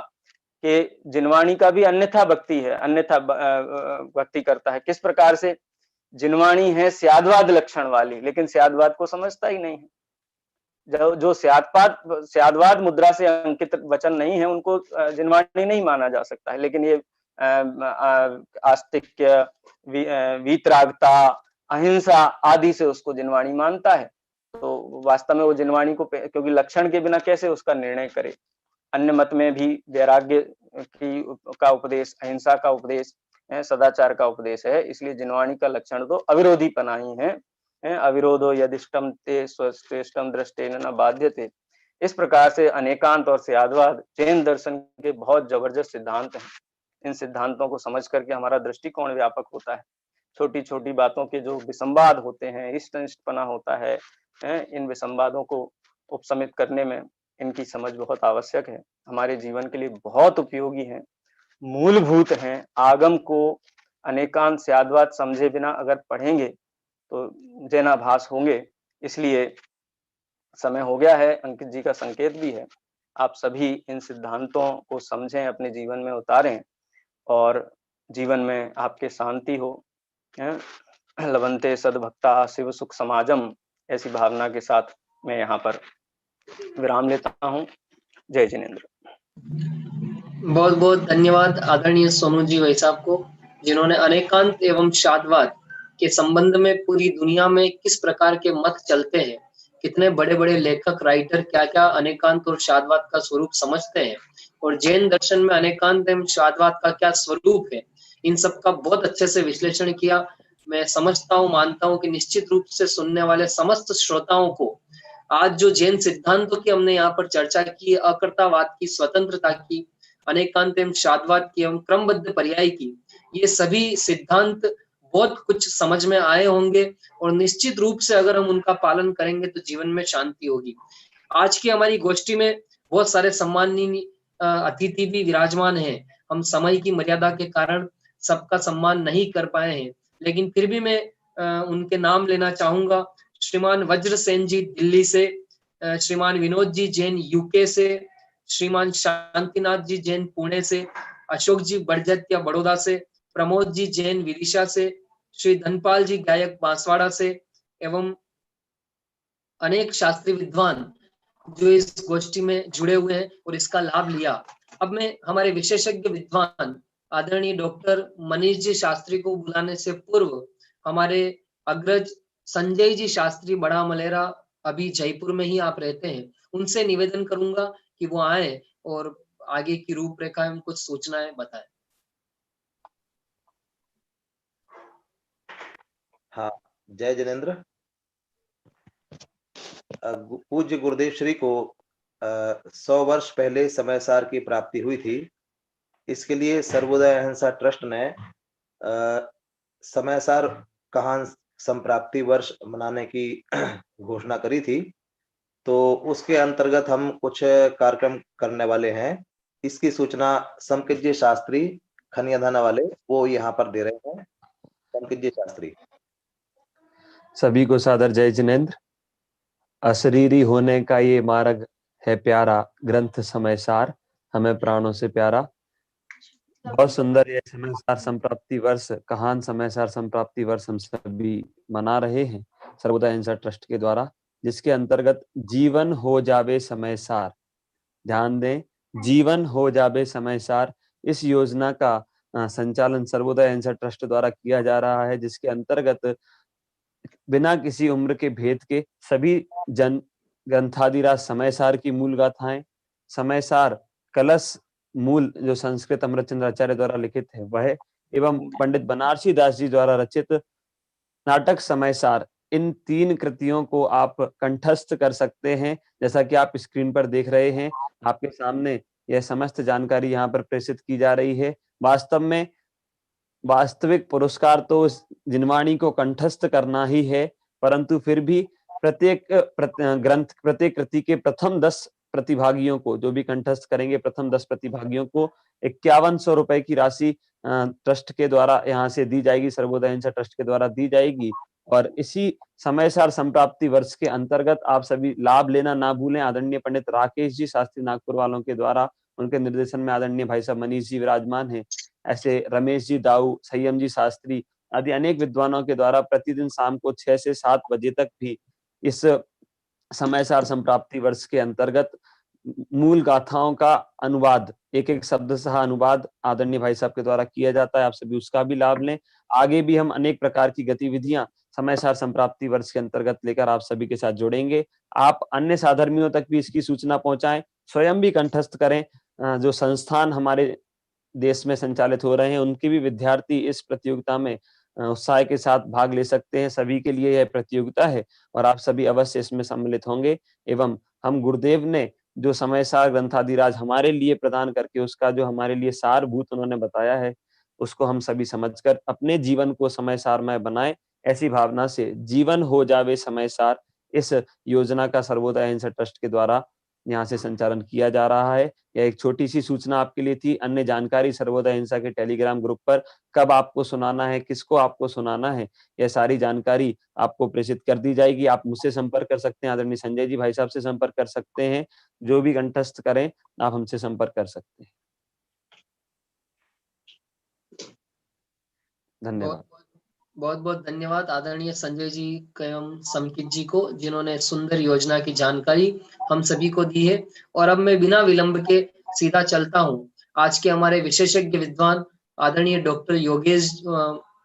कि जिनवाणी का भी अन्यथा भक्ति है, अन्यथा भक्ति करता है। किस प्रकार से? जिनवाणी है स्याद्वाद लक्षण वाली, लेकिन स्याद्वाद को समझता ही नहीं है। जो स्याद्वाद मुद्रा से अंकित वचन नहीं है उनको जिनवाणी नहीं माना जा सकता है। लेकिन ये आस्तिक्य, वीतरागता, अहिंसा आदि से उसको जिनवाणी मानता है। तो वास्तव में वो जिनवाणी को, क्योंकि लक्षण के बिना कैसे उसका निर्णय करे। अन्य मत में भी वैराग्य का उपदेश, अहिंसा का उपदेश, सदाचार का उपदेश है, इसलिए जिनवाणी का लक्षण तो अविरोधीपना ही है। अविरोधो यदिष्टम ते स्वश्रेष्ठम दृष्टेन न बाध्यते। इस प्रकार से अनेकांत और स्याद्वाद जैन दर्शन के बहुत जबरदस्त सिद्धांत हैं। इन सिद्धांतों को समझ करके हमारा दृष्टिकोण व्यापक होता है। छोटी छोटी बातों के जो विसंवाद होते हैं, इष्ट अनिष्टपना होता है, इन विसंवादों को उपशमित करने में इनकी समझ बहुत आवश्यक है। हमारे जीवन के लिए बहुत उपयोगी है, मूलभूत हैं। आगम को अनेकांत स्याद्वाद समझे बिना अगर पढ़ेंगे तो जैनाभास होंगे। इसलिए समय हो गया है, अंकित जी का संकेत भी है, आप सभी इन सिद्धांतों को समझें, अपने जीवन में उतारें और जीवन में आपके शांति हो। लवंते सद्भक्ता शिव सुख समाजम, ऐसी भावना के साथ मैं यहाँ पर विराम लेता हूँ। जय जिनेन्द्र। बहुत बहुत धन्यवाद आदरणीय सोनू जी वैसाब को, जिन्होंने अनेकांत एवं स्याद्वाद के संबंध में पूरी दुनिया में किस प्रकार के मत चलते हैं, कितने बड़े बड़े लेखक राइटर क्या क्या अनेकांत और शादवाद का स्वरूप समझते हैं, और जैन दर्शन में अनेकांत एवं शादवाद का क्या स्वरूप है, इन सब का बहुत अच्छे से विश्लेषण किया। मैं समझता हूँ, मानता हूँ कि निश्चित रूप से सुनने वाले समस्त श्रोताओं को आज जो जैन सिद्धांतों की हमने यहाँ पर चर्चा की, अकर्तावाद की, स्वतंत्रता की, अनेकांत एवं शादवाद की एवं क्रमबद्ध पर्याय की, ये सभी सिद्धांत बहुत कुछ समझ में आए होंगे, और निश्चित रूप से अगर हम उनका पालन करेंगे तो जीवन में शांति होगी। आज की हमारी गोष्ठी में बहुत सारे सम्माननीय अतिथि भी विराजमान हैं। हम समय की मर्यादा के कारण सबका सम्मान नहीं कर पाए हैं, लेकिन फिर भी मैं उनके नाम लेना चाहूंगा। श्रीमान वज्रसेन जी दिल्ली से, श्रीमान विनोद जी जैन यूके से, श्रीमान शांतिनाथ जी जैन पुणे से, अशोक जी बड़जत्या बड़ौदा से, प्रमोद जी जैन विदिशा से, श्री धनपाल जी गायक बांसवाड़ा से, एवं अनेक शास्त्रीय विद्वान जो इस गोष्ठी में जुड़े हुए हैं और इसका लाभ लिया। अब मैं हमारे विशेषज्ञ विद्वान आदरणीय डॉक्टर मनीष जी शास्त्री को बुलाने से पूर्व हमारे अग्रज संजय जी शास्त्री बड़ा मलेरा, अभी जयपुर में ही आप रहते हैं, उनसे निवेदन करूंगा कि वो आए और आगे की रूपरेखा में कुछ सूचनाएं बताएं। हाँ, जय जिनेंद्र। पूज्य गुरुदेव श्री को 100 वर्ष पहले समयसार की प्राप्ति हुई थी। इसके लिए सर्वोदय अहिंसा ट्रस्ट ने समयसार कहान संप्राप्ति वर्ष मनाने की घोषणा करी थी, तो उसके अंतर्गत हम कुछ कार्यक्रम करने वाले हैं। इसकी सूचना समकित जी शास्त्री खनियाधाना वाले वो यहाँ पर दे रहे हैं। समकित जी शास्त्री। सभी को सादर जय जिनेंद्र। अशरीरी होने का ये मार्ग है प्यारा, ग्रंथ समयसार हमें प्राणों से प्यारा। बहुत सुंदर ये समयसार संप्राप्ति वर्ष, कहान समयसार संप्राप्ति वर्ष हम सभी मना रहे हैं सर्वोदय अहिंसा ट्रस्ट के द्वारा, जिसके अंतर्गत जीवन हो जावे समयसार। ध्यान दें, जीवन हो जावे समयसार। इस योजना का संचालन सर्वोदय अहिंसा ट्रस्ट द्वारा किया जा रहा है, जिसके अंतर्गत बिना किसी उम्र के भेद के सभी जन ग्रंथादिराज समयसार की मूल गाथाएं, समयसार कलश मूल जो संस्कृत अमृतचंद्र आचार्य द्वारा लिखित है वह, एवं पंडित बनारसी दास जी द्वारा रचित नाटक समयसार, इन 3 कृतियों को आप कंठस्थ कर सकते हैं। जैसा कि आप स्क्रीन पर देख रहे हैं, आपके सामने यह समस्त जानकारी यहाँ पर प्रेषित की जा रही है। वास्तव में वास्तविक पुरस्कार तो जिनवाणी को कंठस्थ करना ही है, परंतु फिर भी प्रत्येक कृति के प्रथम 10 प्रतिभागियों को, जो भी कंठस्थ करेंगे, प्रथम 10 प्रतिभागियों को 5100 रुपए की राशि ट्रस्ट के द्वारा यहाँ से दी जाएगी, सर्वोदय अहिंसा ट्रस्ट के द्वारा दी जाएगी। और इसी समयसार संप्राप्ति वर्ष के अंतर्गत आप सभी लाभ लेना ना भूलें। आदरणीय पंडित राकेश जी शास्त्री नागपुर वालों के द्वारा, उनके निर्देशन में आदरणीय भाई साहब मनीष जी विराजमान हैं, ऐसे रमेश जी दाऊ, संयम जी शास्त्री आदि अनेक विद्वानों के द्वारा प्रतिदिन शाम को 6 से 7 बजे तक भी इस समयसार संप्राप्ति वर्ष के अंतर्गत मूल गाथाओं का अनुवाद, एक शब्द सह अनुवाद आदरणीय भाई साहब के द्वारा किया जाता है। आप सभी उसका भी लाभ लें। आगे भी हम अनेक प्रकार की गतिविधियां समयसार संप्राप्ति वर्ष के अंतर्गत लेकर आप सभी के साथ जोड़ेंगे। आप अन्य साधर्मियों तक भी इसकी सूचना पहुंचाएं, स्वयं भी कंठस्थ करें। जो संस्थान हमारे देश में संचालित हो रहे हैं, उनके भी विद्यार्थी इस प्रतियोगिता में उत्साह के साथ भाग ले सकते हैं। सभी के लिए यह प्रतियोगिता है और आप सभी अवश्य इसमें सम्मिलित होंगे। एवं हम गुरुदेव ने जो समयसार ग्रंथादिराज हमारे लिए प्रदान करके उसका जो हमारे लिए सारभूत उन्होंने बताया है, उसको हम सभी समझकर अपने जीवन को समयसारमय बनाएं। ऐसी भावना से जीवन हो जावे समयसार इस योजना का सर्वोदय अहिंसा ट्रस्ट के द्वारा यहाँ से संचालन किया जा रहा है। यह एक छोटी सी सूचना आपके लिए थी। अन्य जानकारी सर्वोदय अहिंसा के टेलीग्राम ग्रुप पर कब आपको सुनाना है, किसको आपको सुनाना है, यह सारी जानकारी आपको प्रेषित कर दी जाएगी। आप मुझसे संपर्क कर सकते हैं, आदरणीय संजय जी भाई साहब से संपर्क कर सकते हैं। जो भी कंठस्थ करें आप हमसे संपर्क कर सकते हैं। धन्यवाद। बहुत बहुत धन्यवाद आदरणीय संजय जी एवं समकित जी को, जिन्होंने सुंदर योजना की जानकारी हम सभी को दी है। और अब मैं बिना विलंब के सीधा चलता हूँ आज के हमारे विशेषज्ञ विद्वान आदरणीय डॉक्टर योगेश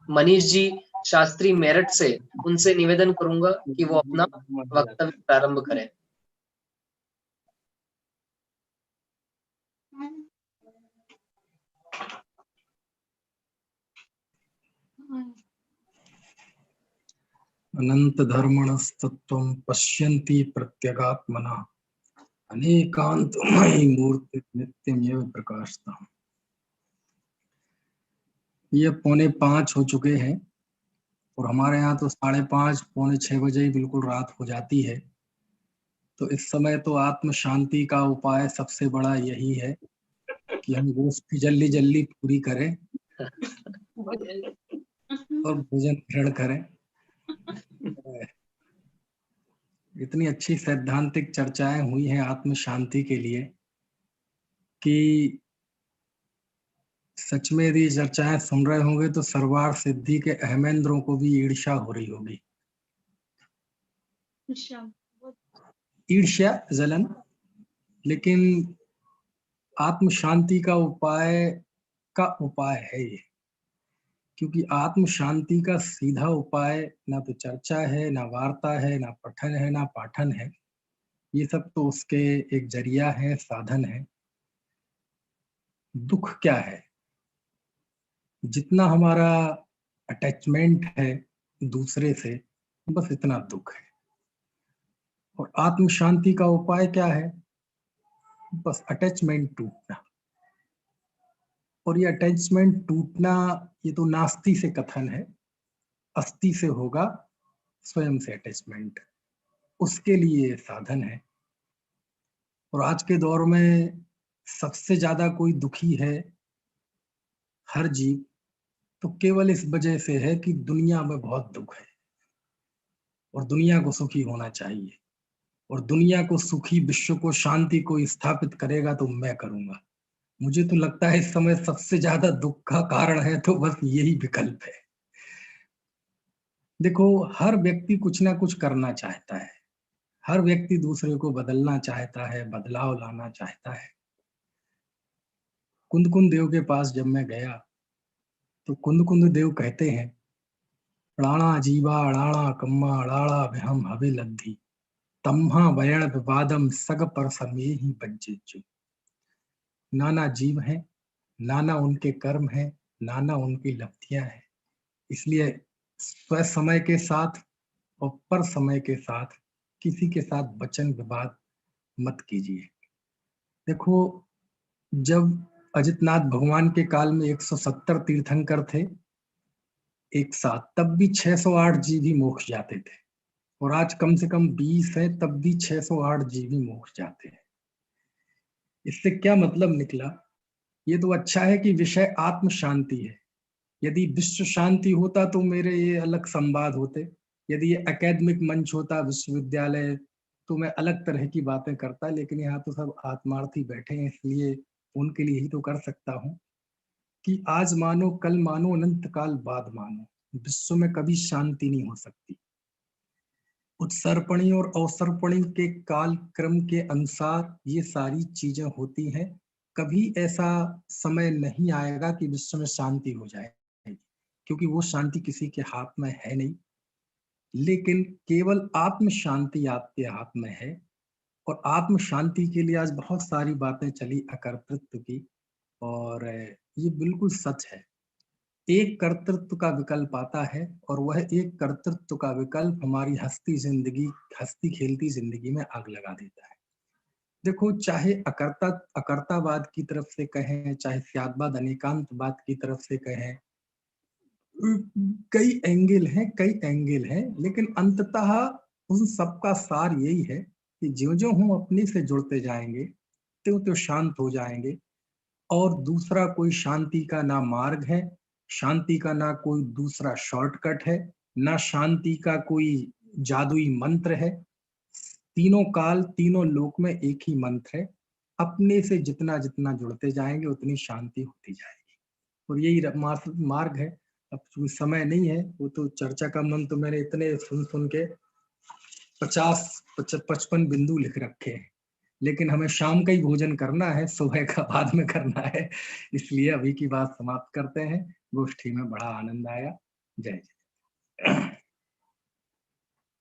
मनीष जी शास्त्री मेरठ से, उनसे निवेदन करूंगा कि वो अपना वक्तव्य प्रारंभ करें। अनंत धर्मणस्तत्वं पश्यन्ति प्रत्यगात्मना अनेकांतमयी मूर्ति नित्यमेव प्रकाशता। ये 4:45 हो चुके हैं और हमारे यहाँ तो 5:30 पौने 6 बजे ही बिल्कुल रात हो जाती है। तो इस समय तो आत्म शांति का उपाय सबसे बड़ा यही है कि हम गोष्ठी जल्दी जल्दी पूरी करें और भोजन ग्रहण करें। इतनी अच्छी सैद्धांतिक चर्चाएं हुई हैं आत्म शांति के लिए कि सच में यदि ये चर्चाएं सुन रहे होंगे तो सर्वार सिद्धि के अहमेंद्रों को भी ईर्ष्या हो रही होगी। ईर्ष्या, जलन। लेकिन आत्म शांति का उपाय है ये, क्योंकि आत्म शांति का सीधा उपाय ना तो चर्चा है, ना वार्ता है, ना पठन है, ना पाठन है। ये सब तो उसके एक जरिया है, साधन है। दुख क्या है? जितना हमारा अटैचमेंट है दूसरे से, बस इतना दुख है। और आत्म शांति का उपाय क्या है? बस अटैचमेंट टूटना। और ये अटैचमेंट टूटना, ये तो नास्ति से कथन है, अस्थि से होगा स्वयं से अटैचमेंट। उसके लिए साधन है। और आज के दौर में सबसे ज्यादा कोई दुखी है हर जीव, तो केवल इस वजह से है कि दुनिया में बहुत दुख है और दुनिया को सुखी होना चाहिए। और दुनिया को सुखी, विश्व को शांति को स्थापित करेगा तो मैं करूंगा। मुझे तो लगता है इस समय सबसे ज्यादा दुख का कारण है तो बस यही विकल्प है। देखो, हर व्यक्ति कुछ ना कुछ करना चाहता है, हर व्यक्ति दूसरे को बदलना चाहता है, बदलाव लाना चाहता है। कुंद देव के पास जब मैं गया तो कुंद देव कहते हैं, अड़ाणा जीवा अड़ाणा कम्मा अड़ाड़ा विहम हवे लद्धी तम्हा वयण विवादम सग पर समय ही बज्जेचु। नाना जीव हैं, नाना उनके कर्म हैं, नाना उनकी लब्धियां हैं। इसलिए स्व समय के साथ और पर समय के साथ किसी के साथ वचन विवाद मत कीजिए। देखो, जब अजितनाथ भगवान के काल में 170 तीर्थंकर थे एक साथ, तब भी 608 जीव ही मोक्ष जाते थे। और आज कम से कम 20 है, तब भी 608 जीव ही मोक्ष जाते हैं। इससे क्या मतलब निकला? ये तो अच्छा है कि विषय आत्म शांति है। यदि विश्व शांति होता तो मेरे ये अलग संवाद होते। यदि ये एकेडमिक मंच होता, विश्वविद्यालय, तो मैं अलग तरह की बातें करता। लेकिन यहाँ तो सब आत्मार्थी बैठे हैं, इसलिए उनके लिए ही तो कर सकता हूँ कि आज मानो, कल मानो, अनंत काल बाद मानो, विश्व में कभी शांति नहीं हो सकती। उत्सर्पणी और अवसर्पणी के काल क्रम के अनुसार ये सारी चीजें होती हैं। कभी ऐसा समय नहीं आएगा कि विश्व में शांति हो जाएगी, क्योंकि वो शांति किसी के हाथ में है नहीं। लेकिन केवल आत्म शांति आपके हाथ में है। और आत्म शांति के लिए आज बहुत सारी बातें चली अकर्तृत्व की, और ये बिल्कुल सच है। एक कर्तृत्व का विकल्प आता है और वह एक कर्तृत्व का विकल्प हमारी हंसती खेलती जिंदगी में आग लगा देता है। देखो, चाहे अकर्तावाद की तरफ से कहें, चाहे स्यादवाद अनेकांतवाद की तरफ से कहें, कई एंगल हैं, लेकिन अंततः उन सबका सार यही है कि ज्यों-ज्यों हम अपने से जुड़ते जाएंगे त्यों शांत हो जाएंगे। और दूसरा कोई शांति का ना मार्ग है, शांति का ना कोई दूसरा शॉर्टकट है, ना शांति का कोई जादुई मंत्र है। तीनों काल, तीनों लोक में एक ही मंत्र है, अपने से जितना जितना जुड़ते जाएंगे उतनी शांति होती जाएगी। और यही मार्ग है। अब समय नहीं है, वो तो चर्चा का मन तो मैंने इतने सुन के 50-55 बिंदु लिख रखे हैं, लेकिन हमें शाम का ही भोजन करना है, सुबह का बाद में करना है। इसलिए अभी की बात समाप्त करते हैं। गोष्ठी में बड़ा आनंद आया। जय जय।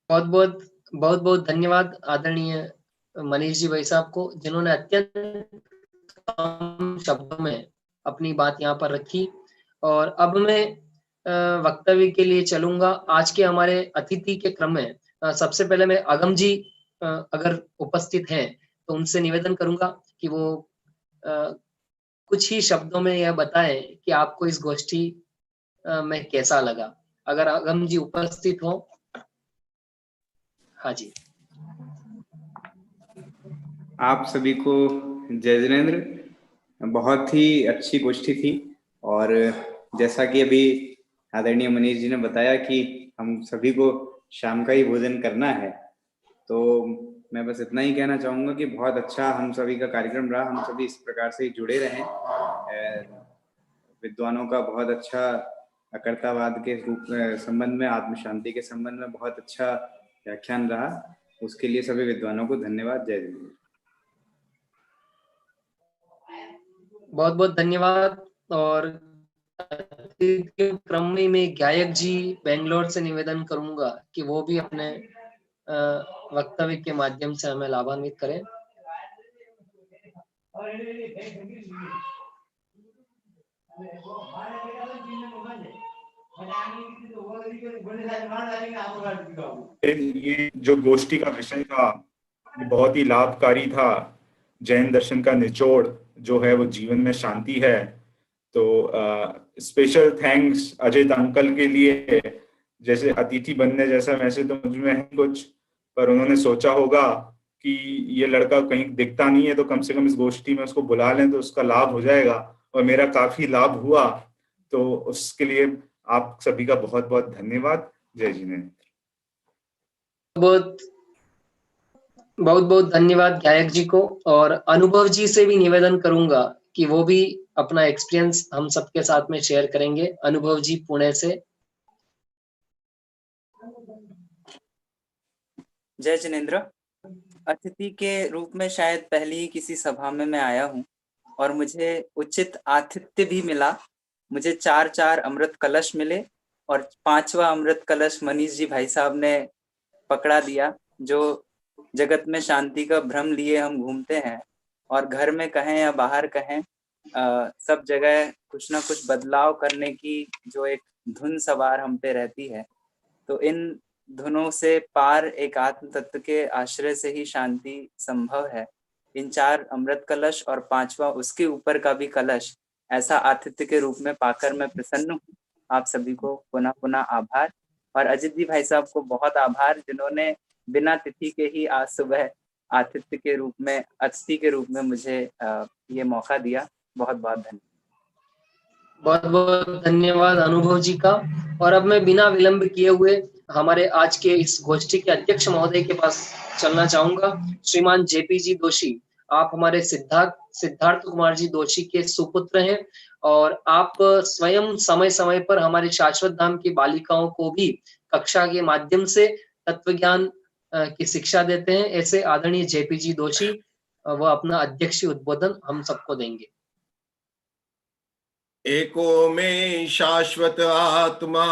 बहुत बहुत धन्यवाद आदरणीय मनीष जी भाई साहब को, जिन्होंने अत्यंत कम शब्दों में अपनी बात यहाँ पर रखी। और अब मैं वक्तव्य के लिए चलूंगा। आज के हमारे अतिथि के क्रम में सबसे पहले मैं अगम जी अगर उपस्थित हैं तो उनसे निवेदन करूंगा कि वो कुछ ही शब्दों में यह बताएं कि आपको इस गोष्ठी में कैसा लगा। अगर अगम जी उपस्थित हो। हाँ जी। आप सभी को जय जिनेंद्र। बहुत ही अच्छी गोष्ठी थी, और जैसा कि अभी आदरणीय मनीष जी ने बताया कि हम सभी को शाम का ही भोजन करना है, तो मैं बस इतना ही कहना चाहूँगा कि बहुत अच्छा हम सभी का कार्यक्रम रहा। हम सभी इस प्रकार से जुड़े रहें। विद्वानों का बहुत अच्छा अकर्तावाद के संबंध में, आत्म शांति के संबंध में बहुत अच्छा व्याख्यान रहा। उसके लिए सभी विद्वानों को धन्यवाद। जय जिनेंद्र। बहुत बहुत धन्यवाद। और क्रम में मैं गायक जी बेंगलोर से निवेदन करूंगा कि वो भी अपने वक्तव्य के माध्यम से हमें लाभान्वित करें। ये जो गोष्ठी का विषय था ये बहुत ही लाभकारी था। जैन दर्शन का निचोड़ जो है वो जीवन में शांति है। तो स्पेशल थैंक्स अजित अंकल के लिए। जैसे अतिथि बनने जैसा वैसे तो मुझ में है कुछ, पर उन्होंने सोचा होगा कि ये लड़का कहीं दिखता नहीं है तो कम से कम इस गोष्ठी में उसको बुला लें तो उसका लाभ हो जाएगा, और मेरा काफी लाभ हुआ। तो उसके लिए आप सभी का बहुत बहुत धन्यवाद। जय जिनेंद्र। बहुत बहुत धन्यवाद गायक जी को। और अनुभव जी से भी निवेदन करूंगा कि वो भी अपना एक्सपीरियंस हम सबके साथ में शेयर करेंगे। अनुभव जी पुणे से। जय जिनेंद्र। अतिथि के रूप में शायद पहली ही किसी सभा में मैं आया हूँ और मुझे उचित आतिथ्य भी मिला। मुझे 4 अमृत कलश मिले और 5वां अमृत कलश मनीष जी भाई साहब ने पकड़ा दिया। जो जगत में शांति का भ्रम लिए हम घूमते हैं, और घर में कहें या बाहर कहें, सब जगह कुछ ना कुछ बदलाव करने की जो एक धुन सवार हम पे रहती है, तो इन धुनों से पार एक आत्म तत्व के आश्रय से ही शांति संभव है। इन 4 अमृत कलश और 5वां उसके ऊपर का भी कलश ऐसा आतिथ्य के रूप में पाकर मैं प्रसन्न हूँ। आप सभी को पुनः पुनः आभार, और अजित जी भाई साहब को बहुत आभार जिन्होंने बिना तिथि के ही आज सुबह आतिथ्य के रूप में, अतिथि के रूप में मुझे ये मौका दिया। बहुत बहुत धन्यवाद। बहुत बहुत धन्यवाद अनुभव जी का। और अब मैं बिना विलंब किए हुए हमारे आज के इस गोष्ठी के अध्यक्ष महोदय के पास चलना चाहूंगा। श्रीमान जेपी जी दोषी, आप हमारे सिद्धार्थ कुमार जी दोषी के सुपुत्र हैं, और आप स्वयं समय समय पर हमारे शाश्वत धाम की बालिकाओं को भी कक्षा के माध्यम से तत्वज्ञान की शिक्षा देते हैं। ऐसे आदरणीय जेपी जी दोषी वह अपना अध्यक्षीय उद्बोधन हम सबको देंगे। एको में शाश्वत आत्मा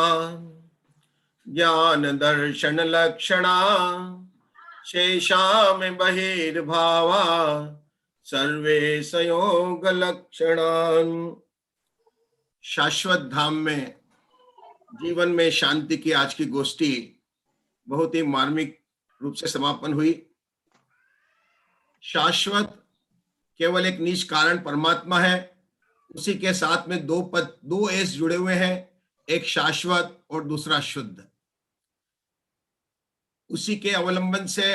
ज्ञान दर्शन लक्षणा शेषा में बहिर्भावा सर्वे संयोग लक्षणान। शाश्वत धाम में जीवन में शांति की आज की गोष्ठी बहुत ही मार्मिक रूप से समापन हुई। शाश्वत केवल एक निज कारण परमात्मा है, उसी के साथ में 2 पद 2 एस जुड़े हुए हैं, एक शाश्वत और दूसरा शुद्ध। उसी के अवलंबन से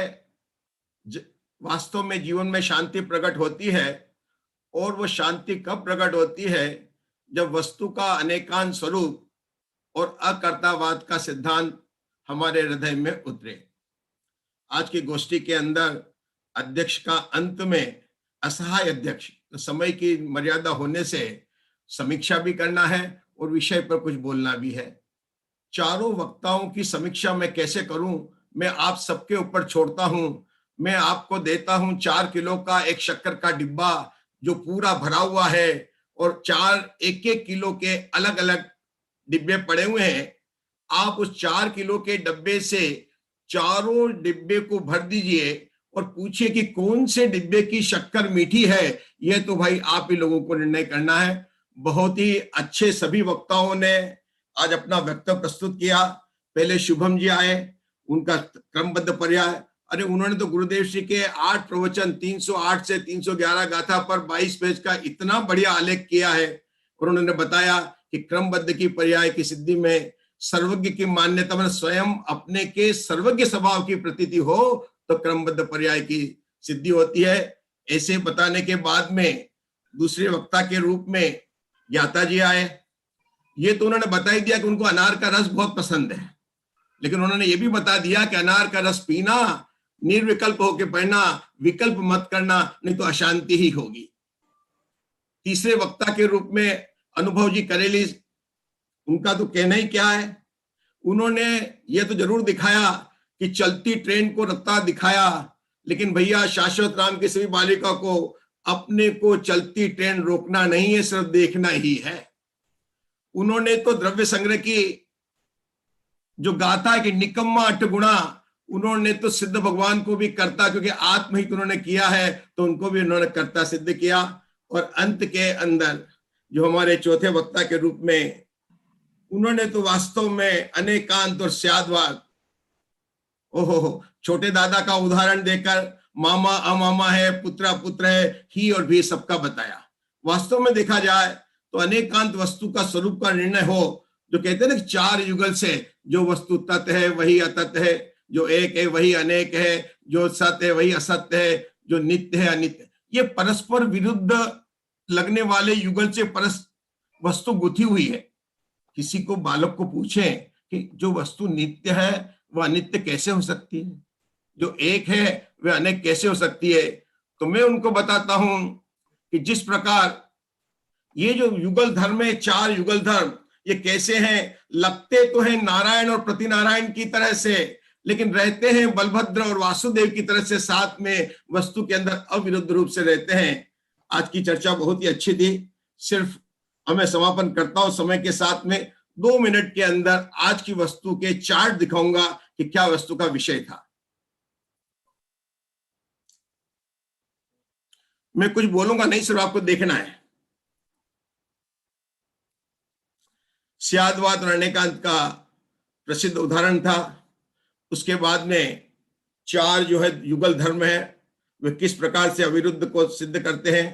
वास्तव में जीवन में शांति प्रकट होती है। और वो शांति कब प्रकट होती है? जब वस्तु का अनेकांत स्वरूप और अकर्तावाद का सिद्धांत हमारे हृदय में उतरे। आज की गोष्ठी के अंदर अध्यक्ष का अंत में असहाय अध्यक्ष, तो समय की मर्यादा होने से समीक्षा भी करना है और विषय पर कुछ बोलना भी है। चारों वक्ताओं की समीक्षा मैं कैसे करूं, मैं आप सबके ऊपर छोड़ता हूं। मैं आपको देता हूं 4 किलो का एक शक्कर का डिब्बा जो पूरा भरा हुआ है, और 4 1-1 किलो के अलग अलग डिब्बे पड़े हुए हैं। आप उस 4 किलो के डब्बे से चारों डिब्बे को भर दीजिए और पूछिए कि कौन से डिब्बे की शक्कर मीठी है। यह तो भाई आप ही लोगों को निर्णय करना है। बहुत ही अच्छे सभी वक्ताओं ने आज अपना वक्तव्य प्रस्तुत किया। पहले शुभम जी आए, उनका क्रमबद्ध पर्याय, अरे उन्होंने तो गुरुदेव श्री के 8 प्रवचन 308 से 311 गाथा पर 22 पेज का इतना बढ़िया आलेख किया है और उन्होंने बताया कि क्रमबद्ध की पर्याय की सिद्धि में सर्वज्ञ की मान्यता में स्वयं अपने के सर्वज्ञ स्वभाव की प्रतीति हो तो क्रमबद्ध पर्याय की सिद्धि होती है। ऐसे बताने के बाद में दूसरे वक्ता के रूप में ज्ञाता जी आए। ये तो उन्होंने बता ही दिया कि उनको अनार का रस बहुत पसंद है, लेकिन उन्होंने ये भी बता दिया कि अनार का रस पीना, निर्विकल्प होकर पढ़ना, विकल्प मत करना, नहीं तो अशांति ही होगी। तीसरे वक्ता के रूप में अनुभव जी करेली, उनका तो कहना ही क्या है। उन्होंने ये तो जरूर दिखाया कि चलती ट्रेन को रफ्ता दिखाया, लेकिन भैया शाश्वत राम की सभी बालिका को अपने को चलती ट्रेन रोकना नहीं है, सिर्फ देखना ही है। उन्होंने तो द्रव्य संग्रह की जो गाथा है कि निकम्मा 8 गुणा, उन्होंने तो सिद्ध भगवान को भी करता, क्योंकि आत्महित उन्होंने किया है तो उनको भी उन्होंने करता सिद्ध किया। और अंत के अंदर जो हमारे चौथे वक्ता के रूप में उन्होंने तो वास्तव में अनेकांत और स्यादवाद, ओहो, छोटे दादा का उदाहरण देकर मामा अमामा है, पुत्रा पुत्र है, ही और भी सबका बताया। वास्तव में देखा जाए तो अनेकांत वस्तु का स्वरूप का निर्णय हो, जो कहते हैं ना 4 युगल से, जो वस्तु तत् है वही अतत् है, जो एक है वही अनेक है, जो सत्य है वही असत्य है, जो नित्य है अनित्य। ये परस्पर विरुद्ध लगने वाले युगल से वस्तु गुथी हुई है। किसी को बालक को पूछें कि जो वस्तु नित्य है वह अनित्य कैसे हो सकती है, जो एक है वह अनेक कैसे हो सकती है, तो मैं उनको बताता हूं कि जिस प्रकार ये जो युगल धर्म है, 4 युगल धर्म, ये कैसे हैं, लगते तो हैं नारायण और प्रतिनारायण की तरह से, लेकिन रहते हैं बलभद्र और वासुदेव की तरह से, साथ में वस्तु के अंदर अविरुद्ध रूप से रहते हैं। आज की चर्चा बहुत ही अच्छी थी। सिर्फ मैं समापन करता हूं समय के साथ में 2 मिनट के अंदर आज की वस्तु के चार्ट दिखाऊंगा कि क्या वस्तु का विषय था। मैं कुछ बोलूंगा नहीं, सिर्फ आपको देखना है। स्यादवाद और अनेकांत का प्रसिद्ध उदाहरण था। उसके बाद में 4 जो है युगल धर्म है, वे किस प्रकार से अविरुद्ध को सिद्ध करते हैं।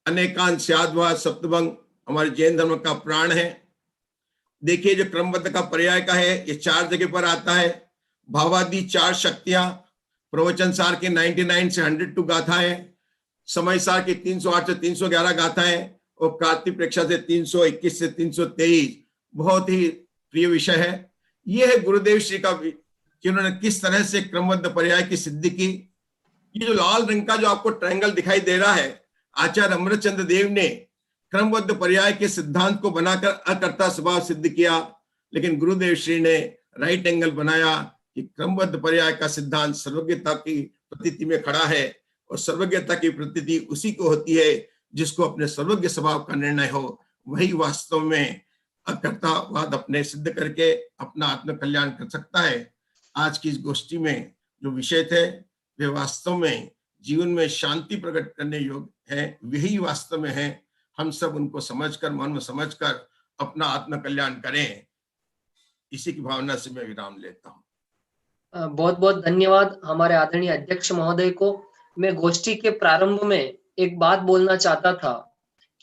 अनेकांत, स्यादवाद, सप्तभंग हमारे जैन धर्म का प्राण है। देखिए जो क्रमबद्ध का पर्याय का है, ये 4 जगह पर आता है। भावादि 4 शक्तियां, प्रवचन सार के 99 से 102 गाथाएं, समय सार के 308 से 311 गाथाएं और कार्तिक प्रेक्षा से 321 से 323। बहुत ही प्रिय विषय है। यह है गुरुदेव श्री का कि उन्होंने किस तरह से क्रमबद्ध पर्याय की सिद्धि की। ये जो लाल रंग का जो आपको ट्रायंगल दिखाई दे रहा है, आचार्य अमृतचंद्र देव ने क्रमबद्ध पर्याय के सिद्धांत को बनाकर अकर्ता स्वभाव सिद्ध किया, लेकिन गुरुदेव श्री ने राइट एंगल बनाया कि क्रमबद्ध पर्याय का सिद्धांत सर्वज्ञता की प्रतीति में खड़ा है, और सर्वज्ञता की प्रतीति उसी को होती है जिसको अपने सर्वज्ञ स्वभाव का निर्णय हो। वही वास्तव में अकर्तावाद अपने सिद्ध करके अपना आत्म कल्याण कर सकता है। आज की इस गोष्ठी में जो विषय थे वे वास्तव में जीवन में शांति प्रकट करने योग्य है, वही वास्तव में है। हम सब उनको समझकर, मन में समझकर अपना आत्म कल्याण करें। इसी की भावना से मैं विराम लेता हूँ। बहुत बहुत धन्यवाद हमारे आदरणीय अध्यक्ष महोदय को। मैं गोष्ठी के प्रारंभ में एक बात बोलना चाहता था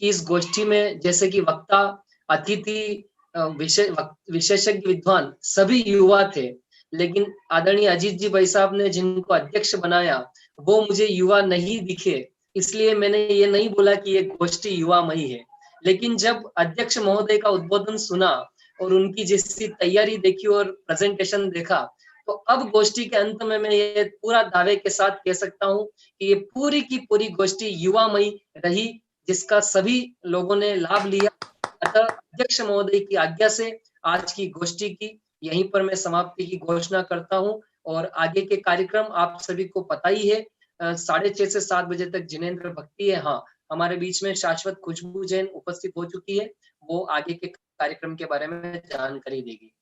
कि इस गोष्ठी में जैसे कि वक्ता, अतिथि, विशेषज्ञ, विद्वान सभी युवा थे, लेकिन आदरणीय अजीत जी भाई साहब ने जिनको अध्यक्ष बनाया वो मुझे युवा नहीं दिखे, इसलिए मैंने ये नहीं बोला कि ये गोष्ठी युवामयी है। लेकिन जब अध्यक्ष महोदय का उद्बोधन सुना और उनकी जैसी तैयारी देखी और प्रेजेंटेशन देखा, तो अब गोष्ठी के अंत में मैं ये पूरा दावे के साथ कह सकता हूँ कि ये पूरी की पूरी गोष्ठी युवामयी रही, जिसका सभी लोगों ने लाभ लिया। अतः अध्यक्ष महोदय की आज्ञा से आज की गोष्ठी की यहीं पर मैं समाप्ति की घोषणा करता हूँ। और आगे के कार्यक्रम आप सभी को पता ही है, 6:30 से 7 बजे तक जिनेंद्र भक्ति है। हाँ, हमारे बीच में शाश्वत खुशबू जैन उपस्थित हो चुकी है, वो आगे के कार्यक्रम के बारे में जानकारी देगी।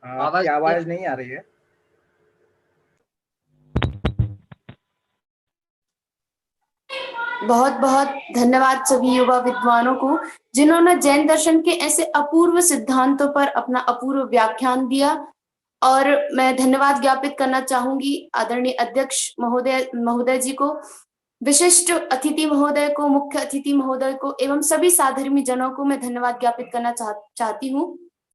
आपकी आवाज नहीं आ रही है। बहुत बहुत धन्यवाद सभी युवा विद्वानों को जिन्होंने जैन दर्शन के ऐसे अपूर्व सिद्धांतों पर अपना अपूर्व व्याख्यान दिया। और मैं धन्यवाद ज्ञापित करना चाहूंगी आदरणीय अध्यक्ष महोदय जी को, विशिष्ट अतिथि महोदय को, मुख्य अतिथि महोदय को एवं सभी साधर्मी जनों को मैं धन्यवाद ज्ञापित करना चाहती हूँ।